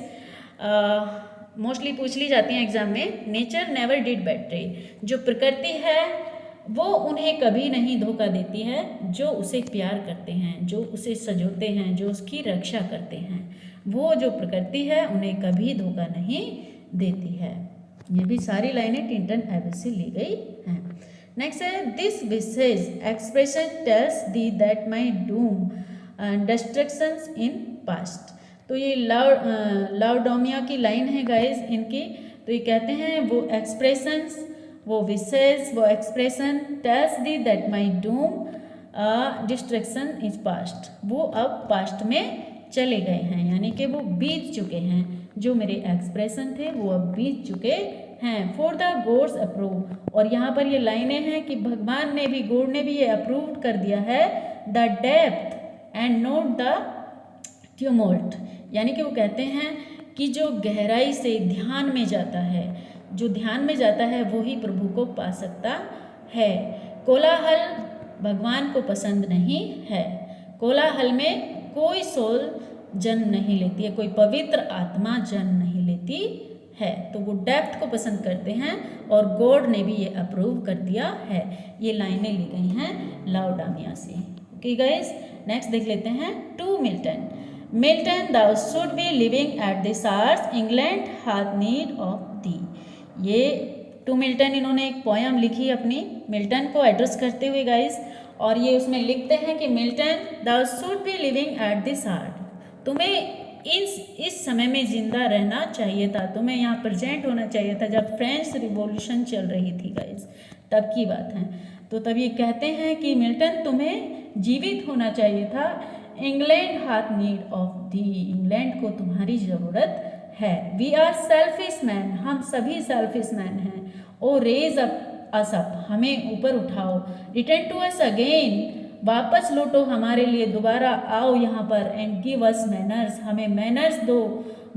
मोस्टली पूछ ली जाती हैं एग्जाम में। नेचर नेवर डिड बेट्रे, जो प्रकृति है वो उन्हें कभी नहीं धोखा देती है, जो उसे प्यार करते हैं, जो उसे सजोते हैं, जो उसकी रक्षा करते हैं, वो जो प्रकृति है उन्हें कभी धोखा नहीं देती है। ये भी सारी लाइनें टिंटन एबे से ली गई हैं। नेक्स्ट है दिस विशेष expression tells thee that my doom destructions in past. तो ये लाउडोमिया की लाइन है गाइस इनकी। तो ये कहते हैं वो एक्सप्रेशंस, वो विशेष, वो expression tells thee that my doom destruction is past, वो अब पास्ट में चले गए हैं, यानी कि वो बीत चुके हैं। जो मेरे एक्सप्रेशन थे वो अब बीत चुके हैं। फॉर द गॉड्स अप्रूव, और यहाँ पर ये लाइनें हैं कि भगवान ने भी, गॉड ने भी ये अप्रूव कर दिया है, the depth and not the tumult, यानी कि वो कहते हैं कि जो गहराई से ध्यान में जाता है, जो ध्यान में जाता है वो ही प्रभु को पा सकता है। कोलाहल भगवान को पसंद नहीं है। कोलाहल में कोई सोल जन्म नहीं लेती है, कोई पवित्र आत्मा जन्म नहीं लेती है। तो वो डेप्थ को पसंद करते हैं और गॉड ने भी ये अप्रूव कर दिया है। ये लाइनें ली गई हैं लाउडोमिया से। ओके गाइस, नेक्स्ट देख लेते हैं to Milton. Milton thou should be living at this hours, England hath need of thee। ये टू मिल्टन इन्होंने एक पोयम लिखी अपनी, मिल्टन को एड्रेस करते हुए गाइस, और ये उसमें लिखते हैं कि Milton thou should be living at this hour, तुम्हें इस समय में जिंदा रहना चाहिए था, तुम्हें यहाँ प्रेजेंट होना चाहिए था जब फ्रेंच रिवॉल्यूशन चल रही थी गाइस, तब की बात है। तो तब ये कहते हैं कि मिल्टन तुम्हें जीवित होना चाहिए था। इंग्लैंड हाथ नीड ऑफ दी, इंग्लैंड को तुम्हारी ज़रूरत है। वी आर सेल्फिश मैन, हम सभी सेल्फिश मैन हैं। ओ रेज अप अस अप, हमें ऊपर उठाओ। रिटर्न टू अस अगेन, वापस लौटो हमारे लिए, दोबारा आओ यहाँ पर। एंड गिव अस मैनर्स, हमें मैनर्स दो,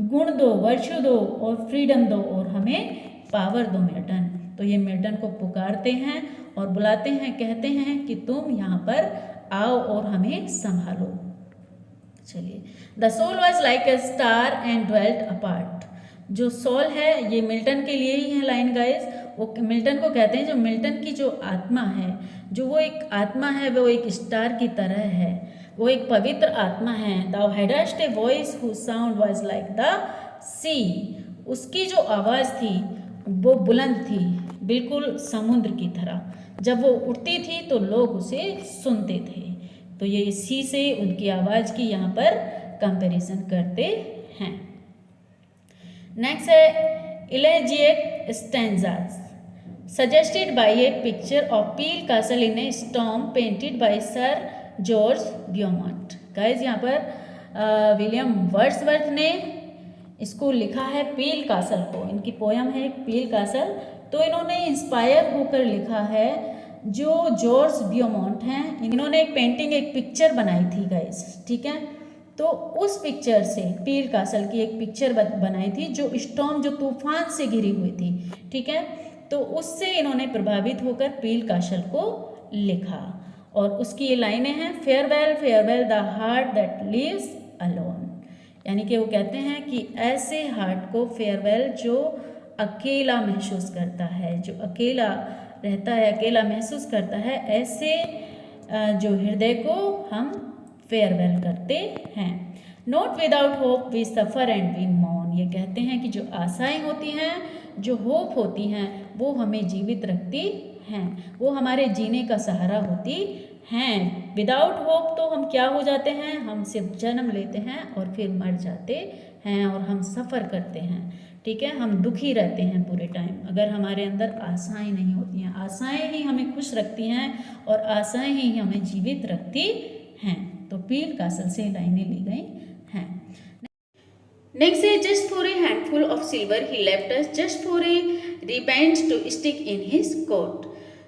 गुण दो, वर्च्यू दो और फ्रीडम दो, और हमें पावर दो मिल्टन। तो ये मिल्टन को पुकारते हैं और बुलाते हैं, कहते हैं कि तुम यहाँ पर आओ और हमें संभालो। चलिए, the soul was like a star and dwelt apart. जो सोल है ये मिल्टन के लिए ही है लाइन गाइस। वो मिल्टन को कहते हैं, जो मिल्टन की जो आत्मा है, जो वो एक आत्मा है, वो एक स्टार की तरह है, वो एक पवित्र आत्मा है। Thou hadst a voice whose sound was like the sea, उसकी जो आवाज़ थी वो बुलंद थी, बिल्कुल समुद्र की तरह। जब वो उठती थी तो लोग उसे सुनते थे। तो ये सी से उनकी आवाज़ की यहाँ पर कंपैरिजन करते हैं। नेक्स्ट है elegiac stanzas suggested by a picture of Peele castle in a storm painted by sir George Beaumont. Guys यहाँ पर विलियम वर्ड्सवर्थ ने इसको लिखा है पील कासल को, इनकी पोयम है पील कासल। तो इन्होंने इंस्पायर होकर लिखा है। जो जॉर्ज ग्योमॉन्ट हैं, इन्होंने एक पेंटिंग, एक पिक्चर बनाई थी गाइस, ठीक है। तो उस पिक्चर से, पील कासल की एक पिक्चर बनाई थी जो स्टॉर्म, जो तूफान से घिरी हुई थी, ठीक है। तो उससे इन्होंने प्रभावित होकर पील कासल को लिखा, और उसकी ये लाइनें हैं, farewell farewell the heart that lives alone, यानी कि वो कहते हैं कि ऐसे हार्ट को फेयरवेल जो अकेला महसूस करता है, जो अकेला रहता है, अकेला महसूस करता है, ऐसे जो हृदय को हम फेयरवेल करते हैं। Not without hope we suffer and we मौन, ये कहते हैं कि जो आशाएं होती हैं, जो होप होती हैं, वो हमें जीवित रखती हैं, वो हमारे जीने का सहारा होती हैं। विदाउट होप तो हम क्या हो जाते हैं, हम सिर्फ जन्म लेते हैं और फिर मर जाते हैं और हम सफ़र करते हैं, ठीक है। हम दुखी रहते हैं पूरे टाइम अगर हमारे अंदर आशाएं नहीं होती हैं। आशाएं ही हमें खुश रखती हैं और आशाएं ही हमें जीवित रखती हैं। तो पील कासल से लाइनें ली गई हैं। नेक्स्ट है just for a handful of silver he left us, just for a riband to stick in his coat.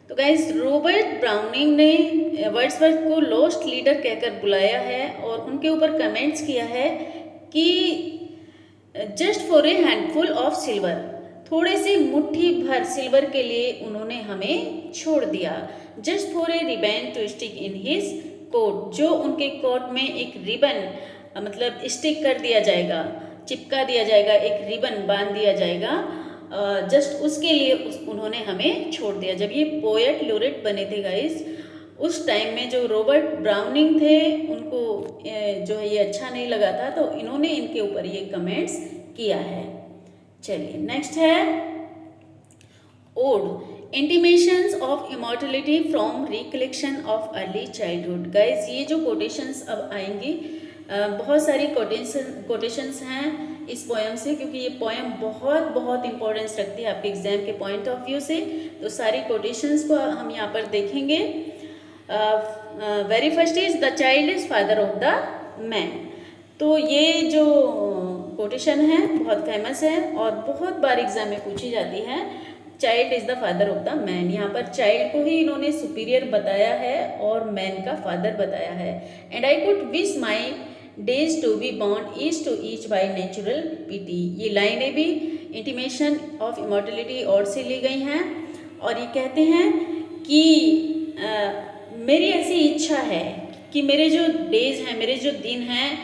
तो गाइस रॉबर्ट ब्राउनिंग ने वर्ड्सवर्थ को लॉस्ट लीडर कहकर बुलाया है और उनके ऊपर कमेंट्स किया है कि just for a handful of silver, थोड़े से मुट्ठी भर सिल्वर के लिए उन्होंने हमें छोड़ दिया। Just for a ribbon to stick in his coat, जो उनके कोट में एक रिबन मतलब स्टिक कर दिया जाएगा, चिपका दिया जाएगा, एक रिबन बांध दिया जाएगा, जस्ट उसके लिए उन्होंने हमें छोड़ दिया। जब ये पोएट लोरेट बने थे गाइस, उस टाइम में जो रॉबर्ट ब्राउनिंग थे उनको जो है ये अच्छा नहीं लगा था, तो इन्होंने इनके ऊपर ये कमेंट्स किया है। चलिए नेक्स्ट है ode intimations of immortality from recollection of early childhood. Guys ये जो कोटेशंस अब आएंगी, बहुत सारी कोटेशंस हैं इस पोएम से, क्योंकि ये पोएम बहुत इंपॉर्टेंस रखती है आपके एग्जाम के पॉइंट ऑफ व्यू से। तो सारी कोटेशंस को हम यहाँ पर देखेंगे। Very first is the child is father of the man. तो ये जो कोटेशन है बहुत फेमस है और बहुत बार एग्जाम में पूछी जाती है। Child is the father of the man, यहाँ पर चाइल्ड को ही इन्होंने सुपीरियर बताया है और मैन का फादर बताया है। And I could wish my days to be born each to each by natural piety. ये लाइनें भी इंटीमेशन ऑफ इमॉर्टलिटी और से ली गई हैं और ये कहते हैं कि मेरी ऐसी इच्छा है कि मेरे जो डेज हैं, मेरे जो दिन हैं,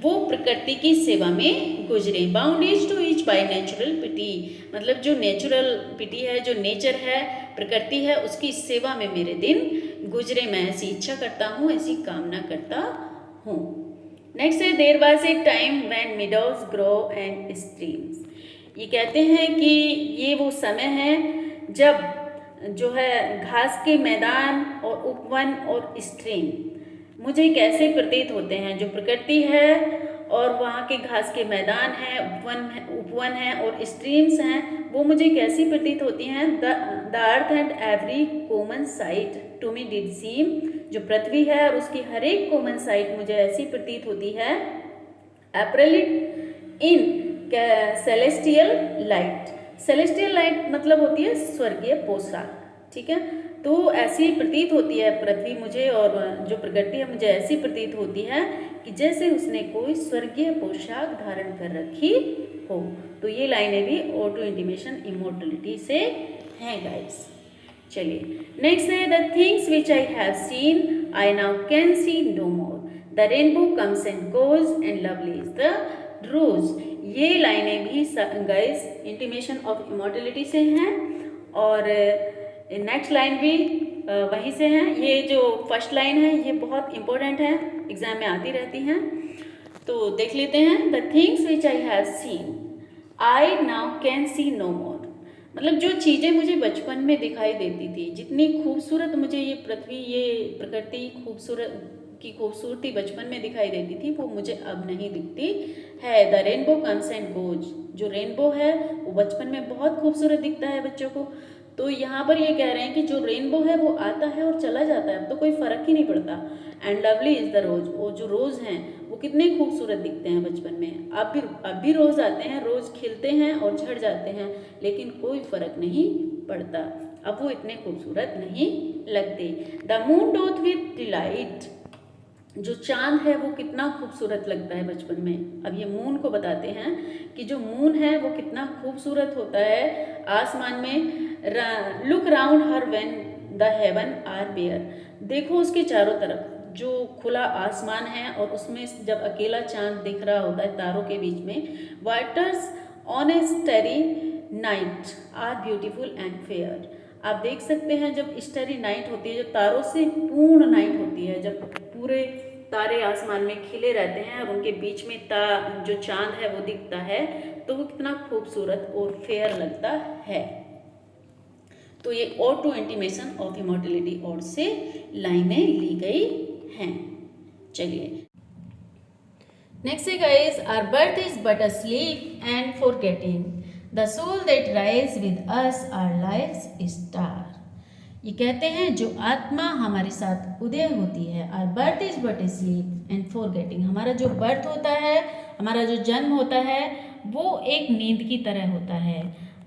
वो प्रकृति की सेवा में गुजरे। Bound each to each by natural piety, मतलब जो नेचुरल पिटी है, जो नेचर है, प्रकृति है, उसकी सेवा में मेरे दिन गुजरे। मैं ऐसी इच्छा करता हूँ, ऐसी कामना करता हूँ। नेक्स्ट है there was a time when meadows grow and streams. ये कहते हैं कि ये वो समय है जब जो है घास के मैदान और उपवन और स्ट्रीम मुझे कैसे प्रतीत होते हैं। जो प्रकृति है और वहाँ के घास के मैदान हैं, उपवन है और स्ट्रीम्स हैं, वो मुझे कैसी प्रतीत होती हैं। The earth and every common sight to me did seem, जो पृथ्वी है और उसकी हर एक कॉमन साइट मुझे ऐसी प्रतीत होती है। अप्रैल इन सेलेस्टियल लाइट, सेलेस्टियल लाइट मतलब होती है स्वर्गीय पोशाक, ठीक है। तो ऐसी प्रतीत होती है पृथ्वी मुझे, और जो प्रकृति है मुझे ऐसी प्रतीत होती है कि जैसे उसने कोई स्वर्गीय पोशाक धारण कर रखी हो। तो ये लाइनें भी ऑटो इंटीमेशन इमॉर्टलिटी से हैं गाइस। चलिए नेक्स्ट है the things which I have seen I now can see no more, the rainbow comes and goes and lovely is the rose. ये लाइनें भी गाइस इंटीमेशन ऑफ इमॉर्टलिटी से हैं और नेक्स्ट लाइन भी वहीं से हैं। ये जो फर्स्ट लाइन है ये बहुत इंपॉर्टेंट है, एग्जाम में आती रहती हैं, तो देख लेते हैं। The things which I have seen I now can see no more, मतलब जो चीज़ें मुझे बचपन में दिखाई देती थी, जितनी खूबसूरत मुझे ये पृथ्वी, ये प्रकृति की खूबसूरती बचपन में दिखाई देती थी, वो मुझे अब नहीं दिखती है। The rainbow comes and goes, जो रेनबो है वो बचपन में बहुत खूबसूरत दिखता है बच्चों को। तो यहाँ पर ये कह रहे हैं कि जो रेनबो है वो आता है और चला जाता है, अब तो कोई फ़र्क ही नहीं पड़ता। एंड लवली इज़ द रोज़, वो जो रोज़ हैं वो कितने खूबसूरत दिखते हैं बचपन में। अब भी रोज़ आते हैं, रोज़ खिलते हैं और झड़ जाते हैं, लेकिन कोई फ़र्क नहीं पड़ता, अब वो इतने खूबसूरत नहीं लगते। द मून डोथ विथ डिलाइट, जो चांद है वो कितना खूबसूरत लगता है बचपन में। अब ये मून को बताते हैं कि जो मून है वो कितना खूबसूरत होता है आसमान में। Look round her when the heaven are bare, देखो उसके चारों तरफ जो खुला आसमान है और उसमें जब अकेला चांद दिख रहा होता है तारों के बीच में। Waters on a starry night are beautiful and fair, आप देख सकते हैं जब स्टारी नाइट होती है, जो तारों से पूर्ण नाइट होती है, जब पूरे तारे आसमान में खिले रहते हैं और उनके बीच में जो चांद है वो दिखता है, तो वो कितना खूबसूरत और फेयर लगता है। तो ये और टू इंटीमेशन ऑफ इमॉर्टलिटी और से लाइनें ली गई हैं। चलिए नेक्स्ट है guys, our birth is but a sleep and forgetting the soul that rise with us our life's star. ये कहते हैं जो आत्मा हमारे साथ उदय होती है, our birth is but a sleep and forgetting, हमारा जो बर्थ होता है, हमारा जो जन्म होता है वो एक नींद की तरह होता है।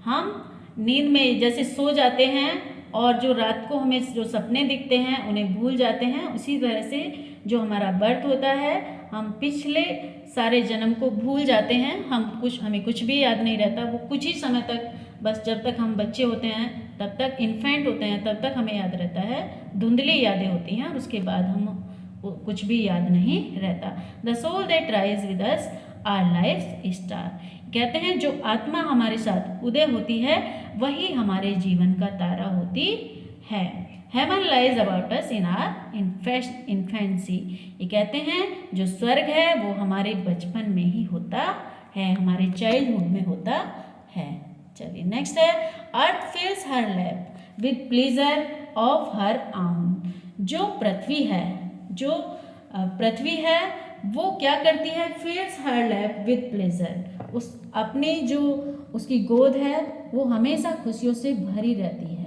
हम नींद में जैसे सो जाते हैं और जो रात को हमें जो सपने दिखते हैं उन्हें भूल जाते हैं, उसी तरह से जो हमारा बर्थ होता है हम पिछले सारे जन्म को भूल जाते हैं। हमें कुछ भी याद नहीं रहता, वो कुछ ही समय तक, बस जब तक हम बच्चे होते हैं तब तक, इन्फेंट होते हैं तब तक हमें याद रहता है, धुंधली यादें होती हैं और उसके बाद हम कुछ भी याद नहीं रहता। The soul that rise with us our life's star, कहते हैं जो आत्मा हमारे साथ उदय होती है वही हमारे जीवन का तारा होती है। Heaven lies about us in our infancy, ये कहते हैं जो स्वर्ग है वो हमारे बचपन में ही होता है, हमारे चाइल्डहुड में होता है। चलिए नेक्स्ट है, earth fills her lap with pleasure of her own. जो पृथ्वी है वो क्या करती है, fills her lap with pleasure, उस अपने जो उसकी गोद है वो हमेशा खुशियों से भरी रहती है।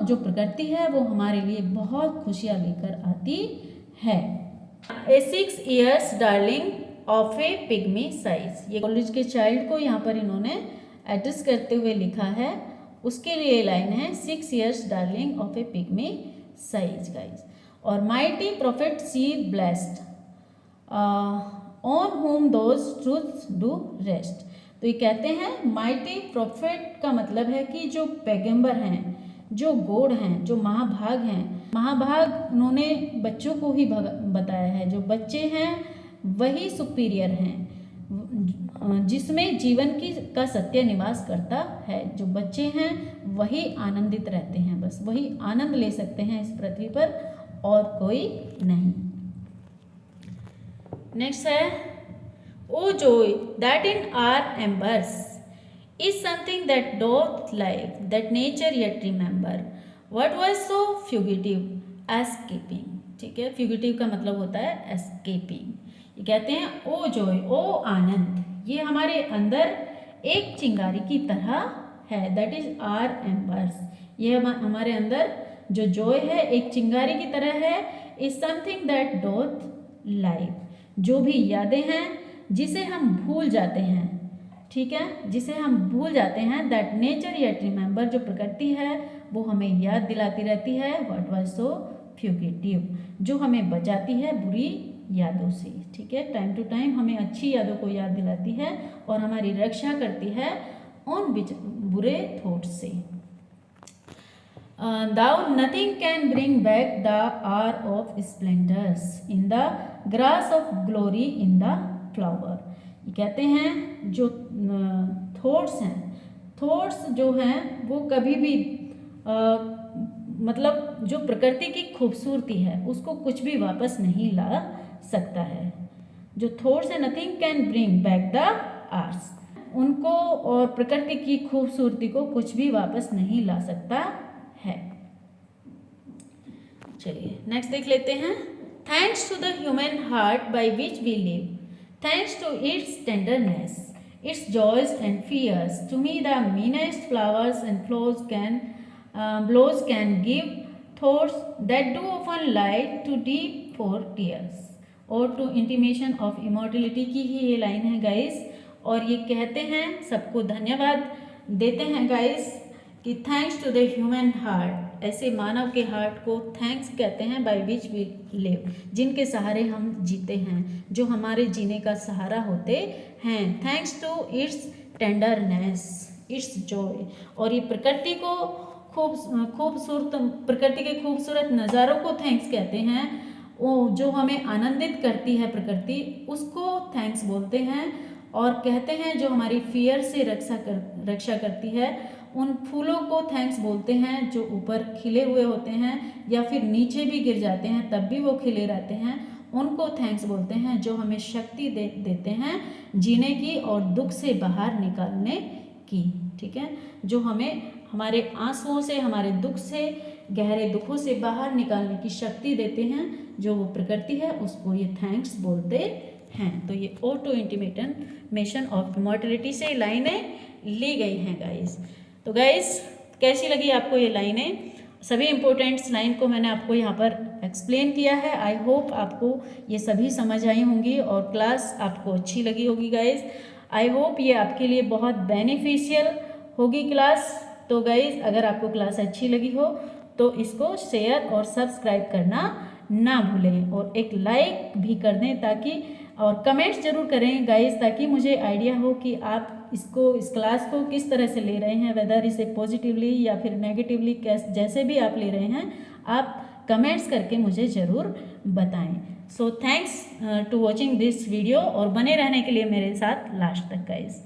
जो प्रकृति है वो हमारे लिए बहुत खुशियाँ लेकर आती है। ए 6 years darling of a pygmy size, ये कॉलेज के चाइल्ड को यहाँ पर इन्होंने एड्रेस करते हुए लिखा है, उसके लिए लाइन है 6 years darling of a pygmy size guys. और mighty prophet see blessed on whom those truths do rest. तो ये कहते हैं माइटी प्रॉफिट का मतलब है कि जो पैगंबर हैं, जो गॉड हैं, जो महाभाग हैं, महाभाग उन्होंने बच्चों को ही बताया है, जो बच्चे हैं वही सुपीरियर हैं, जिसमें जीवन का सत्य निवास करता है। जो बच्चे हैं वही आनंदित रहते हैं, बस वही आनंद ले सकते हैं इस पृथ्वी पर और कोई नहीं। नेक्स्ट है, oh joy that in our embers is something that doth life, that nature yet remember, what was so fugitive escaping। ठीक है, फ्यूगिटिव का मतलब होता है escaping। ये कहते हैं ओ जॉय, ओ आनंद, ये हमारे अंदर एक चिंगारी की तरह है, that is our embers, ये हमारे अंदर जो जॉय है एक चिंगारी की तरह है। is something that doth life, जो भी यादें हैं जिसे हम भूल जाते हैं, ठीक है, जिसे हम भूल जाते हैं, दैट नेचर येट रिमेंबर, जो प्रकृति है वो हमें याद दिलाती रहती है, व्हाट वाज सो फ्यूगिटिव, जो हमें बचाती है बुरी यादों से। ठीक है, टाइम टू टाइम हमें अच्छी यादों को याद दिलाती है और हमारी रक्षा करती है उन बुरे थॉट से। Though nothing can bring back the hour of splendours in the grass of glory in the flower. ये कहते हैं जो थॉट्स जो हैं वो कभी भी मतलब जो प्रकृति की खूबसूरती है उसको कुछ भी वापस नहीं ला सकता है। जो थॉट्स है, nothing can bring back the hours, उनको और प्रकृति की खूबसूरती को कुछ भी वापस नहीं ला सकता है। चलिए नेक्स्ट देख लेते हैं, thanks to the human heart by which we live, thanks to its tenderness, its joys and fears, to me the meanest flowers and blows can give thoughts that do often lie too deep for tears। और to intimation of immortality की ही ये line है guys, और ये कहते हैं सबको धन्यवाद देते हैं गाइस कि thanks to the human heart, ऐसे मानव के हार्ट को थैंक्स कहते हैं, बाय विच वी लिव, जिनके सहारे हम जीते हैं, जो हमारे जीने का सहारा होते हैं। Thanks to its tenderness, its joy, और ये प्रकृति को खूबसूरत प्रकृति के खूबसूरत नज़ारों को थैंक्स कहते हैं। वो जो हमें आनंदित करती है प्रकृति, उसको थैंक्स बोलते हैं। और कहते हैं जो हमारी फियर से रक्षा करती है, उन फूलों को थैंक्स बोलते हैं जो ऊपर खिले हुए होते हैं या फिर नीचे भी गिर जाते हैं तब भी वो खिले रहते हैं, उनको थैंक्स बोलते हैं, जो हमें शक्ति देते हैं जीने की और दुख से बाहर निकालने की। ठीक है, जो हमें हमारे आंसुओं से, हमारे दुख से, गहरे दुखों से बाहर निकालने की शक्ति देते हैं जो वो प्रकृति है, उसको ये थैंक्स बोलते हैं। तो ये ऑटो इंटीमेशन ऑफ इमॉर्टलिटी से लाइनें ली गई हैं गाइस। तो गाइस कैसी लगी आपको ये लाइनें? सभी इंपॉर्टेंट्स लाइन को मैंने आपको यहाँ पर एक्सप्लेन किया है। आई होप आपको ये सभी समझ आई होंगी और क्लास आपको अच्छी लगी होगी गाइस। आई होप ये आपके लिए बहुत बेनिफिशियल होगी क्लास। तो गाइस अगर आपको क्लास अच्छी लगी हो तो इसको शेयर और सब्सक्राइब करना ना भूलें और एक लाइक भी कर दें ताकि, और कमेंट्स जरूर करें गाइस ताकि मुझे आइडिया हो कि आप इसको, इस क्लास को किस तरह से ले रहे हैं, वेदर इसे पॉजिटिवली या फिर नेगेटिवली, जैसे भी आप ले रहे हैं आप कमेंट्स करके मुझे ज़रूर बताएं। So thanks to watching this video और बने रहने के लिए मेरे साथ लास्ट तक गाइस।